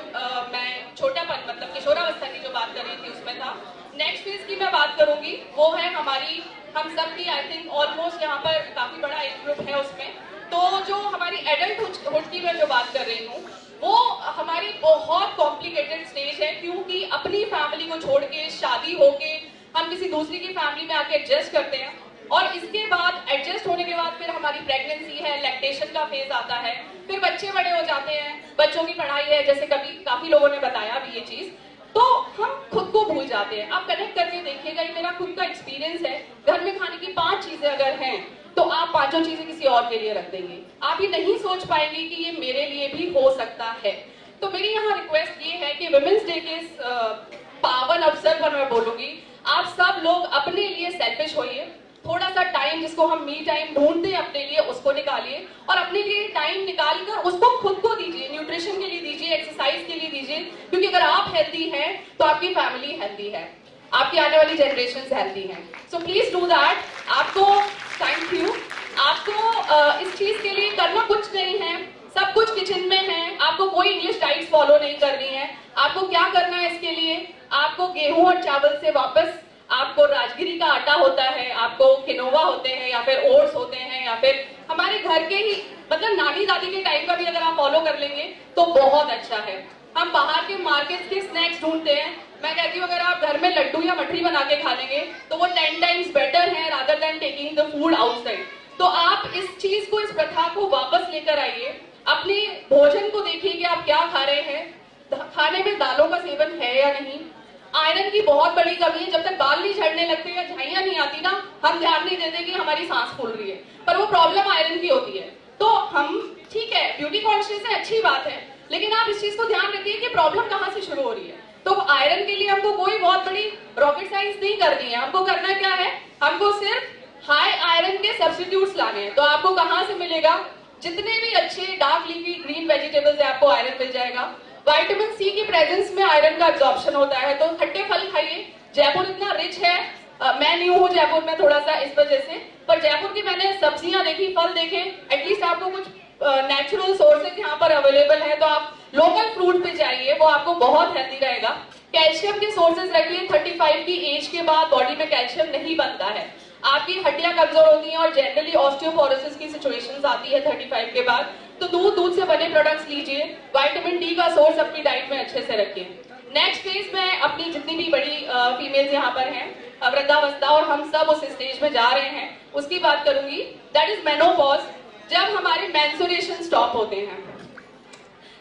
मैं छोटापन मतलब किशोरावस्था की जो बात कर रही थी उसमें था। नेक्स्ट फेज की मैं बात करूंगी, वो है हमारी, हम सब की आई थिंक ऑलमोस्ट यहाँ पर काफी बड़ा एज ग्रुप है उसमें। तो जो हमारी एडल्टहुड की मैं जो बात कर रही हूँ, वो हमारी बहुत कॉम्प्लिकेटेड स्टेज है, क्योंकि अपनी फैमिली को छोड़ के, शादी होके हम किसी दूसरी की फैमिली में आके एडजस्ट करते हैं, और इसके बाद एडजस्ट होने के बाद फिर हमारी प्रेगनेंसी है, लैक्टेशन का फेज आता है, फिर बच्चे बड़े हो जाते हैं, बच्चों की पढ़ाई है, जैसे काफी लोगों ने बताया भी ये चीज, तो हम खुद को भूल जाते हैं। आप कनेक्ट करके देखिएगा, ये मेरा खुद का एक्सपीरियंस है। घर में खाने की 5 चीजें अगर हैं तो आप 5 चीजें किसी और के लिए रख देंगे, आप ये नहीं सोच पाएंगे कि ये मेरे लिए भी हो सकता है। तो मेरी यहाँ रिक्वेस्ट ये है कि वुमेन्स डे के पावन अवसर पर मैं बोलूंगी, आप सब लोग अपने लिए सेल्फिश होइए, थोड़ा सा टाइम जिसको हम मी टाइम ढूंढते हैं अपने लिए, उसको निकालिए और अपने लिए टाइम निकालकर उसको खुद को दीजिए, न्यूट्रिशन के लिए दीजिए, एक्सरसाइज एक्सरसाइज के लिए दीजिए, क्योंकि अगर आप हेल्दी हैं तो आपकी फैमिली हेल्दी है, आपकी आने वाली जनरेशन हेल्दी हैं। So please do that. आपको थैंक यू। आपको इस चीज के लिए करना कुछ नहीं है, सब कुछ किचन में है। आपको कोई इंग्लिश डाइट फॉलो नहीं करनी है। आपको क्या करना है इसके लिए, आपको गेहूं और चावल से वापस, आपको राजगिरी का आटा होता है, आपको किनोवा होते हैं या फिर ओट्स होते हैं, या फिर हमारे घर के ही मतलब नानी दादी के टाइम का भी अगर आप फॉलो कर लेंगे तो बहुत अच्छा है। हम बाहर के मार्केट के स्नैक्स ढूंढते हैं। मैं कहती हूँ अगर आप घर में लड्डू या मठरी बना के खा लेंगे तो वो 10 टाइम्स बेटर है rather than taking the food outside. तो आप इस चीज को, इस प्रथा को वापस लेकर आइए। अपने भोजन को देखिए कि आप क्या खा रहे हैं, खाने में दालों का सेवन है या नहीं। आयरन की बहुत बड़ी कमी है। जब तक बाल नहीं झड़ने लगते या झाइयां नहीं आती ना, हम ध्यान नहीं देते कि हमारी सांस फूल रही है, पर वो प्रॉब्लम आयरन की होती है। तो हम ठीक है, ब्यूटी कॉन्शियस है, अच्छी बात है, लेकिन आप इस चीज को ध्यान रखिए कि प्रॉब्लम कहाँ से शुरू हो रही है। तो आयरन के लिए हमको कोई बहुत बड़ी रॉकेट साइंस नहीं करनी है। हमको करना क्या है, हमको सिर्फ हाई आयरन के सब्स्टिट्यूट्स लाने हैं। तो आपको कहाँ से मिलेगा, जितने भी अच्छे डार्क लीफी ग्रीन वेजिटेबल्स है आपको आयरन मिल जाएगा। विटामिन सी की प्रेजेंस में आयरन का एब्जॉर्प्शन होता है, तो खट्टे फल खाइए। जयपुर इतना रिच है, मैं न्यू हूँ जयपुर में थोड़ा सा इस वजह से, पर जयपुर की मैंने सब्जियां देखी, फल देखे, एटलीस्ट आपको कुछ नेचुरल सोर्सेज यहाँ पर अवेलेबल है, तो आप लोकल फ्रूट पे जाइए, वो आपको बहुत हेल्दी रहेगा। कैल्शियम के सोर्सेज रखिए। 35 की एज के बाद बॉडी में कैल्शियम नहीं बनता है, आपकी हड्डियां कमजोर होती हैं और जनरली ऑस्टियोपोरोसिस की सिचुएशंस आती है 35 के बाद। तो दूध से बने प्रोडक्ट्स लीजिए। विटामिन डी का सोर्स अपनी डाइट में अच्छे से रखिए। नेक्स्ट फेज में अपनी जितनी भी बड़ी फीमेल्स यहाँ पर हैं, वृद्धावस्था, और हम सब उस स्टेज में जा रहे हैं, उसकी बात करूंगी। दैट इज मेनोपॉज, जब हमारे मेंस्ट्रुएशन स्टॉप होते हैं।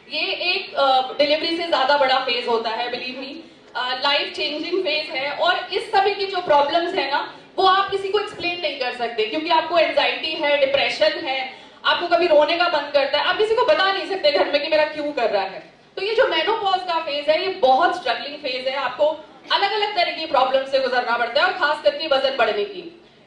ये एक डिलीवरी से ज्यादा बड़ा फेज होता है, believe me, life changing phase है। और इस समय की जो प्रॉब्लम्स है ना, वो आप किसी को एक्सप्लेन नहीं कर सकते, क्योंकि आपको एंजाइटी है, डिप्रेशन है, आपको कभी रोने का मन करता है, आप किसी को बता नहीं सकते घर में कि मेरा क्यों कर रहा है। तो ये जो मेनोपॉज का फेज है, ये बहुत स्ट्रगलिंग फेज है। आपको अलग अलग तरह की प्रॉब्लम से गुजरना पड़ता है, और खास करके वजन बढ़ने की।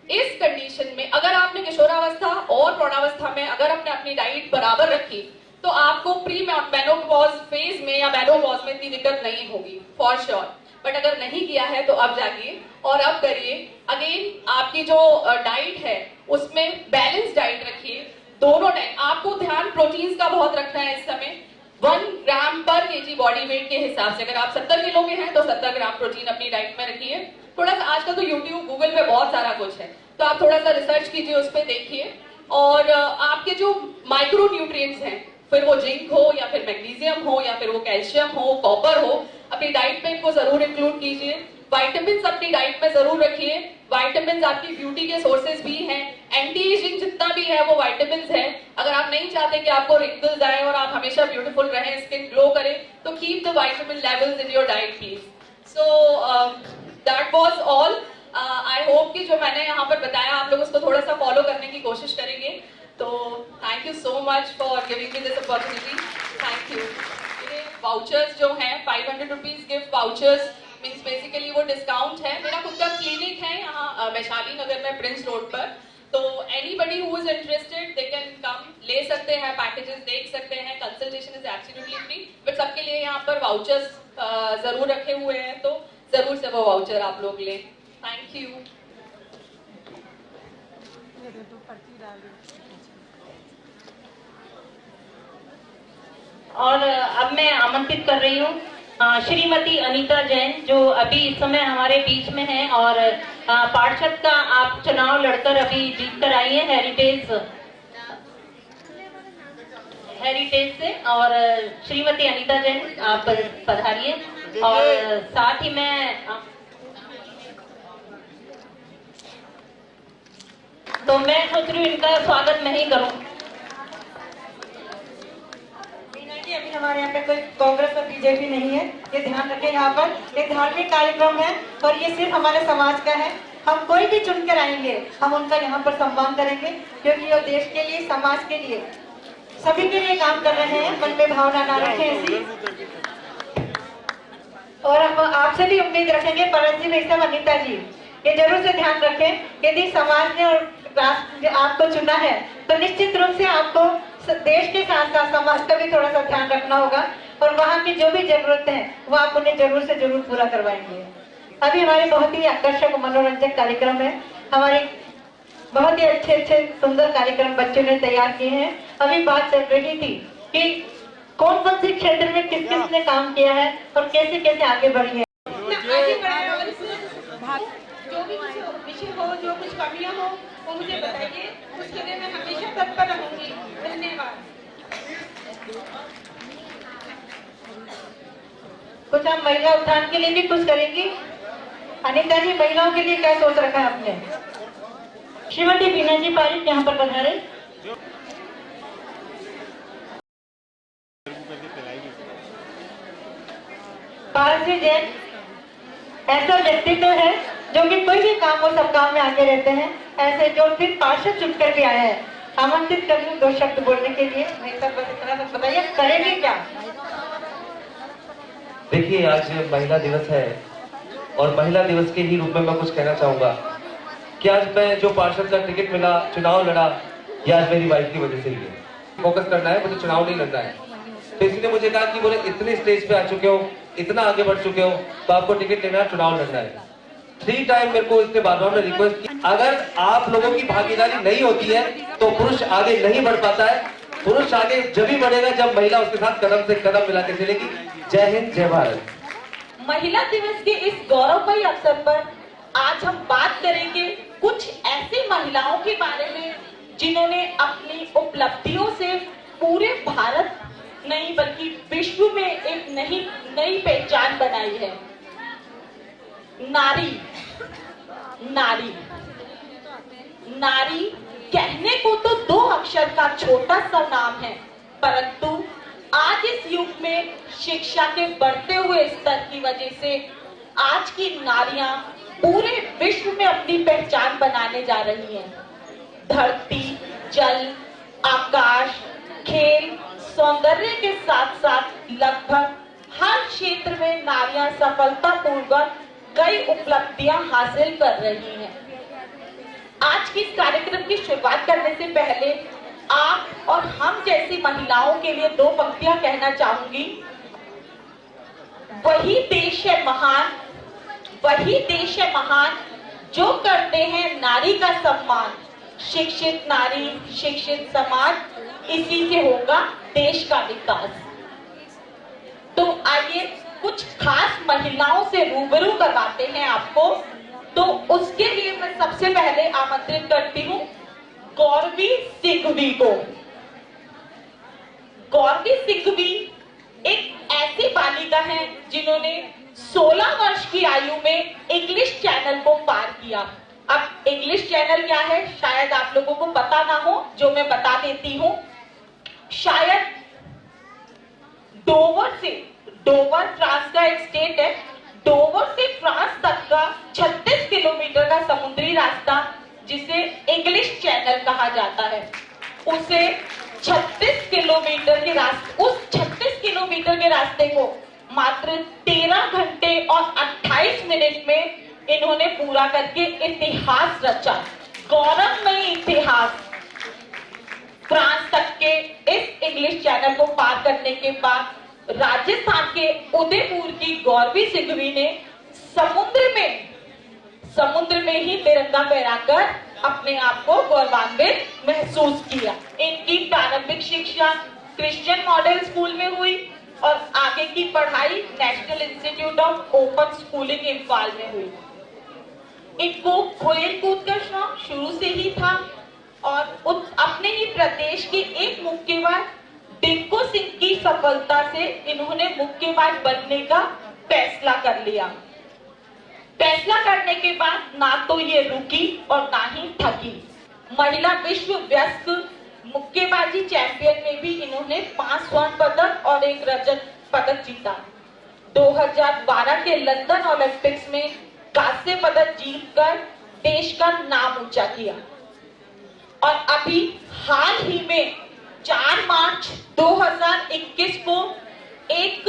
इस कंडीशन में अगर आपने किशोरावस्था और प्रौढ़ावस्था में अगर आपने अपनी डाइट बराबर रखी, तो आपको प्री मेनोपॉज फेज में या मेनोपॉज में इतनी दिक्कत नहीं होगी, फॉर श्योर। बट अगर नहीं किया है तो अब जाइए और अब करिए। अगेन आपकी जो डाइट है उसमें बैलेंस डाइट रखिए, दोनों टाइम। आपको ध्यान प्रोटीन्स का बहुत रखना है इस समय। 1 ग्राम पर केजी बॉडी वेट के हिसाब से, अगर आप 70 किलो के हैं तो 70 ग्राम प्रोटीन अपनी डाइट में रखिए। थोड़ा सा आजकल तो यूट्यूब गूगल पे बहुत सारा कुछ है, तो आप थोड़ा सा रिसर्च कीजिए, उस पर देखिए। और आपके जो माइक्रो न्यूट्रिएंट्स हैं, फिर वो जिंक हो या फिर मैग्नीशियम हो या फिर वो कैल्शियम हो, कॉपर हो, अपनी डाइट में इनको जरूर इंक्लूड कीजिए। विटामिन अपनी डाइट में जरूर रखिए। विटामिन आपकी ब्यूटी के सोर्सेज भी हैं, एंटी एजिंग जितना भी है वो विटामिन है। अगर आप नहीं चाहते कि आपको रिंकल्स आए और आप हमेशा ब्यूटीफुल रहें, स्किन ग्लो करे, तो keep the vitamin levels in your diet please. So that was all. I hope कि जो मैंने यहाँ पर बताया आप लोग उसको थोड़ा सा फॉलो करने की कोशिश करेंगे। तो thank you so much for giving me this opportunity. Thank you. मेरे वाउचर्स जो हैं 500 rupees gift vouchers, means basically वो डिस्काउंट है। मेरा खुद का क्लिनिक है यहाँ वैशाली नगर में, प्रिंस रोड पर। तो anybody who is interested they can come, ले सकते हैं, पैकेजेस देख सकते हैं, consultation is absolutely free. But सबके लिए यहाँ पर वाउचर्स जरूर रखे हुए हैं, तो जरूर से वो वाउचर आप लोग लें। Thank you. और अब मैं आमंत्रित कर रही हूँ श्रीमती अनीता जैन, जो अभी इस समय हमारे बीच में है और पार्षद का आप चुनाव लड़कर अभी जीत कर आई है हेरिटेज से। और श्रीमती अनीता जैन आप पधारिए। और साथ ही मैं सोच रही हूँ इनका स्वागत मैं ही करूँ। अभी हमारे यहाँ पे कोई कांग्रेस और बीजेपी नहीं है, ये ध्यान रखें। यहाँ पर एक धार्मिक कार्यक्रम है और ये सिर्फ हमारे समाज का है। हम कोई भी चुनकर आएंगे, हम उनका यहाँ पर सम्मान करेंगे, क्योंकि वो देश के लिए, समाज के लिए, सभी के लिए काम कर रहे हैं। मन में भावना ना रखें ऐसी। और हम आपसे भी उम्मीद रखेंगे, परम जी वैसे अनीता जी, ये जरूर से ध्यान रखें, यदि समाज ने और राष्ट्र ने आपको चुना है तो निश्चित रूप से आपको देश के साथ साथ समाज का भी थोड़ा सा ध्यान रखना होगा। और वहाँ की जो भी जरूरतें हैं वो आप उन्हें जरूर से जरूर पूरा करवाएंगे। अभी हमारे बहुत ही आकर्षक मनोरंजक कार्यक्रम है, हमारे बहुत ही अच्छे सुंदर कार्यक्रम बच्चों ने तैयार किए हैं। अभी बात चल रही थी कि कौन कौन से क्षेत्र में किस किस ने काम किया है और कैसे कैसे आगे बढ़ी है। आगे बढ़े और जो भी विषय हो, जो कुछ कमियां हो वो मुझे बताइए, उसके लिए मैं हमेशा तत्पर रहूंगी। धन्यवाद। कुछ हम महिला उत्थान के लिए भी कुछ करेंगी। अनिता जी, महिलाओं के लिए क्या सोच रखा है आपने? श्रीमती बीना जी पारिक यहाँ पर पधारे। पारसी जैन ऐसा व्यक्तित्व है जो कि कोई भी काम हो सब काम में आगे रहते हैं। ऐसे जो सिर्फ पार्षद चुनकर भी आया है, आमंत्रित कर लूं 2 शब्द बोलने के लिए। नहीं सर, बस इतना तो बताइए करेंगे क्या? देखिए, आज महिला दिवस है और महिला दिवस के ही रूप में मैं कुछ कहना चाहूंगा कि आज मैं जो पार्षद का टिकट मिला, चुनाव लड़ा, ये आज मेरी वाइफ की वजह से ही है। फोकस करना है, मुझे चुनाव नहीं लड़ना है। तो इसलिए मुझे कहा कि बोले इतने स्टेज पे आ चुके हो, इतना आगे बढ़ चुके हो, तो आपको टिकट लेना है, चुनाव लड़ना है। 3 टाइम मेरे को इसके बार बार रिक्वेस्ट की, अगर आप लोगों की भागीदारी नहीं होती है तो पुरुष आगे नहीं बढ़ पाता है। पुरुष आगे जब ही बढ़ेगा जब महिला उसके साथ कदम से कदम मिला के चलेगी। जय हिंद, जय भारत। महिला दिवस के इस गौरवमयी अवसर पर आज हम बात करेंगे कुछ ऐसी महिलाओं के बारे में जिन्होंने अपनी उपलब्धियों से पूरे भारत नहीं बल्कि विश्व में एक नई पहचान बनाई है। नारी नारी नारी कहने को तो 2 अक्षर का छोटा सा नाम है, परंतु आज इस युग में शिक्षा के बढ़ते हुए स्तर की वजह से आज की नारियां पूरे विश्व में अपनी पहचान बनाने जा रही हैं। धरती, जल, आकाश, खेल, सौंदर्य के साथ साथ लगभग हर क्षेत्र में नारियां सफलतापूर्वक कई उपलब्धियां हासिल कर रही हैं। आज के इस कार्यक्रम की शुरुआत करने से पहले आप और हम जैसी महिलाओं के लिए 2 पंक्तियां कहना चाहूंगी। वही देश है महान, वही देश है महान जो करते हैं नारी का सम्मान। शिक्षित नारी, शिक्षित समाज, इसी से होगा देश का विकास। तो आइए कुछ खास महिलाओं से रूबरू करवाते हैं आपको। तो उसके लिए मैं सबसे पहले आमंत्रित करती हूँ गौरवी सिंघवी को। गौरवी सिंघवी एक ऐसी बालिका है जिन्होंने 16 वर्ष की आयु में इंग्लिश चैनल को पार किया। अब इंग्लिश चैनल क्या है शायद आप लोगों को पता ना हो, जो मैं बता देती हूँ। शायद डोवर फ्रांस का एक स्टेट है। डोवर से फ्रांस तक का 36 किलोमीटर का समुद्री रास्ता जिसे इंग्लिश चैनल कहा जाता है, उसे 36 किलोमीटर के रास्ते, उस 36 किलोमीटर के रास्ते को मात्र 13 घंटे और 28 मिनट में इन्होंने पूरा करके इतिहास रचा। गौरवमयी इतिहास। फ्रांस तक के इस इंग्लिश चैनल को पार करने के बाद राजस्थान के उदयपुर की गौरवी सिंघवी ने समुद्र में ही तिरंगा फहराकर अपने आप को गौरवान्वित महसूस किया। इनकी प्रारंभिक शिक्षा क्रिश्चियन मॉडल स्कूल में हुई और आगे की पढ़ाई national institute of open schooling Imphal में हुई। इनको खेल कूद का शौक शुरू से ही था और अपने ही प्रदेश के एक मुक्केबाज डिंको सिंह की सफलता से इन्होंने मुक्केबाज बनने का फैसला कर लिया। फैसला करने के बाद ना तो ये रुकी और ना ही थकी। महिला विश्व व्यस्क मुक्केबाजी चैंपियन में भी इन्होंने 5 स्वर्ण पदक और 1 रजत पदक जीता। 2012 के लंदन ओलंपिक्स में कांस्य पदक जीतकर देश का नाम ऊंचा किया और अभी हाल ही में 4 मार्च 2021 को एक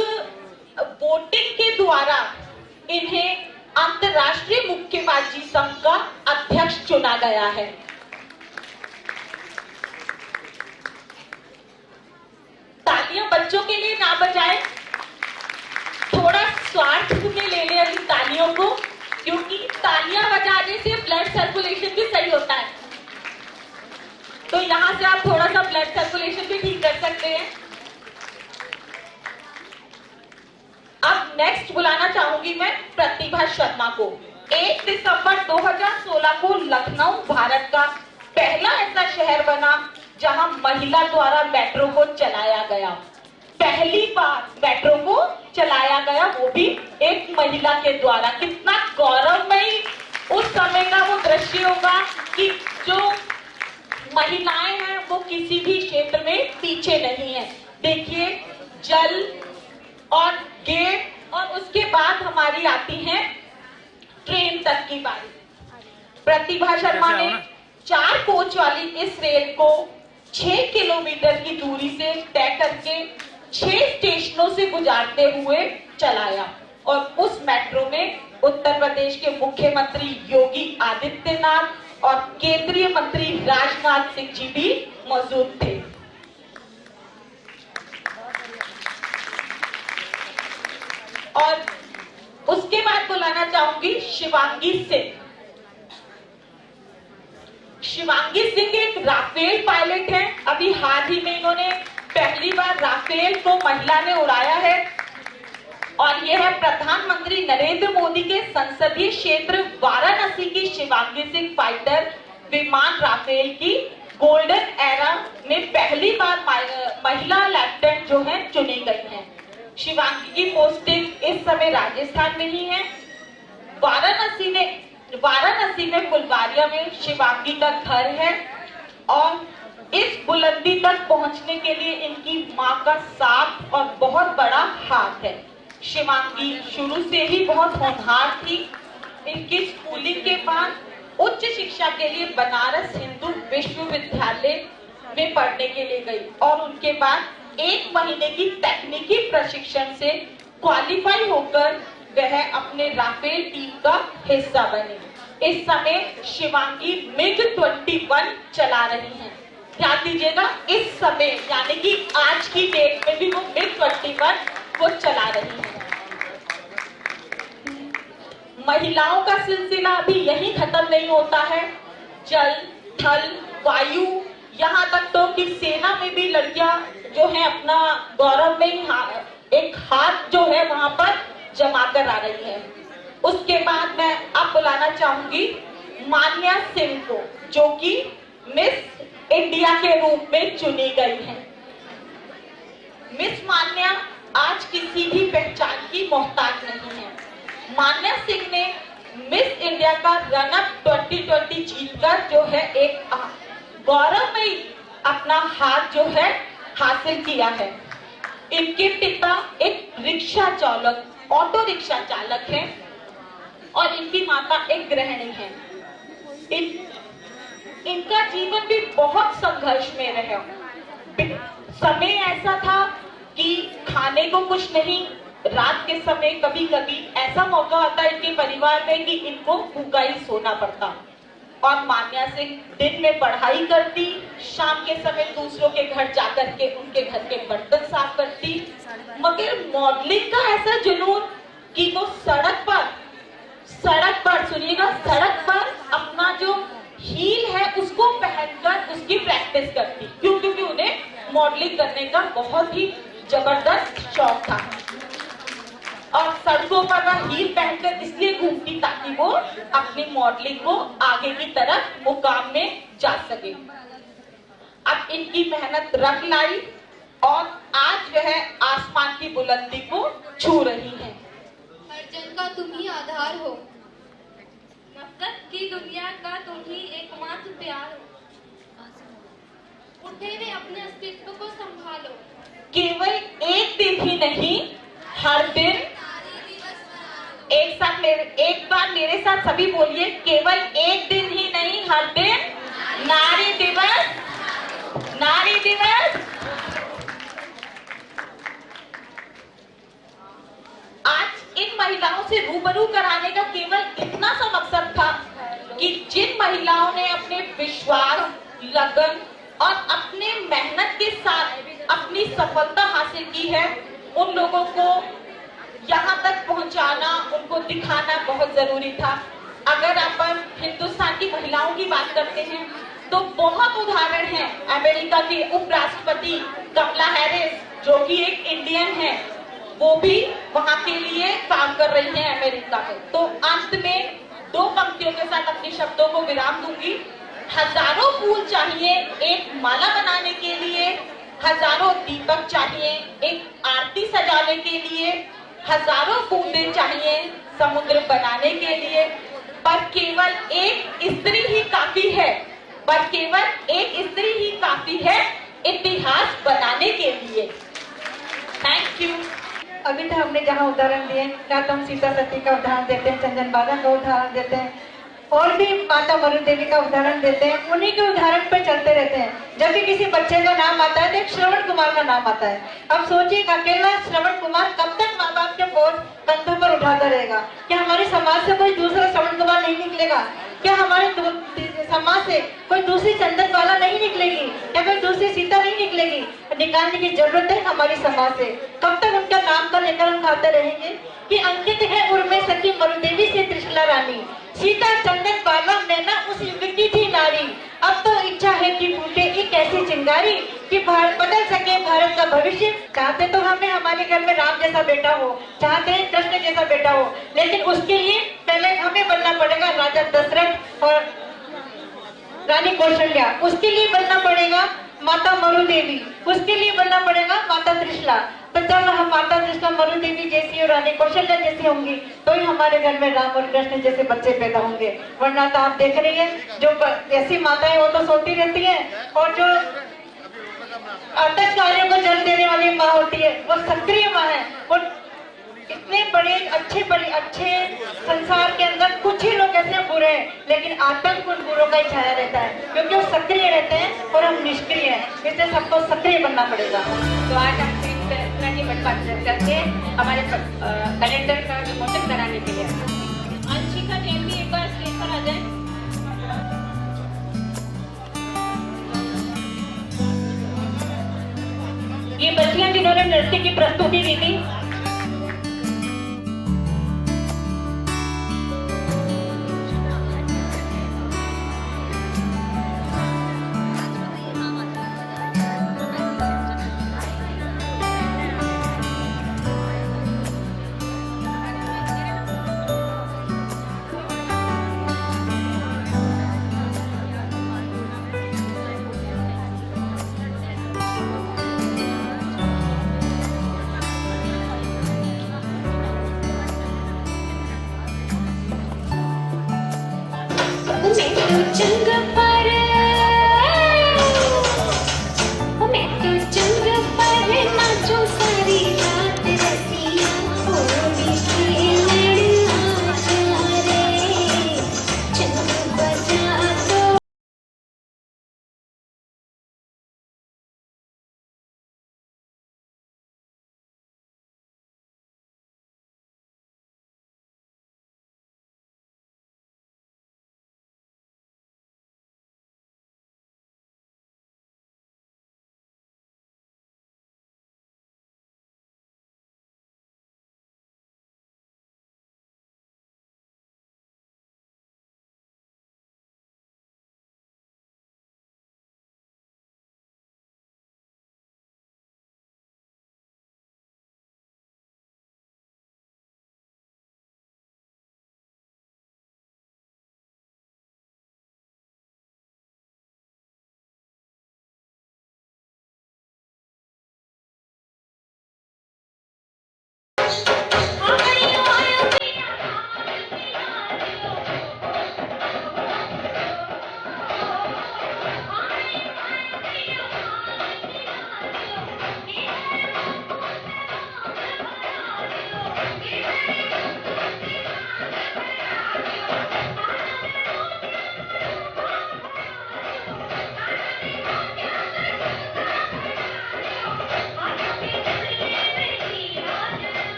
वोटिंग के द्वारा इन्हें अंतर्राष्ट्रीय मुक्केबाजी संघ का अध्यक्ष चुना गया है। तालियां बच्चों के लिए ना बजाएं, जाने से ब्लड सर्कुलेशन भी सही होता है, तो यहाँ से आप थोड़ा सा ब्लड सर्कुलेशन भी ठीक कर सकते हैं। अब नेक्स्ट बुलाना चाहूंगी मैं प्रतिभा शर्मा को। 1 दिसंबर 2016 को लखनऊ भारत का पहला ऐसा शहर बना जहां महिला द्वारा मेट्रो को चलाया गया। पहली बार मेट्रो को चलाया गया, वो भी एक महिला के द्वारा। कितना गौरवमयी उस समय का वो दृश्य होगा कि जो महिलाएं हैं वो किसी भी क्षेत्र में पीछे नहीं है। देखिए, जल और गेट और उसके बाद हमारी आती है ट्रेन तक की बारी। प्रतिभा शर्मा ने 4 कोच वाली इस रेल को 6 किलोमीटर की दूरी से तय करके 6 स्टेशनों से गुजारते हुए चलाया और उस मेट्रो में उत्तर प्रदेश के मुख्यमंत्री योगी आदित्यनाथ और केंद्रीय मंत्री राजनाथ सिंह जी भी मौजूद थे। और उसके बाद बुलाना चाहूंगी शिवांगी सिंह। शिवांगी सिंह एक राफेल पायलट है। अभी हाल ही में इन्होंने पहली बार राफेल को महिला ने उड़ाया है और यह है प्रधानमंत्री नरेंद्र मोदी के संसदीय क्षेत्र वाराणसी की शिवांगी सिंह फाइटर विमान राफेल की गोल्डन एरा में पहली बार महिला लेफ्टिनेंट जो है चुनी गई है। शिवांगी की पोस्टिंग इस समय राजस्थान में ही है। वाराणसी में फुलवारिया में शिवांगी का घर है और इस बुलंदी तक पहुंचने के लिए इनकी मां का साथ और बहुत बड़ा हाथ है। शिवांगी शुरू से ही बहुत होनहार थी। इनकी स्कूलिंग के बाद उच्च शिक्षा के लिए बनारस हिंदू विश्वविद्यालय में पढ़ने के लिए गई और उनके बाद 1 महीने की तकनीकी प्रशिक्षण से क्वालिफाई होकर वह अपने राफेल टीम का हिस्सा बनी। इस समय शिवांगी MiG-21 चला रही हैं। ध्यान दीजिएगा, इस समय यानी कि आज की डेट में भी वो MiG-21 वो चला रही हैं। महिलाओं का सिलसिला अभी यही खत्म नहीं होता है। जल, थल, वायु, यहाँ तक तो कि सेना में भी लड़कियां जो है अपना गौरव में एक हाथ जो है वहां पर जमा कर आ रही है। उसके बाद मैं अब बुलाना चाहूंगी मान्या सिंह को, जो कि मिस इंडिया के रूप में चुनी गई है। मिस मान्या आज किसी भी पहचान की मोहताज नहीं है। मान्या सिंह ने मिस इंडिया का रनअप 2020 जीतकर जो है एक गौरवमयी अपना हाथ जो है हासिल किया है। इनके पिता एक रिक्शा चालक, ऑटो रिक्शा चालक हैं और इनकी माता एक गृहिणी है। इनका जीवन भी बहुत संघर्ष में रहा। समय ऐसा था कि खाने को कुछ नहीं, रात के समय कभी कभी ऐसा मौका आता है इनके परिवार में कि इनको भूखा ही सोना पड़ता और मान्या सिंह दिन में पढ़ाई करती, शाम के समय दूसरों के घर जाकर के उनके घर के बर्तन साफ करती। मगर मॉडलिंग का ऐसा जुनून कि वो सड़क पर सुनिएगा, सड़क पर अपना जो हील है उसको पहनकर उसकी प्रैक्टिस करती। क्यों? क्योंकि उन्हें मॉडलिंग करने का बहुत ही जबरदस्त शौक था और सड़कों पर वह हील पहनकर इसलिए घूमती ताकि वो अपनी मॉडलिंग को आगे की तरफ मुकाम में जा सके। अब इनकी मेहनत रंग लाई और आज वह आसमान की बुलंदी को छू रही है। हर जन का तुम ही आधार हो, नफरत की दुनिया का तुम ही एकमात्र प्यार हो। उठे हुए अपने अस्तित्व को संभालो। केवल एक दिन ही नहीं, हर दिन। एक बार मेरे साथ सभी बोलिए, केवल एक दिन ही नहीं, हर दिन नारी दिवस, नारी दिवस। आज इन महिलाओं से रूबरू कराने का केवल इतना सा मकसद था कि जिन महिलाओं ने अपने विश्वास, लगन और अपने मेहनत के साथ अपनी सफलता हासिल की है, उन लोगों को यहाँ तक पहुँचाना, उनको दिखाना बहुत जरूरी था। अगर अपन हिंदुस्तान की महिलाओं की बात करते हैं तो बहुत उदाहरण है। अमेरिका की उपराष्ट्रपति कमला हैरिस जो कि एक इंडियन है, वो भी वहां के लिए काम कर रही है अमेरिका में। तो अंत में 2 पंक्तियों के साथ अपने शब्दों को विराम दूंगी। हजारों फूल चाहिए एक माला बनाने के लिए, हजारों दीपक चाहिए एक आरती सजाने के लिए, हजारों बूंदें चाहिए समुद्र बनाने के लिए, पर केवल एक स्त्री ही काफी है, पर केवल एक स्त्री ही काफी है इतिहास बनाने के लिए। Thank you. अभी तक हमने जहाँ उदाहरण दिए, या तो हम सीता सती का उदाहरण देते हैं, चंदन बाला का उदाहरण देते हैं, और भी माता मरु देवी का उदाहरण देते हैं। उन्हीं के उदाहरण पे चलते रहते हैं। जब भी किसी बच्चे का नाम आता है तो एक श्रवण कुमार का नाम आता है। अब सोचिए अकेला श्रवण कुमार कब तक माँ बाप के बोझ कंधों पर उठाता रहेगा? क्या हमारे समाज से कोई दूसरा श्रवण कुमार नहीं निकलेगा? क्या हमारे समाज से कोई दूसरी चंदन बाला नहीं निकलेगी? क्या कोई दूसरी सीता नहीं निकलेगी? निकालने की जरूरत है हमारी समाज से। कब तक उनका नाम का लेकर हम खाते रहेंगे कि अंकित है उर्मे सखी मरुदेवी से त्रिशला रानी, सीता चंदन बाला नैना उस युग की थी नारी। अब तो इच्छा है कि फूटे एक ऐसी चिंगारी कि भारत बदल सके भारत का भविष्य। चाहते तो हमें हमारे घर में राम जैसा बेटा हो, चाहते हैं कृष्ण जैसा बेटा हो, लेकिन उसके लिए पहले हमें बनना पड़ेगा राजा दशरथ और रानी कौशल्या। उसके लिए बनना पड़ेगा माता मरु देवी, उसके लिए बनना पड़ेगा माता त्रिशला। तो जब हम माता त्रिशला मरु देवी जैसी और रानी कौशल्या जैसी होंगी तो ही हमारे घर में राम और कृष्ण जैसे बच्चे पैदा होंगे। वरना तो आप देख रही हैं जो ऐसी माताएं वो तो सोती रहती हैं, और जो आतंककारियों को जन्म देने वाली माँ होती है वो सक्रिय माँ है। वो इतने बड़े अच्छे संसार के अंदर कुछ ही लोग ऐसे बुरे हैं, लेकिन आतंक उन बुरों का ही छाया रहता है क्योंकि वो सक्रिय रहते हैं और हम निष्क्रिय हैं। इसलिए सबको सक्रिय बनना पड़ेगा। तो आज हम त्रिपुरा की बटवाट करके हमारे कैलेंडर का विमोचन कराने के लिए अंशिका जैन भी एक बार स्टेज पर आ जाए। ये बच्चियां जिन्होंने नृत्य की प्रस्तुति दी थी,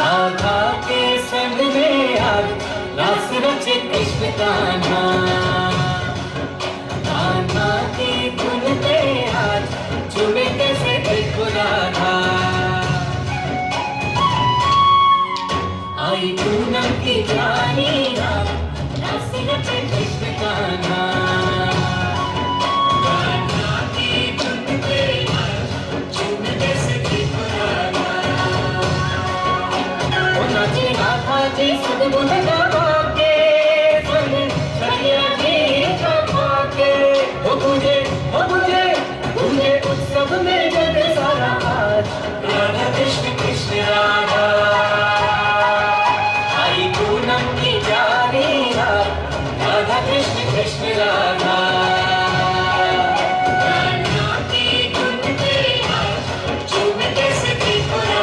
राधा के संग में आज रास रचे कृष्ण कान्हा, कान्हा की धुन पे आज झूमे कैसे देखो राधा। आई पूनम की जानी रात रास रचे कृष्ण कान्हा, कान्हा की धुन पे आज झूमे कैसे देखो राधा। ओ नाचे राधा जी सदगुण गावा के संग सैया जी गावा के, ओ मुझे उत्सव में जग सारा आज राधा कृष्ण कृष्ण राधा। आई पूनम की जानी रात राधा कृष्ण कृष्ण राधा, कान्हा की धुन पे आज झूमे कैसे देखो राधा।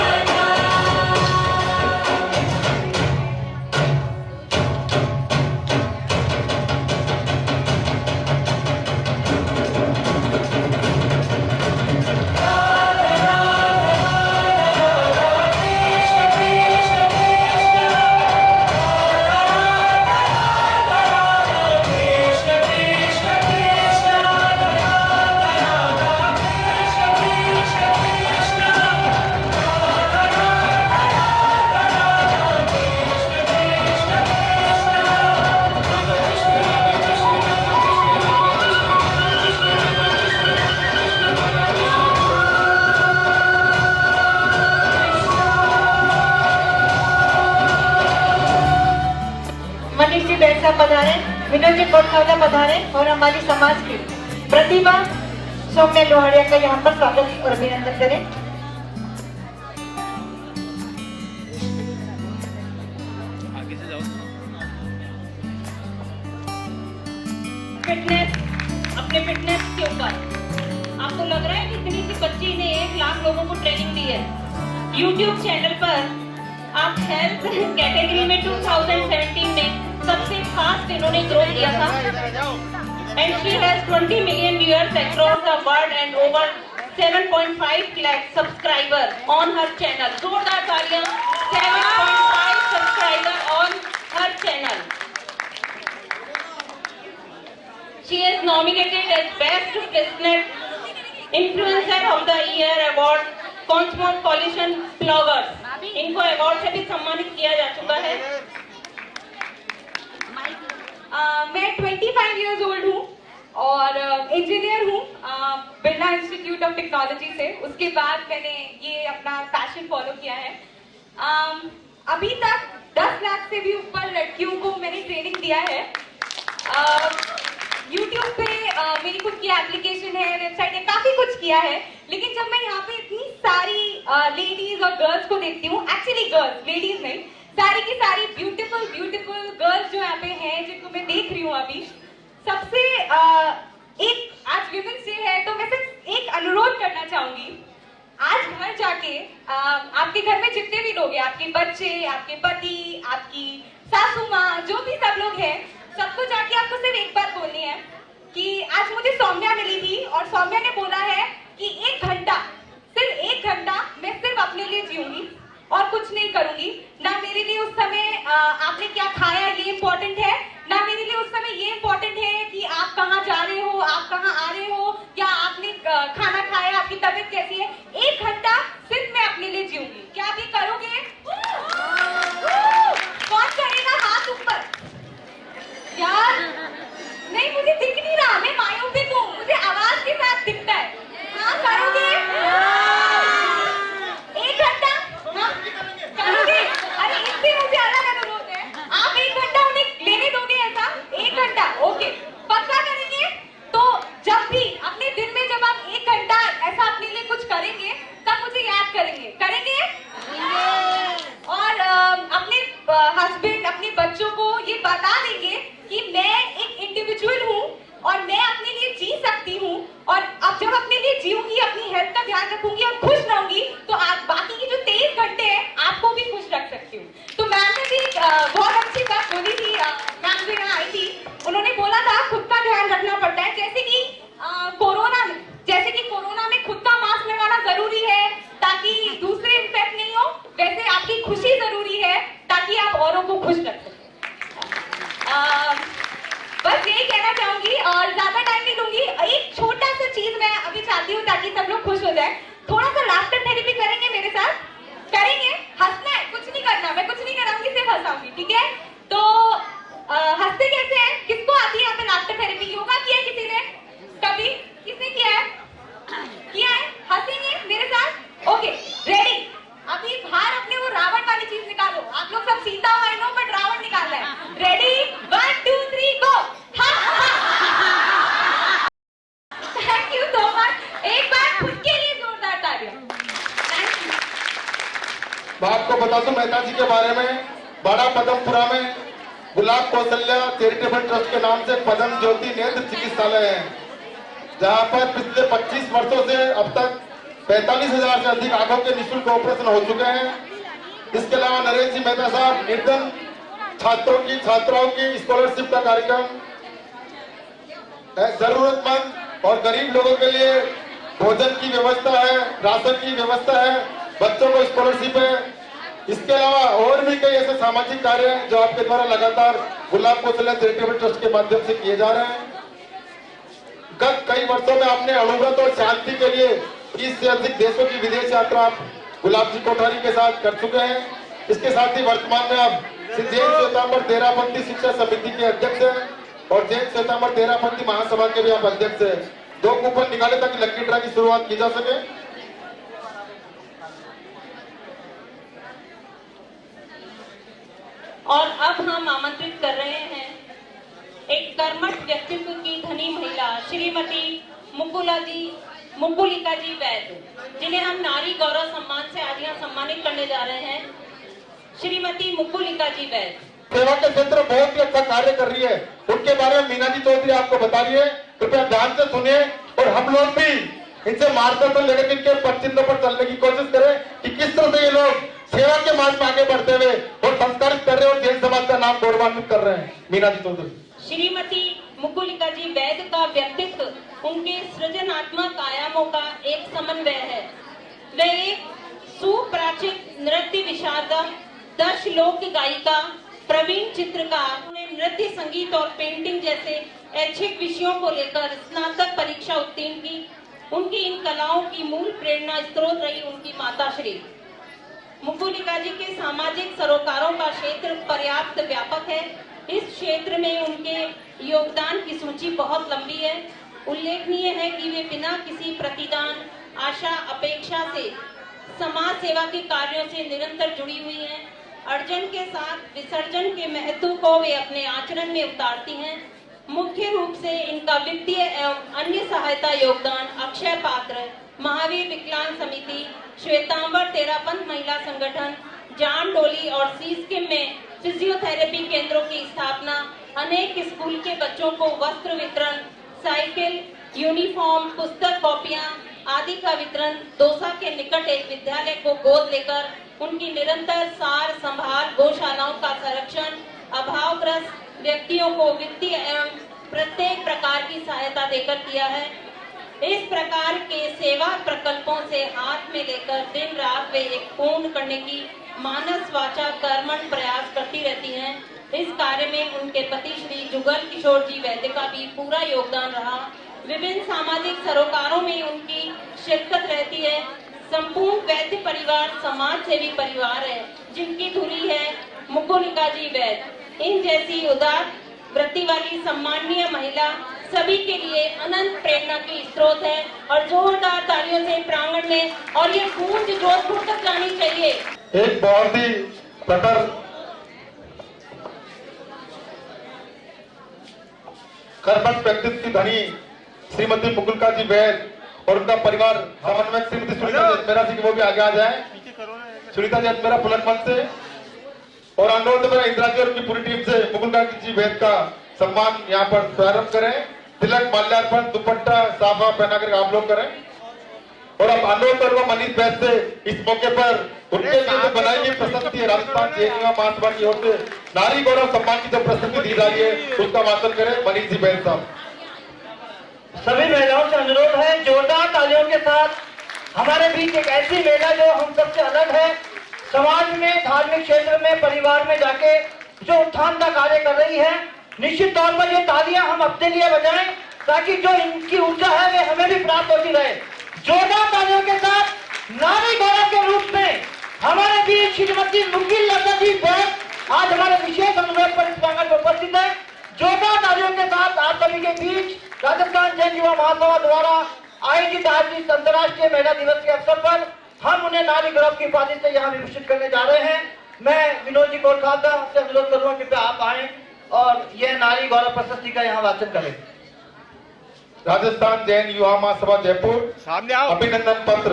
मनीष जी बैसा पधारे, विनोद जी कोटखावला पधारे और हमारी समाज की प्रतिभा सौम्या लोहाड़िया का यहाँ पर स्वागत और अभिनंदन करें। फिटनेस, अपने फिटनेस के ऊपर आपको लग रहा है कि इतनी सी बच्ची ने 1 लाख लोगों को ट्रेनिंग दी है। YouTube चैनल पर आप हेल्थ कैटेगरी में 2017 में सबसे फास्ट इन्होंने ग्रो किया था and she has 20 million viewers across the world and over 7.5 lakh subscriber on her channel. जोरदार तालियां, 7.5 subscriber on her channel. She is nominated as Best Fitness Influencer of the Year Award Cosmopolitan Bloggers। इनको award से भी सम्मानित किया जा चुका है। मैं 25 इयर्स ओल्ड हूँ और इंजीनियर हूँ बिरला इंस्टीट्यूट ऑफ टेक्नोलॉजी से। उसके बाद मैंने ये अपना पैशन फॉलो किया है। अभी तक 10 लाख से भी ऊपर लड़कियों को मैंने ट्रेनिंग दिया है। YouTube पे मेरी खुद की एप्लीकेशन है, वेबसाइट है, काफी कुछ किया है। लेकिन जब मैं यहाँ पे इतनी सारी लेडीज और गर्ल्स को देखती हूँ, एक्चुअली गर्ल्स, लेडीज नहीं, सारी की सारी ब्यूटीफुल गर्ल्स जो यहाँ पे हैं, जिनको मैं देख रही हूँ अभी, सबसे एक आज विमेंस डे है तो मैं सिर्फ एक अनुरोध करना चाहूंगी। आज घर जाके आपके घर में जितने भी लोग हैं, आपके बच्चे, आपके पति, आपकी सासू माँ, जो भी सब लोग हैं, सबको जाके आपको सिर्फ एक बात बोलनी है कि आज मुझे सौम्या मिली थी और सौम्या ने बोला है कि 1 घंटा, सिर्फ 1 घंटा मैं सिर्फ अपने लिए जीऊंगी और कुछ नहीं करूंगी। ना मेरे लिए उस समय आपने क्या खाया ये इम्पोर्टेंट है, ना मेरे लिए उस समय ये इम्पोर्टेंट है कि आप कहाँ जा रहे हो, आप कहाँ आ रहे हो, या आपने खाना खाया, आपकी तबीयत कैसी है। 1 घंटा सिर्फ मैं अपने लिए जीऊंगी। क्या आप ये करोगे? कौन करेगा? हाथ ऊपर। यार नहीं, मुझे दिख नहीं रहा, मैं मायोपिक हूँ, मुझे आवाज के साथ दिखता है। हाँ करोगे? 1 घंटा? हाँ करोगे? अरे इससे मुझे अलग अनुरोध है, आप 1 घंटा उन्हें लेने दोगे ऐसा? 1 घंटा ओके, पक्का करेंगे? तो जब भी अपने दिन में जब आप 1 घंटा ऐसा अपने लिए कुछ करेंगे तब मुझे याद करेंगे और अपने हस्बैंड, अपने बच्चों को ये बता देंगे कि मैं एक इंडिविजुअल हूँ और मैं अपने लिए जी सकती हूँ, और अब जब अपने लिए जीऊंगी, अपनी हेल्थ का ध्यान रखूंगी और खुश रहूंगी, तो आप बाकी की जो 23 घंटे हैं आपको भी खुश रख सकती हूँ। तो मैम ने भी बहुत अच्छी बात बोली थी, मैम जो यहाँ आई थी, उन्होंने बोला था खुद का ध्यान रखना पड़ता है। जैसे कि कोरोना में खुद का मास्क लगाना जरूरी है ताकि दूसरे इन्फेक्ट नहीं हो, वैसे आपकी खुशी जरूरी जरूरी है ताकि आप औरों को खुश रख सकें। बस यही कहना चाहूंगी और ज्यादा टाइम नहीं लूंगी। एक छोटा सा चीज मैं अभी चाहती हूँ ताकि सब लोग खुश हो जाए। थोड़ा सा लाफ्टर थेरेपी करेंगे मेरे साथ? करेंगे? हंसना है, कुछ नहीं करना, मैं कुछ नहीं कराऊंगी, सिर्फ हंसाऊंगी, ठीक है? तो हंसते कैसे हैं? किसको आती है यहाँ पे लाफ्टर थेरेपी? योगा किया है किसी ने? कभी? किसने किया है? किया है? हंसेंगे मेरे साथ? Okay, ready? अभी बाहर अपने वो रावण वाली चीज निकालो। आप लोग सब सीता हो, आई नो, बट रावण निकालना है। Ready? 1 2 3 go. Thank you so much. एक बार खुद के लिए जोरदार तालियां। Thank you. मैं आपको बता दूं मेहता जी के बारे में। बड़ा पदमपुरा में गुलाब कौशल्या चैरिटेबल ट्रस्ट के नाम से पदम ज्योति नेत्र चिकित्सालय है, जहां पर पिछले 25 वर्षों से अब तक 45,000 से अधिक आंखों के निःशुल्क ऑपरेशन हो चुके हैं। इसके अलावा नरेश जी मेहता साहब निर्धन छात्राओं की स्कॉलरशिप का कार्यक्रम, जरूरतमंद और गरीब लोगों के लिए भोजन की व्यवस्था है, राशन की व्यवस्था है, बच्चों को स्कॉलरशिप है। इसके अलावा और भी कई ऐसे सामाजिक कार्य हैं जो आपके द्वारा लगातार गुलाब कौशल्या चैरिटेबल ट्रस्ट के माध्यम से किए जा रहे हैं। गत कई वर्षों में आपने अणुव्रत और शांति के लिए 30 से अधिक देशों की विदेश यात्रा आप गुलाब जी कोठारी के साथ कर चुके हैं। इसके साथ ही वर्तमान में आप जैन श्वेतांबर तेरापंथी शिक्षा समिति के अध्यक्ष हैं और जैन श्वेतांबर तेरापंथी महासभा के भी आप अध्यक्ष हैं। 2 कूपन निकाले ताकि लकी ड्रा की शुरुआत की जा सके। और अब हम आमंत्रित कर रहे हैं एक कर्मठ व्यक्तित्व की धनी महिला श्रीमती मुकुलिका जी वैद, जिन्हें हम नारी गौरव सम्मान से आज यहाँ सम्मानित करने जा रहे हैं। श्रीमती मुकुलिका जी वैद सेवा के क्षेत्र में बहुत ही अच्छा कार्य कर रही है। उनके बारे में मीना जी चौधरी आपको बता रही है, कृपया ध्यान से सुनिए और हम लोग भी इनसे मार्गदर्शन लेकर इनके पदचिन्हों पर चलने की कोशिश करें कि किस तरह से ये लोग सेवा के मार्ग में आगे बढ़ते हुए और संस्कारित कर रहे हैं और जैन समाज का नाम गौरवान्वित कर रहे हैं। मीना जी चौधरी। श्रीमती मुकुलिका जी वैद का व्यक्तित्व उनके सृजनात्मक आयामों का एक समन्वय है। वे एक सुप्राचित नृत्य विशारदा, दर्श लोक गायिका, प्रवीण चित्रकार, उन्हें नृत्य, संगीत और पेंटिंग जैसे ऐच्छिक विषयों को लेकर स्नातक परीक्षा उत्तीर्ण की। उनकी इन कलाओं की मूल प्रेरणा स्रोत रही उनकी माताश्री। मुकुलिका जी के सामाजिक सरोकारों का क्षेत्र पर्याप्त व्यापक है। इस क्षेत्र में उनके योगदान की सूची बहुत लंबी है। उल्लेखनीय है कि वे बिना किसी प्रतिदान, आशा, अपेक्षा से समाज सेवा के कार्यों से निरंतर जुड़ी हुई हैं। अर्जन के साथ विसर्जन के महत्व को वे अपने आचरण में उतारती हैं। मुख्य रूप से इनका वित्तीय एवं अन्य सहायता योगदान अक्षय पात्र, महावीर विकलांग समिति, श्वेतांबर तेरापंथ महिला संगठन, जाम डोली और सीस्किम में फिजियोथेरेपी केंद्रों की स्थापना, अनेक स्कूल के बच्चों को वस्त्र वितरण, साइकिल, यूनिफॉर्म, पुस्तक, कॉपियां आदि का वितरण, दौसा के निकट एक विद्यालय को गोद लेकर उनकी निरंतर सार संभाल, गौशालाओं का संरक्षण, अभावग्रस्त व्यक्तियों को वित्तीय एवं प्रत्येक प्रकार की सहायता देकर किया है। इस प्रकार के सेवा प्रकल्पों से हाथ में लेकर दिन रात वे एक पूर्ण करने की मानस वाचा कर्मण प्रयास करती रहती हैं। इस कार्य में उनके पति श्री जुगल किशोर जी वैद्य का भी पूरा योगदान रहा। विभिन्न सामाजिक सरोकारों में उनकी शिरकत रहती है। संपूर्ण वैद्य परिवार समाज सेवी परिवार है जिनकी धुरी है मुकुलिका जी वैद्य। इन जैसी उदार वृत्ति वाली सम्माननीय महिला सभी के लिए अनंत प्रेरणा की स्रोत है। और जोरदार तालियों से प्रांगण में और ये गूंज जोधपुर तक जानी चाहिए। एक बहुत ही प्रखर कर्मठ व्यक्तित्व की धनी श्रीमती मुकुलिका जी वैद और उनका परिवार समन्वयक श्रीमती सुनीता मेरा जी, वो भी आगे आ जाए। सुनीता जी मेरा पुलक मंच से और अनुरोध मेरा इंदिरा जी और उनकी पूरी टीम से मुकुलिका जी वैद का सम्मान यहाँ पर प्रारंभ करें। तिलक, माल्यार्पण, दुपट्टा, साफा पहना कर आप लोग करें। और अब अनुरोध करूंगा मनीष बैद से इस मौके पर उनके लिए जो बनाई गई प्रस्तुति है राजस्थान जैन महासभा की ओर से नारी गौरव सम्मान की जो प्रस्तुति दी जा रही है उसका वाचन करें मनीष जी बैद साहब। सभी महिलाओं से अनुरोध है जोरदार तालियों के साथ हमारे बीच एक ऐसी महिला जो हम सबसे अलग है, समाज में, धार्मिक क्षेत्र में, परिवार में जाके जो उत्थान का कार्य कर रही है। निश्चित तौर पर ये तालियां हम अपने लिए बजाएं ताकि जो इनकी ऊर्जा है वे हमें भी प्राप्त होती रहे। जोरदार तालियों के साथ नारी गौरव के रूप में हमारे बीच श्रीमती मुकिल लता जी बैग आज हमारे विशेष अनुरोध पर इस प्रांगण में उपस्थित है। जोरदार तालियों के साथ आप सभी के बीच राजस्थान जैन युवा महासभा द्वारा आयोजित आज इस अंतर्राष्ट्रीय महिला दिवस के अवसर पर हम उन्हें नारी गौरव की उपाधि से यहाँ विभूषित करने जा रहे हैं। मैं विनोद जी कोलकाता से अनुरोध करूंगा कि आप आए और यह नारी गौरव प्रशस्ति का यहाँ वाचन करें। राजस्थान जैन युवा महासभा जयपुर सामने आओ। अभिनंदन पत्र।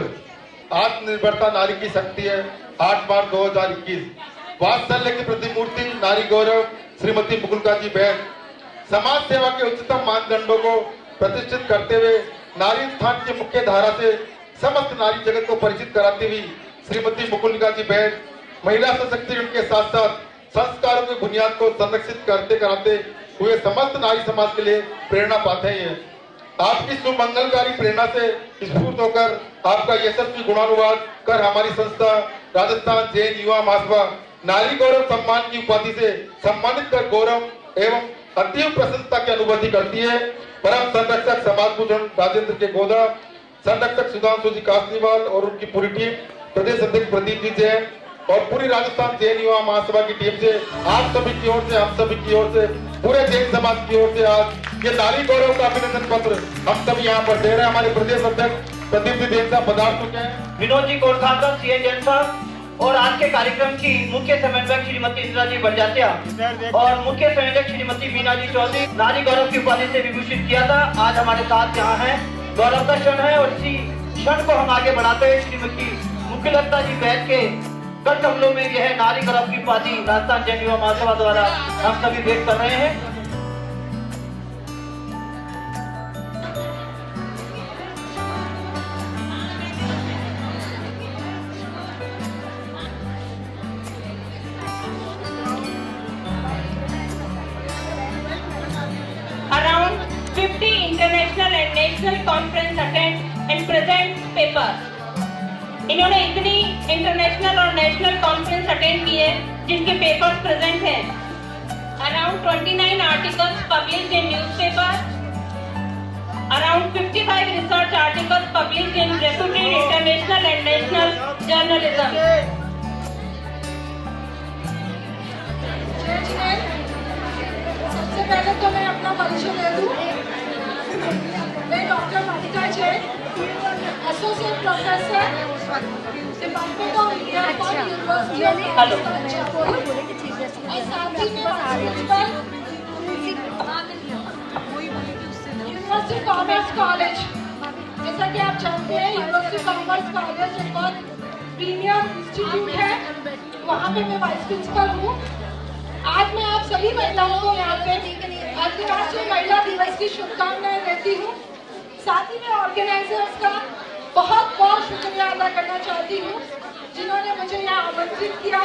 आत्मनिर्भरता नारी की शक्ति है। 8 मार्च 2021। वात्सल्य की प्रतिमूर्ति नारी गौरव श्रीमती मुकुलका जी बैग समाज सेवा के उच्चतम मानदंडों को प्रतिष्ठित करते हुए नारी स्थान की मुख्य धारा से समस्त नारी जगत को परिचित कराती हुई श्रीमती मुकुलका जी बैग महिला सशक्तिकरण के साथ साथ संस्कारों की बुनियाद को संरक्षित करते कराते हुए समस्त नारी समाज के लिए प्रेरणा पाते हैं। आपकी सुमंगलकारी प्रेरणा से स्फूर्त होकर आपका यशस्वी गुणानुवाद कर हमारी संस्था राजस्थान जैन युवा महासभा नारी गौरव सम्मान की उपाधि से सम्मानित कर गौरव एवं अतीव प्रसन्नता की अनुभूति करती है। परम संरक्षक समाज भूषण राजेंद्र के गोदा, संरक्षक सुधांशु जी कासनीवाल और उनकी पूरी टीम, प्रदेश अध्यक्ष प्रदीप जी जैन और पूरी राजस्थान जैन युवा महासभा की टीम से आप सभी की ओर से, हम सभी की ओर से, पूरे जैन समाज की ओर से आज ये नारी गौरव का अभिनंदन पत्र हम सब यहाँ पर दे रहे हैं। हमारे प्रदेश अध्यक्ष प्रदीप जी जैन साहब पधार चुके हैं। विनोद जी कोलकाता सीए जैन साहब और आज के कार्यक्रम की मुख्य समन्वयक श्रीमती इंदिरा जी बड़जात्या और मुख्य संयोजक श्रीमती बीना जी चौधरी नारी गौरव की उपाधि से विभूषित किया था। आज हमारे साथ यहाँ है। गौरव का क्षण है और इसी क्षण को हम आगे बढ़ाते हुए श्रीमती मुकिल लता जी बैठ के कर कमलों में यह नारी गौरव की उपाधि राजस्थान जैन युवा महासभा द्वारा हम सभी भेंट कर रहे हैं। Around 50 international and national conference attend and present paper. इन्होंने इतनी इंटरनेशनल और नेशनल कॉन्फ्रेंस अटेंड की है जिनके पेपर्स प्रेजेंट हैं। Around 29 articles published in newspaper, around 55 research articles published in reputed international and national journalism. सबसे पहले तो मैं अपना परिचय दे दूं। मैं डॉक्टर मालिका Jain, associate professor department of India for university of Rajasthan Jaipur और साथ ही में यूनिवर्सिटी कॉमर्स कॉलेज। जैसा कि आप जानते हैं यूनिवर्सिटी कॉमर्स कॉलेज एक बहुत प्रीमियम इंस्टीट्यूट है, वहाँ पे मैं वाइस प्रिंसिपल हूँ। आज मैं आप सभी महिलाओं को यहाँ पे अंतर्राष्ट्रीय महिला दिवस की शुभकामनाएं देती हूँ। साथ ही में ऑर्गेनाइजर्स का बहुत बहुत शुक्रिया अदा करना चाहती हूँ जिन्होंने मुझे यहाँ आमंत्रित किया,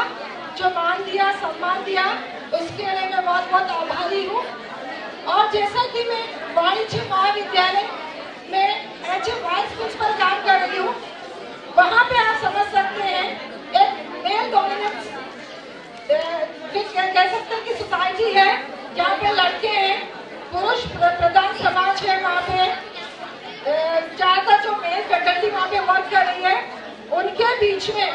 जो मान दिया, सम्मान दिया, उसके लिए मैं बहुत बहुत आभारी हूँ। और जैसा कि मैं वाणिज्य महाविद्यालय में एज ए वाइस प्रिंसिपल काम कर रही हूँ, वहाँ पे आप समझ सकते हैं एक मेल डोमिनेंस कह सकते हैं कि सोसाइटी है जहाँ पे लड़के हैं, पुरुष प्रधान समाज है। वहाँ पे ज्यादातर जो मेल फैकल्टी वहाँ पे वर्क कर रही है, उनके बीच में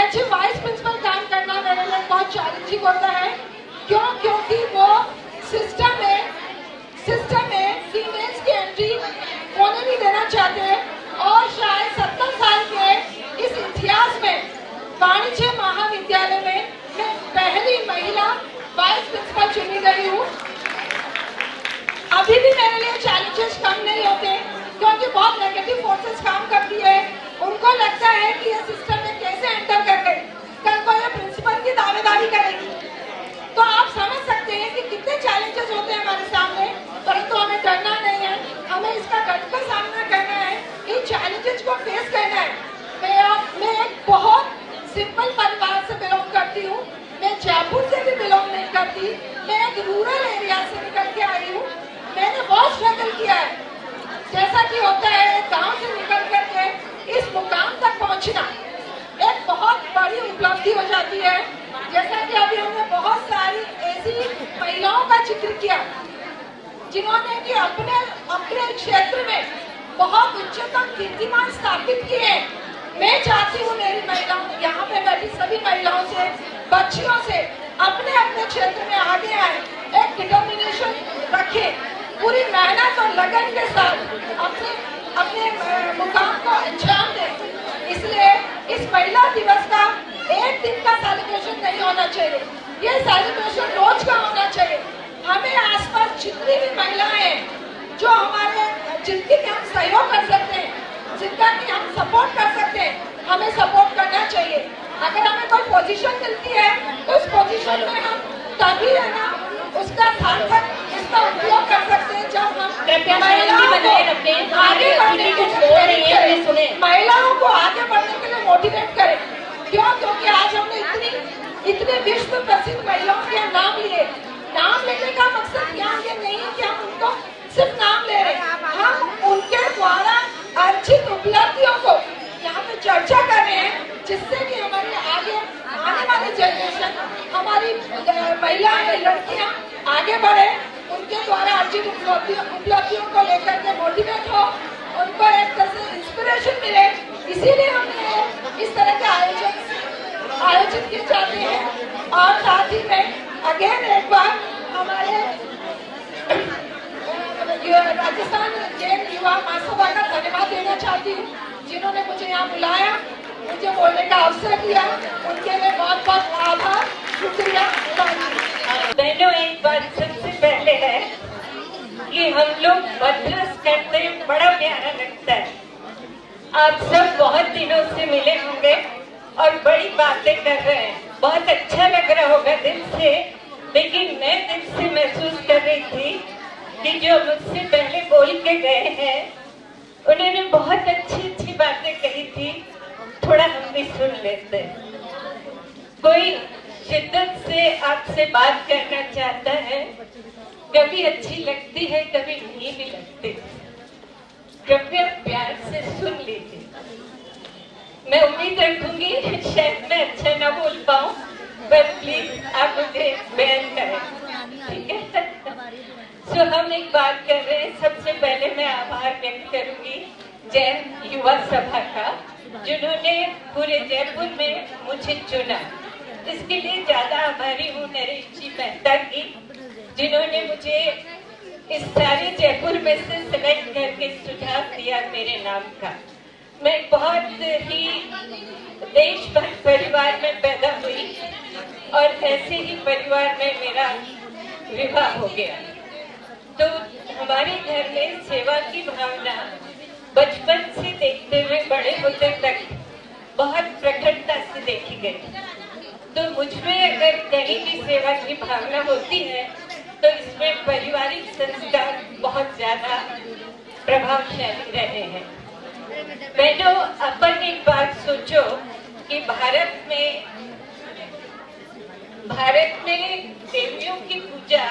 एज ए वाइस प्रिंसिपल काम करना मेरे लिए बहुत चैलेंजिंग होता है। क्यों? क्योंकि वो सिस्टम में फीमेल्स की एंट्री होने नहीं देना चाहते और शायद 70 साल के इस इतिहास में वाणिज्य महाविद्यालय में मैं पहली महिला वाइस प्रिंसिपल चुनी गई हूँ। अभी भी मेरे लिए चैलेंजेस कम नहीं होते क्योंकि बहुत नेगेटिव फोर्सेस काम करती है। उनको लगता है कि ये सिस्टम में कैसे एंटर कर गई, कल को ये प्रिंसिपल की दावेदारी करेगी। तो आप समझ सकते हैं कि कितने चैलेंजेस होते हैं हमारे सामने, परंतु हमें डरना नहीं है, हमें इसका डटकर सामना करना है, इन चैलेंजेस को फेस करना है। मैं एक बहुत सिंपल परिवार से बिलोंग करती हूँ, मैं जयपुर से भी बिलोंग नहीं करती, मैं एक रूरल एरिया से निकल के आई हूँ। मैंने बहुत स्ट्रगल किया है, जैसा कि होता है गांव से निकल करके इस मुकाम तक पहुंचना एक बहुत बड़ी उपलब्धि हो जाती है। जैसा कि अभी हमने बहुत सारी ऐसी महिलाओं का जिक्र किया जिन्होंने कि अपने क्षेत्र में बहुत उच्चतम कीर्तिमान स्थापित किए। मैं चाहती हूँ मेरी महिलाओं, यहाँ पे बैठी सभी महिलाओं से, बच्चियों से अपने अपने क्षेत्र में आगे आए, एक डिटर्मिनेशन रखें, पूरी मेहनत और लगन के साथ अपने मुकाम को अंजाम दें। इसलिए इस महिला दिवस का एक दिन का सेलिब्रेशन नहीं होना चाहिए, ये सेलिब्रेशन रोज का होना चाहिए। हमें आसपास जितनी भी महिलाएं हैं जो जिनकी हम सहयोग कर सकते हैं, जिनका कि हम सपोर्ट कर सकते हैं, हमें सपोर्ट करना चाहिए। अगर हमें कोई पोजीशन मिलती है तो उस पोजीशन में हम तभी है ना उसका सार्थक इसका उपयोग कर सकते हैं जब हम महिलाओं को आगे बढ़ने के लिए महिलाओं को आगे बढ़ने के लिए मोटिवेट करें। क्यों? क्योंकि आज हमने इतने विश्व प्रसिद्ध महिलाओं के नाम लिए। नाम लेने का मकसद यहाँ ये नहीं है कि हम उनको सिर्फ नाम ले रहे हैं, हम उनके द्वारा अर्जित उपलब्धियों को यहाँ पे चर्चा कर रहे हैं, जिससे कि हमारे आगे आने वाली जनरेशन, हमारी महिलाएं, लड़कियाँ आगे बढ़े, उनके द्वारा अर्जित उपलब्धियों को लेकर के मोटिवेट हो, उनको एक तरह से इंस्पिरेशन मिले। इसीलिए हमने इस तरह के आयोजित किए जाते हैं। और साथ ही में अगेन एक बार हमारे राजस्थान जैन युवा महासभा का धन्यवाद देना चाहती हूँ, जिन्होंने मुझे यहाँ बुलाया, मुझे बोलने का अवसर दिया, उनके लिए बहुत बहुत आभार, शुक्रिया। बहनों, एक बात सबसे पहले है कि हम लोग मद्रस करते हैं, बड़ा प्यारा लगता है। आप सब बहुत दिनों से मिले होंगे और बड़ी बातें कर रहे हैं, बहुत अच्छा लग रहा होगा दिल से। लेकिन मैं दिल से महसूस कर रही थी कि जो मुझसे पहले बोल के गए हैं उन्होंने बहुत अच्छी अच्छी बातें कही थी, थोड़ा हम भी सुन लेते। कोई शिद्दत से आपसे बात करना चाहता है, कभी अच्छी लगती है, कभी नहीं भी लगती, कृपया प्यार से सुन लीजिए। मैं उम्मीद रखूंगी शायद मैं अच्छा ना बोल पाऊँ, पर प्लीज आप मुझे बयान करें, ठीक है? तो हम एक बात कर रहे हैं। सबसे पहले मैं आभार व्यक्त करूंगी जैन युवा सभा का, जिन्होंने पूरे जयपुर में मुझे चुना। इसके लिए ज्यादा आभारी हूँ नरेश जी मेहता की, जिन्होंने मुझे इस सारे जयपुर में से सिलेक्ट करके सुझाव दिया मेरे नाम का। मैं बहुत ही देशभक्त परिवार में पैदा हुई और ऐसे ही परिवार में मेरा विवाह हो गया। तो हमारे घर में सेवा की भावना बचपन से देखते हुए बड़े होते तक बहुत प्रखरता से देखी गई। तो मुझमें अगर कहीं भी सेवा की भावना होती है तो इसमें पारिवारिक संस्कार बहुत ज्यादा प्रभावशाली रहे हैं। बहनों, अपन एक बात सोचो कि भारत में देवियों की पूजा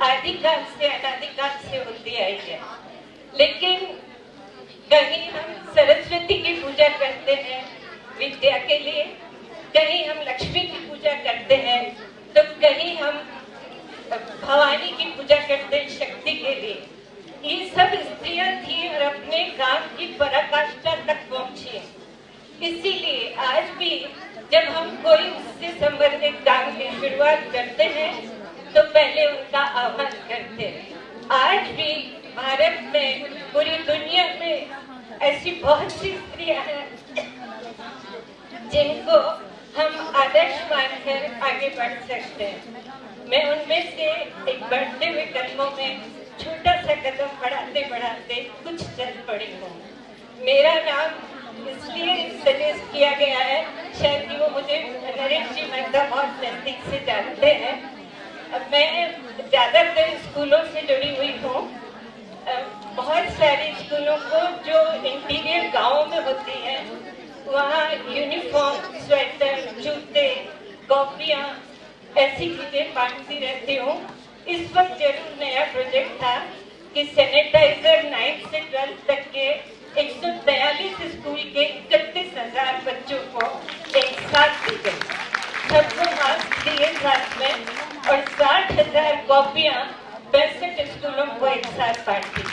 आदिकाल से अनादिकाल से होती आई है, लेकिन कहीं हम सरस्वती की पूजा करते हैं विद्या के लिए, कहीं हम लक्ष्मी की पूजा करते हैं, तो कहीं हम भवानी की पूजा करते हैं शक्ति के लिए। ये सब स्त्रियां थी और अपने काम की पराकाष्ठा तक पहुंची। इसीलिए आज भी जब हम कोई उससे संबंधित काम की शुरुआत करते हैं तो पहले उनका आह्वान करते हैं। आज भी भारत में, पूरी दुनिया में ऐसी बहुत सी स्त्रियां हैं जिनको हम आदर्श मानकर आगे बढ़ सकते हैं। मैं उनमें से एक बढ़ते हुए कदमों में छोटा सा कदम बढ़ाते बढ़ाते कुछ चल पड़ी हूँ। मेरा नाम इसलिए सजेस्ट किया गया है, शायद कि वो मुझे नरेश जी मेहता बहुत नजदीक से जानते हैं। मैं ज्यादातर स्कूलों से जुड़ी हुई हूँ। बहुत सारे स्कूलों को जो इंटीरियर गाँव में होती है, वहाँ यूनिफॉर्म, स्वेटर, जूते, कॉपियाँ, ऐसी चीजें बांटती रहती हूँ। इस वक्त जरूर नया प्रोजेक्ट था कि सैनिटाइजर 9 से 12 तक के 143 स्कूल के 31,000 बच्चों को एक साथ दी गई। सबको मास्क दिए साथ में और 60,000 कॉपियां 65 स्कूलों को एक साथ बांटी।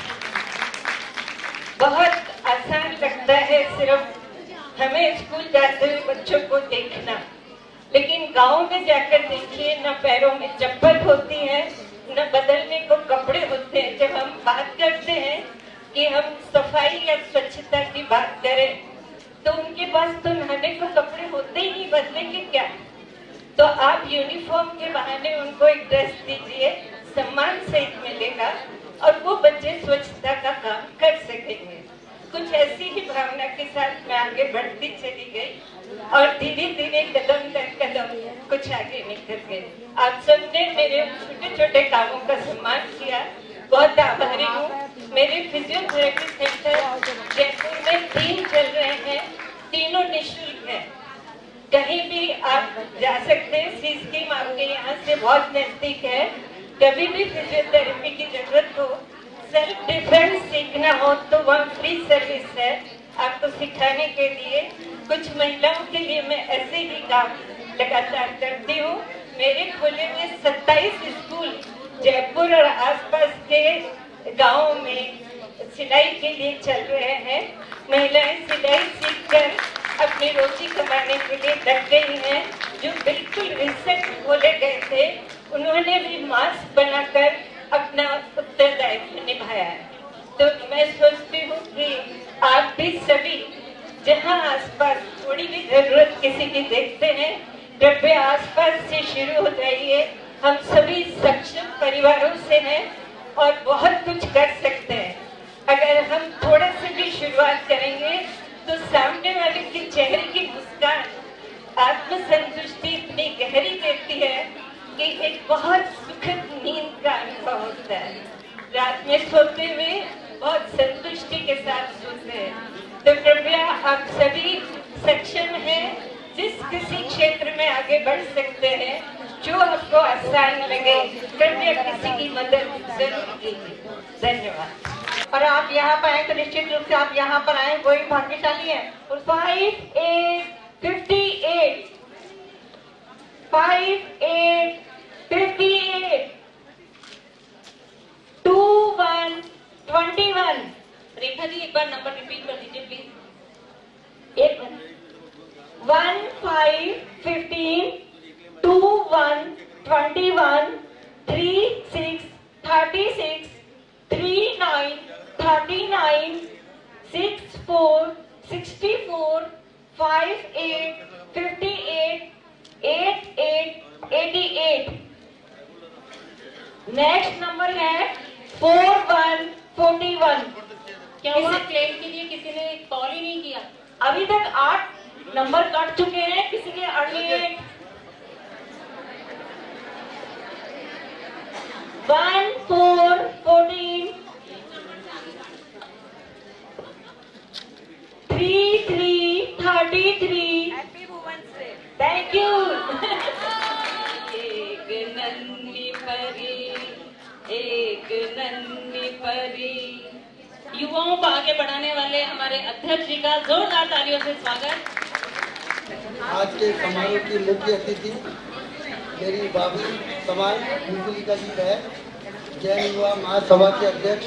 बहुत आसान लगता है सिर्फ हमें स्कूल जाते हुए बच्चों को देखना, लेकिन गांव में जाकर देखिए, न पैरों में चप्पल होती है, न बदलने को कपड़े होते हैं। जब हम बात करते हैं कि हम सफाई या स्वच्छता की बात करें, तो उनके पास तो नहाने को कपड़े होते ही नहीं, बदलेंगे क्या? तो आप यूनिफॉर्म के बहाने उनको एक ड्रेस दीजिए, सम्मान सहित मिलेगा और वो बच्चे स्वच्छता का काम कर सकेंगे। कुछ ऐसी ही भावना के साथ मैं आगे बढ़ती चली गई और धीरे धीरे कदम दर कदम कुछ आगे निकल गए। आप सबने मेरे छोटे छोटे कामों का सम्मान किया, बहुत आभारी हूँ। मेरे फिजियोथेरेपी सेंटर जयपुर में 3 चल रहे हैं, तीनों निःशुल्क है। कहीं भी आप जा सकते हैं, सी स्कीम आपके यहाँ से बहुत नजदीक है। कभी भी फिजियोथेरेपी की जरूरत हो, सेल्फ डिफेंस सीखना हो तो वह फ्री सर्विस है आपको सिखाने के लिए। कुछ महिलाओं के लिए मैं ऐसे ही काम लगातार करती हूँ। मेरे खुले में 27 स्कूल जयपुर और आसपास के गांवों में सिलाई के लिए चल रहे हैं। महिलाएं सिलाई सीखकर अपनी रोजी कमाने के लिए लग गई हैं। जो बिल्कुल रिसेंट बोले गए थे, उन्होंने भी मास्क बनाकर अपना उत्तरदायित्व निभाया है। तो मैं सोचती हूँ कि आप भी सभी जहाँ आसपास थोड़ी भी जरूरत किसी की देखते हैं, कृपया आसपास से शुरू हो जाइए। हम सभी सक्षम परिवारों से हैं और बहुत कुछ कर सकते हैं। अगर हम थोड़े से भी शुरुआत करेंगे तो सामने वाले के चेहरे की मुस्कान आत्मसंतुष्टि इतनी गहरी देती है कि एक बहुत सुखद नींद का अनुभव होता है। रात में सोते हुए बहुत संतुष्टि के साथ सोते हैं। तो कृपया आप सभी सक्षम हैं, जिस किसी क्षेत्र में आगे बढ़ सकते हैं, जो आपको आसान लगे, कृपया किसी की मदद जरूर कीजिए। धन्यवाद। और आप यहाँ पर आए तो निश्चित रूप से आप यहाँ पर आए, कोई भाग्यशाली है। 5 8 58 5 8 58 2 1 21। रेखा जी एक बार नंबर रिपीट कर दीजिए प्लीज। 1 5 15 2 1 21 3 6 36 3 9 39 6 4 64 5 8 58 8 8 88। नेक्स्ट नंबर है 4 1 41। क्या हुआ? क्लेम के लिए किसी ने कॉल ही नहीं किया? अभी तक 8 नंबर कट चुके हैं, किसी के अन्य 1 4 14 3 3 33। Thank you. एक नन्ही परी, एक नन्ही परी। युवाओं को आगे बढ़ाने वाले हमारे अध्यक्ष जी का जोरदार तालियों से स्वागत। आज के समारोह की मुख्य अतिथि मेरी भाभी समाज मुकुलिका जी है, जैन युवा महासभा के अध्यक्ष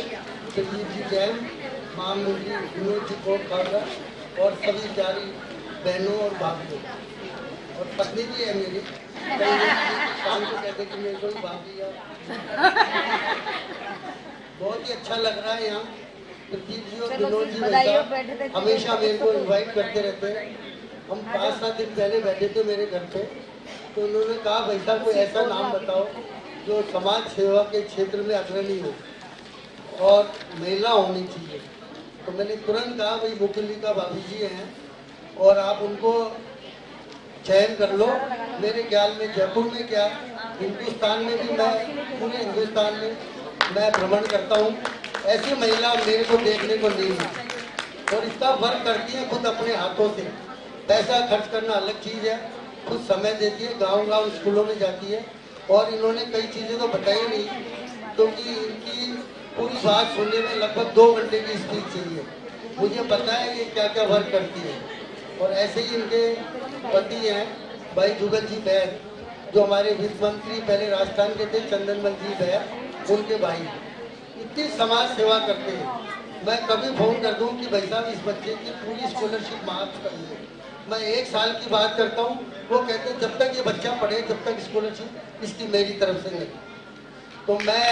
सुरजीत जी जैन, महामंत्री विनोद जी कोट खालसा और सभी प्यारी बहनों और भाभियों और पत्नी भी है मेरी। शाम को कहते कि मेरे को भाभी है। बहुत ही अच्छा लग रहा है यहाँ। प्रदीप जी और विनोद जी हमेशा मेरे को इनवाइट करते रहते हैं। हम 5-7 दिन पहले बैठे थे मेरे घर पे, तो उन्होंने कहा भाई साहब कोई ऐसा नाम बताओ जो समाज सेवा के क्षेत्र में अग्रणी हो और महिला होनी चाहिए। तो मैंने तुरंत कहा भाई मुकुलिका भाभी जी हैं और आप उनको चयन कर लो। मेरे ख्याल में जयपुर में क्या हिंदुस्तान में भी, मैं पूरे हिंदुस्तान में मैं भ्रमण करता हूँ, ऐसी महिला मेरे को देखने को नहीं मिली और इसका वर्क करती है खुद अपने हाथों से। पैसा खर्च करना अलग चीज़ है, खुद समय देती है, गांव-गांव स्कूलों में जाती है और इन्होंने कई चीज़ें तो बताई नहीं, क्योंकि इनकी पूरी बात सुनने में लगभग 2 घंटे की स्पीच चाहिए। मुझे पता है कि क्या क्या वर्क करती है। और ऐसे ही इनके पति हैं भाई जुगल जी बैद, जो हमारे वित्त मंत्री पहले राजस्थान के थे, चंदनमल जी बैद, उनके भाई इतनी समाज सेवा करते हैं। मैं कभी फोन कर दूं कि भाई साहब इस बच्चे की पूरी स्कॉलरशिप माफ करिए, मैं 1 साल की बात करता हूं, वो कहते हैं जब तक ये बच्चा पढ़े तब तक स्कॉलरशिप इसकी मेरी तरफ से नहीं। तो मैं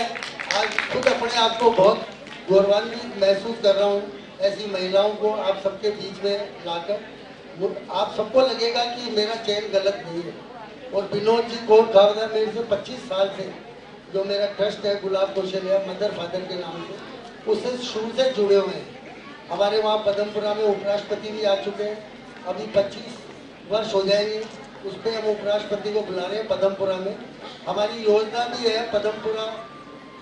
आज खुद अपने आप को बहुत गौरवान्वित महसूस कर रहा हूँ ऐसी महिलाओं को आप सबके बीच में लाकर। आप सबको लगेगा कि मेरा चयन गलत नहीं है। और विनोद जी को खावदा मेरे से 25 साल से जो मेरा ट्रस्ट है गुलाब कौशल्या मदर फादर के नाम से, उससे शुरू से जुड़े हुए हैं। हमारे वहाँ पदमपुरा में उपराष्ट्रपति भी आ चुके हैं, अभी 25 वर्ष हो जाएंगे, उस पर हम उपराष्ट्रपति को बुला रहे हैं पदमपुरा में। हमारी योजना भी है पदमपुरा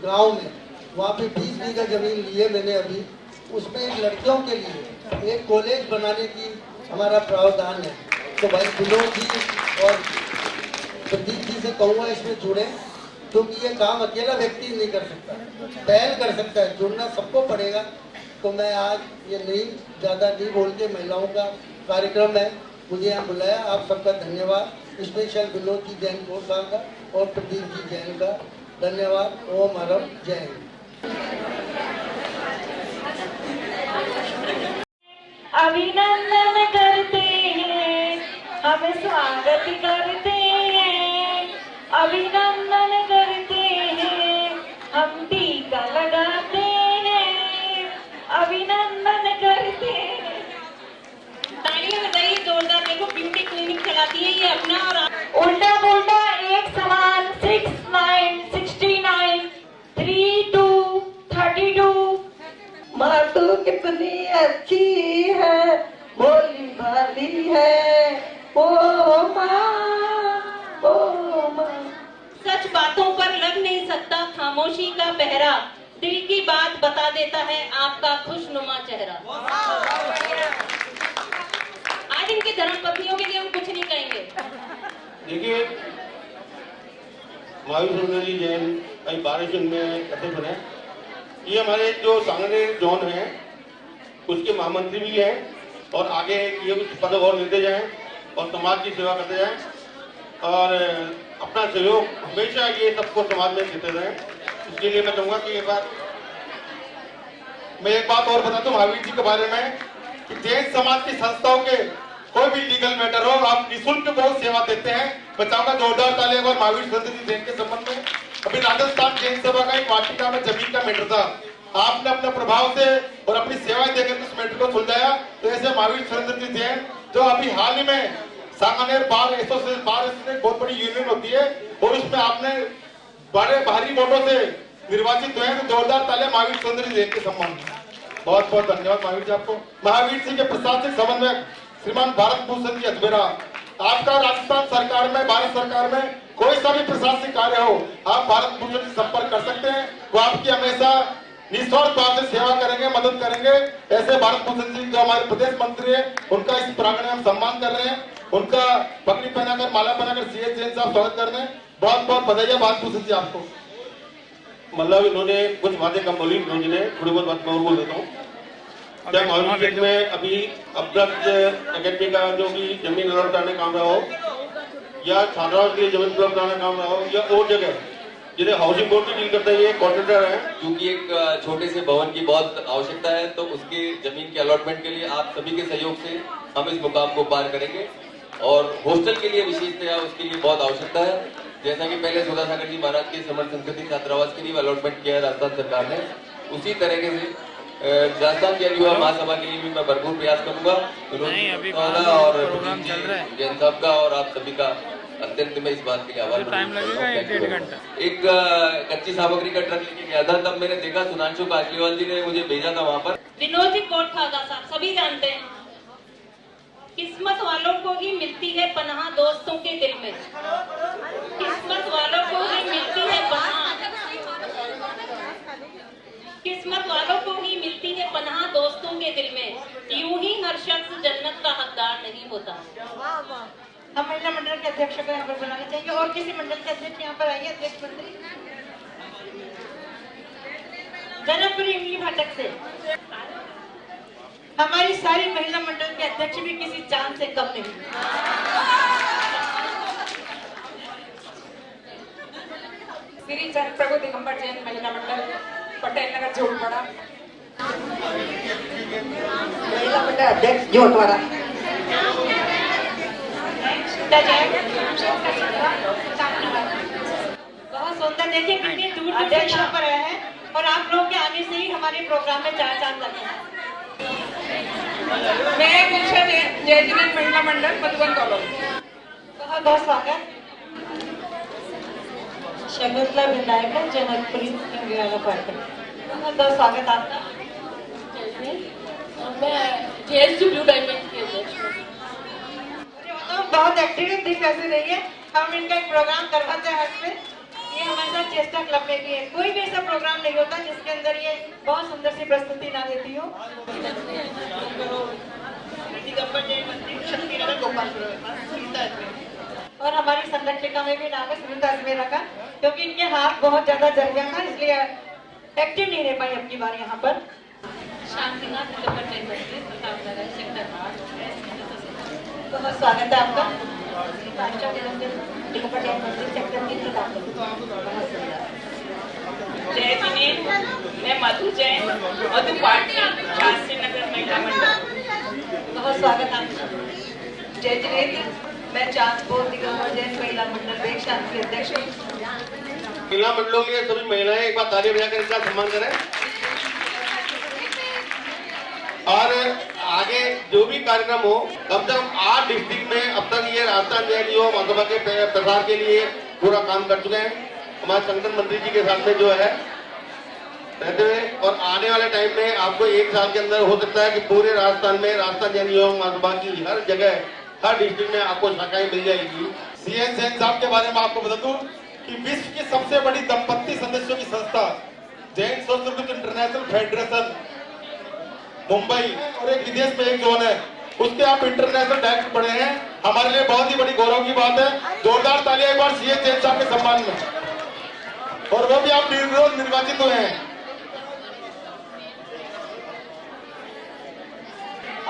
गांव में, वहाँ पे 20 बीघा जमीन ली है मैंने अभी, उसमें एक लड़कियों के लिए एक कॉलेज बनाने की हमारा प्रावधान है। तो भाई विनोद जी और प्रदीप जी से कहूँगा इसमें जुड़े, क्योंकि ये काम अकेला व्यक्ति नहीं कर सकता, पहल कर सकता है, जुड़ना सबको पड़ेगा। तो मैं आज ये नहीं ज़्यादा नहीं बोल के, महिलाओं का कार्यक्रम है, मुझे यहाँ बुलाया, आप सबका धन्यवाद। स्पेशल विनोद जी जैन कोर साहब का और प्रदीप जी जैन का धन्यवाद। ओम अरब जय हिंद। अभिनंदन करते हैं, हम स्वागत करते हैं, अभिनंदन करते हैं, हम टीका लगाते हैं, अभिनंदन करते हैं। तालियां बजाइए जोरदार। देखो ब्यूटी क्लिनिक चलाती है ये अपना और उल्टा पुल्टा एक समान 6 9 69 3 2 32। माँ तू कितनी अच्छी है, भोली भाली है, ओ माँ, ओ माँ। सच बातों पर लग नहीं सकता खामोशी का पहरा, दिल की बात बता देता है आपका खुशनुमा चेहरा। आज इनकी धर्मपत्नियों के लिए हम कुछ नहीं कहेंगे। देखिए महावीर जी जैन बारिश में अध्यक्ष बने, ये हमारे जो सांगनेर जोन है उसके महामंत्री भी हैं, और आगे ये कुछ पद और लेते जाएं और समाज की सेवा करते जाएं, और अपना सहयोग हमेशा ये सबको समाज में देते रहें। इसके लिए मैं चाहूँगा कि मैं एक बात और बता दूं महावीर जी के बारे में कि जैन समाज की संस्थाओं के कोई भी लीगल मैटर हो, आप निःशुल्क बहुत सेवा देते हैं। मैं चाहूँगा जोरदार ताली और महावीर संस्कृति जैन के संबंध में। अभी राजस्थान जैन सभा का एक वाटिका में जमीन का मैटर था, आपने अपने प्रभाव से और अपनी सेवाएं देकर उस मैटर को सुलझाया। तो ऐसे महावीर संस्कृति जैन जो अभी हाल ही में सांगनेर बार एसोसिएशन बहुत बड़ी यूनियन होती है, और उसमें आपने बड़े भारी वोटों से निर्वाचित हुए हैं। तो जोरदार ताली महावीर संस्कृति जैन के सम्मान। बहुत बहुत धन्यवाद महावीर जी आपको। महावीर जी के प्रशासनिक समन्वयक श्रीमान भारत भूषण जी अजमेरा, आपका राजस्थान सरकार में, भारत सरकार में कोई सा भी प्रशासनिक कार्य हो, आप भारत भूषण से संपर्क कर सकते हैं। वो आपकी हमेशा निस्वार्थ भाव से सेवा करेंगे, मदद करेंगे। ऐसे भारत भूषण जी जो हमारे प्रदेश मंत्री है, उनका इस प्रांगण में हम सम्मान कर रहे हैं, उनका पगड़ी पहनाकर माला पहनाकर सीएस जैन साहब स्वागत कर रहे हैं। बहुत बहुत बधाई भारत भूषण जी आपको। मतलब इन्होंने कुछ बातें कम बोली, इन्होंने थोड़ी बहुत बात मैं और बोल देता हूँ। क्या महावीर में अभी अब्रत अकेडमी का जो भी जमीन अलॉट कराने काम रहा हो, या छात्राओं के लिए जमीन उपलब्ध कराने काम रहा हो, या और जगह जिन्हें हाउसिंग बोर्ड की डील करता है, ये कॉन्ट्रैक्टर है। क्योंकि एक छोटे से भवन की बहुत आवश्यकता है, तो उसके जमीन के अलॉटमेंट के लिए आप सभी के सहयोग से हम इस मुकाम को पार करेंगे। और हॉस्टल के लिए विशेषतया उसके लिए बहुत आवश्यकता है, जैसा कि पहले सुधा सागर जी महाराज के समर संस्कृति छात्रावास के लिए अलॉटमेंट किया है राजस्थान सरकार ने, उसी तरीके से राजस्थान के युवा महासभा के लिए भी मैं भरपूर प्रयास करूंगा। और जैन साहब का और आप सभी का अत्यंत में इस बात के लिए आभार। टाइम लगेगा 1-1.5 घंटा। एक कच्ची सामग्री का ट्रक लेके गया था, तब मैंने देखा सुनांशु कासलीवाल जी ने मुझे भेजा था वहाँ पर। विनोद जी कोटखागा साहब सभी जानते हैं, किस्मत वालों को ही मिलती है पनाह दोस्तों के दिल में, किस्मत वालों को ही मिलती है पनाह, किस्मत वालों को ही मिलती है पनाह दोस्तों के दिल में। यूं ही हर शख्स जन्नत का हकदार नहीं होता। हम महिला मंडल के अध्यक्ष को यहाँ पर बुलाना चाहिए, और किसी मंडल के अध्यक्ष यहाँ पर आइए। अध्यक्ष मंत्री जनकपुरी इमली फाटक से हमारी सारी महिला मंडल के अध्यक्ष भी किसी चांद से कम नहीं। श्री चंद प्रभु दिगंबर जैन महिला मंडल पटेल नगर जोड़वाड़ा। महिला मंडल अध्यक्ष जोड़वाड़ा। बहुत सुंदर, देखिए कितनी दूर दूर से यहाँ पर आए हैं और आप लोगों के आने से ही हमारे प्रोग्राम में चार चांद लगे हैं। मैं गुलशन जय जिनेन्द्र महिला मंडल मधुबन कॉलोनी। बहुत बहुत स्वागत। शकुंतला विधायक जनकपुरी बहुत बहुत स्वागत आपका। मैं जेएसयू ब्लू डायमंड की अध्यक्ष हूँ। तो बहुत एक्टिव दिख ऐसे रही है। हम इनका एक प्रोग्राम करवाते हैं हर में। ये हमारे साथ चेस्टा क्लब में भी है। कोई भी ऐसा प्रोग्राम नहीं होता जिसके अंदर ये बहुत सुंदर सी प्रस्तुति ना देती हो। और हमारी संरक्षिका में भी नाम है सुनीता अजमेरा का, क्योंकि इनके हाथ बहुत ज्यादा जल गया था इसलिए एक्टिव नहीं रह पाई अपनी बार यहाँ पर। बहुत स्वागत है आपका। जय जिनेन्द्र, मैं मधु जैन, मधु पार्टी शास्त्री नगर महिला मंडल। बहुत स्वागत आपका। जय जिनेन्द्र, मैं चांदपुर दिगंबर जैन महिला मंडल में शांति अध्यक्ष हूँ। महिला मंडलों के सभी महिलाएं एक बार ताली बजाकर इनका सम्मान करें। और आगे जो भी कार्यक्रम हो, कम से कम 8 डिस्ट्रिक्ट में अब तक ये राजस्थान जैन युवा महासभा के प्रसार के लिए पूरा काम कर चुके हैं हमारे संगठन मंत्री जी के साथ में जो है रहते हुए। और आने वाले टाइम में आपको 1 साल के अंदर हो सकता है कि पूरे राजस्थान में राजस्थान जैन युवा महासभा की हर जगह हर डिस्ट्रिक्ट में आपको शाखाएं मिल जाएगी। सीएन जैन साहब के बारे में आपको बता दूं कि विश्व की सबसे बड़ी दंपत्ति सदस्यों की संस्था जैन संस्कृत इंटरनेशनल फेडरेशन मुंबई और एक विदेश में एक जोन है, उसके आप इंटरनेशनल डायरेक्टर बने हैं। हमारे लिए बहुत ही बड़ी गौरव की बात है। जोरदार तालियां एक बार सीएन जैन साहब के सम्मान में। और वो भी आप निर्विरोध निर्वाचित हुए हैं।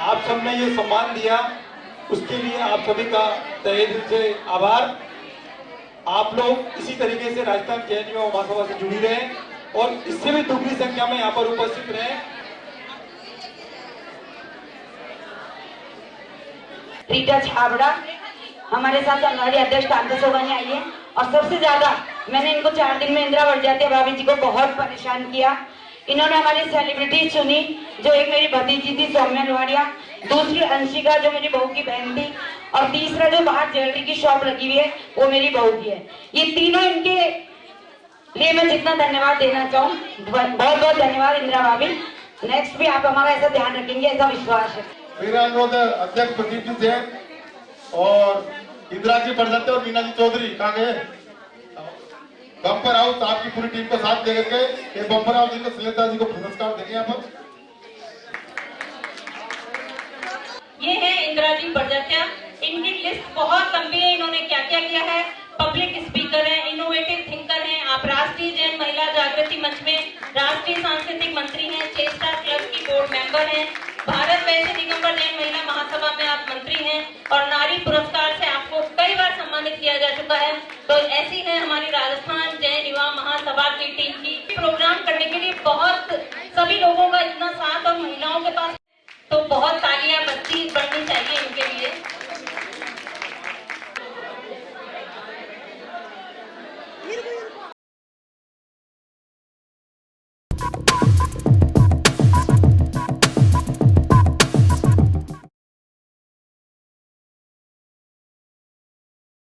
आप सबने ये सम्मान दिया, उसके लिए आप सभी का तहे दिल से आभार। आप लोग इसी तरीके से राजस्थान जैन युवा महासभा से जुड़ी रहे और इससे भी दुगनी संख्या में यहाँ पर उपस्थित रहे। रीटा छाबड़ा हमारे साथ हमारी अध्यक्ष कांता सोगानी आई है और सबसे ज्यादा मैंने इनको 4 दिन में इंदिरा वर्जातिया भाभी जी को बहुत परेशान किया। इन्होंने हमारी सेलिब्रिटी चुनी, जो एक मेरी भतीजी थी सौम्या लोहाड़िया, दूसरी अंशिका जो मेरी बहू की बहन थी, और तीसरा जो बाहर ज्वेलरी की शॉप लगी हुई है वो मेरी बहू की है। ये तीनों इनके लिए मैं जितना धन्यवाद देना चाहूँ, बहुत बहुत धन्यवाद इंदिरा भाभी। नेक्स्ट भी आप हमारा ऐसा ध्यान रखेंगे, ऐसा विश्वास है। मेरा अनुरोध है अध्यक्ष प्रदीप जी जैन और इंदिरा जी बरसाते और मीना जी चौधरी कहाँ गए? बम्पर हाउस आपकी पूरी टीम को साथ लेकर के ये बम्पर हाउस जी को श्रीलता जी को पुरस्कार देंगे आप। ये है इंदिरा जी बरजात्या। इनकी लिस्ट बहुत लंबी है, इन्होंने क्या क्या किया है। पब्लिक स्पीकर हैं, इनोवेटिव थिंकर हैं, आप राष्ट्रीय जैन महिला जागृति मंच में राष्ट्रीय सांस्कृतिक मंत्री हैं, चेस्टा क्लब की बोर्ड मेंबर हैं, भारत वैश्य दिगंबर जैन महिला महासभा में आप मंत्री हैं और नारी पुरस्कार से आपको कई बार सम्मानित किया जा चुका है। तो ऐसी है हमारी